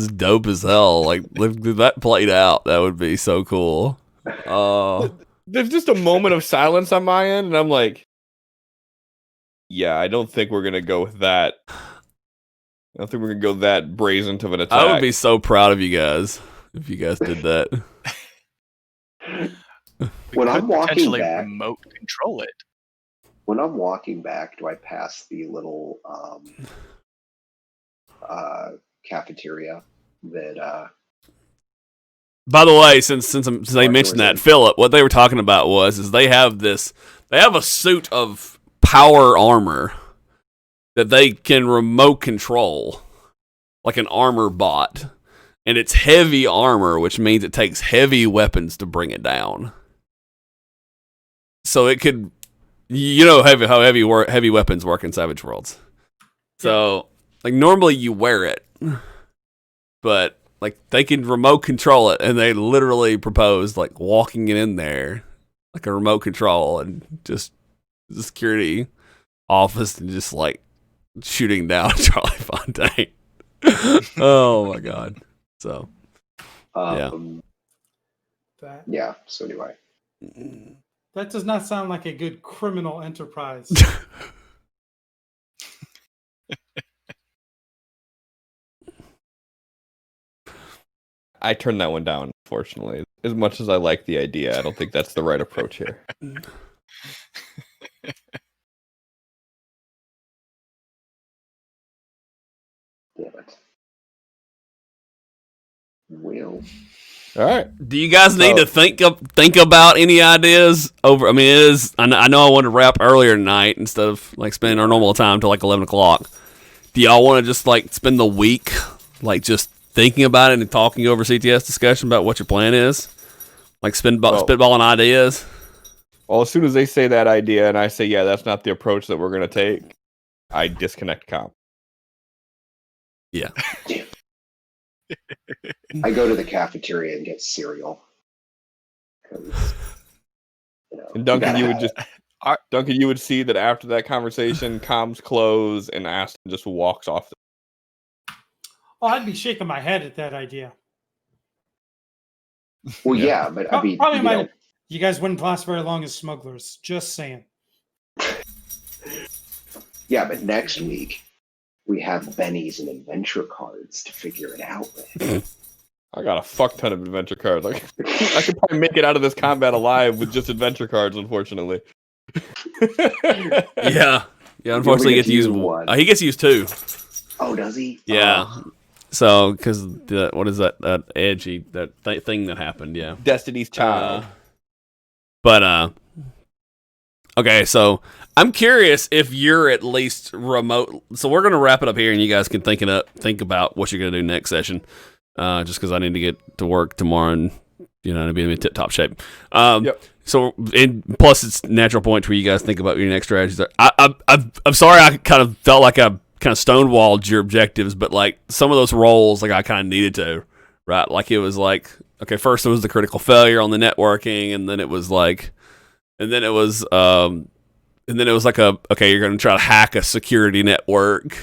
dope as hell. Like, if that played out, that would be so cool. There's just a moment of silence on my end, and I'm like, yeah, I don't think we're gonna go with that. I don't think we're gonna go that brazen of an attack. I would be so proud of you guys if you guys did that. When I'm walking back, remote control it. when I'm walking back, do I pass the little cafeteria that By the way, since they mentioned that, Phillip, what they were talking about is they have a suit of power armor that they can remote control, like an armor bot, and it's heavy armor, which means it takes heavy weapons to bring it down. So it could, how heavy weapons work in Savage Worlds. So like normally you wear it, but like they can remote control it, and they literally proposed like walking it in there, like a remote control, and just the security office and just like shooting down Charlie Fontaine. Oh my god! So yeah, so do I. That does not sound like a good criminal enterprise. I turned that one down, unfortunately. As much as I like the idea, I don't think that's the right approach here. Damn it. Will. All right. Do you guys need to think about any ideas over? I mean, I know I wanted to wrap earlier tonight instead of like spending our normal time till like 11 o'clock. Do y'all want to just like spend the week like just thinking about it and talking over CTS discussion about what your plan is? Like spitballing ideas? Well, as soon as they say that idea and I say, yeah, that's not the approach that we're going to take, I disconnect comp. Yeah. I go to the cafeteria and get cereal. And Duncan, you would see that after that conversation, comms close and Aston just walks off. Oh, I'd be shaking my head at that idea. Well, yeah, but I mean, probably you guys wouldn't last very long as smugglers. Just saying. Yeah, but next week we have bennies and adventure cards to figure it out with. I got a fuck ton of adventure cards. Like, I could probably make it out of this combat alive with just adventure cards, unfortunately. Yeah. Unfortunately, he gets to use one. He gets to use two. Oh, does he? Yeah. So, because what is that edgy thing that happened? Yeah, Destiny's Child. Okay, so I'm curious if you're at least remote. So we're gonna wrap it up here, and you guys can think about what you're gonna do next session. Just because I need to get to work tomorrow, and to be in tip top shape. Yep. So, and plus it's natural point where you guys think about your next strategies. I'm sorry, I kind of felt like I kind of stonewalled your objectives, but like some of those roles, like I kind of needed to, right? Like it was like, okay, first it was the critical failure on the networking, and then it was like, and then it was like okay, you're going to try to hack a security network.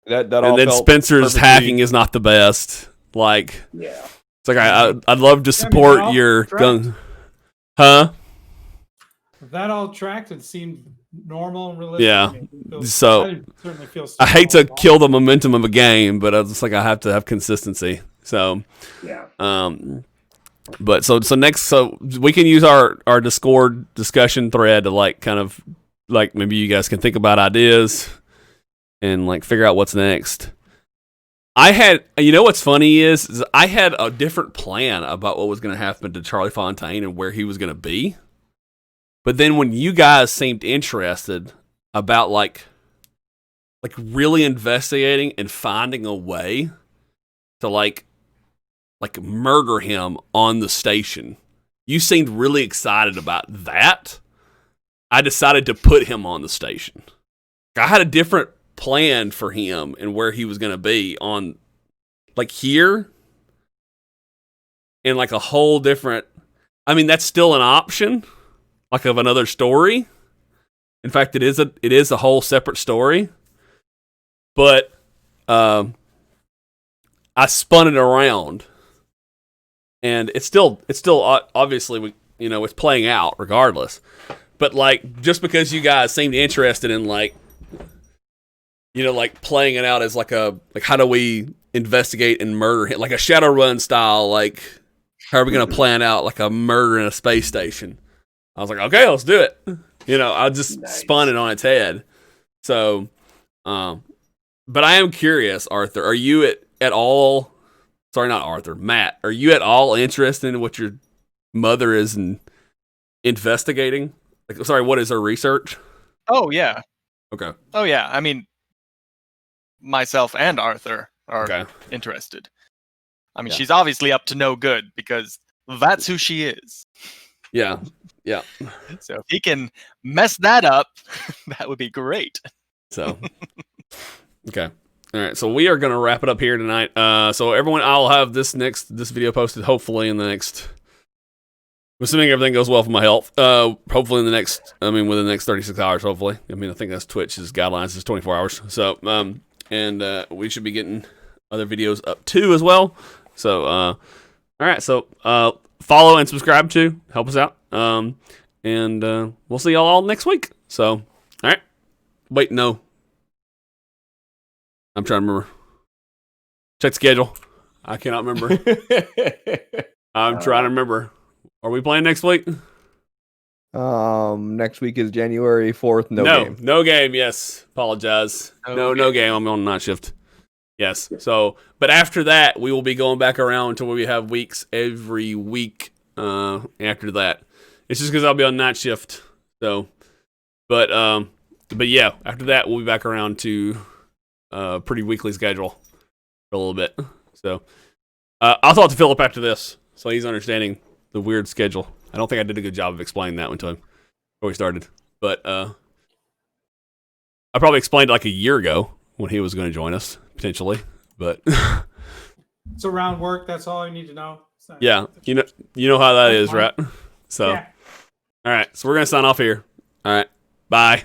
That and all then felt Spencer's perfectly- hacking is not the best. Like, Yeah. it's like I'd love to support your gun. Huh? That all tracked and seemed normal and realistic. Yeah. to me. It feels- So, I certainly feel I hate to stonewalled. kill the momentum of a game, but I was just like, I have to have consistency. So, Yeah. but so next, so we can use our Discord discussion thread to like kind of like maybe you guys can think about ideas and like figure out what's next. What's funny is I had a different plan about what was going to happen to Charlie Fontaine and where he was going to be. But then when you guys seemed interested about like really investigating and finding a way to like murder him on the station, you seemed really excited about that. I decided to put him on the station. I had a different plan for him and where he was going to be on like here, and like a whole different, I mean, that's still an option, like of another story. In fact, it is a whole separate story, but I spun it around, and it's still obviously it's playing out regardless. But like, just because you guys seemed interested in like playing it out as like how do we investigate and murder him, like a Shadowrun style, like how are we going to plan out like a murder in a space station? I was like, okay, let's do it. I just spun it on its head. So, but I am curious, Arthur, are you at all? Sorry, not Arthur, Matt. Are you at all interested in what your mother is investigating? Like, sorry, what is her research? Oh yeah. Okay. Oh yeah. I mean, myself and Arthur are Okay. interested. I mean, Yeah. she's obviously up to no good because that's who she is. Yeah. Yeah. So if he can mess that up, that would be great. So, okay. All right. So we are going to wrap it up here tonight. So everyone, I'll have this video posted hopefully in the next, assuming everything goes well for my health, hopefully within the next 36 hours, hopefully. I mean, I think that's Twitch's guidelines is 24 hours. So, and we should be getting other videos up too as well. So, all right. So, follow and subscribe to help us out. And we'll see y'all all next week. So, all right. Wait, no. I'm trying to remember. Check the schedule. I cannot remember. I'm trying to remember. Are we playing next week? Next week is January 4th. No game. No game. Yes. Apologize. No game. I'm on night shift. Yes. So, but after that, we will be going back around until we have weeks every week. After that, it's just because I'll be on night shift. So, but yeah, after that, we'll be back around to pretty weekly schedule for a little bit. So, I'll talk to Phillip after this, so he's understanding the weird schedule. I don't think I did a good job of explaining that one to him before we started, but I probably explained it like a year ago when he was going to join us potentially, but It's around work. That's all I need to know. So, yeah, you know how that That's is, fine. right? So, Yeah. all right, so we're gonna sign off here. All right, bye.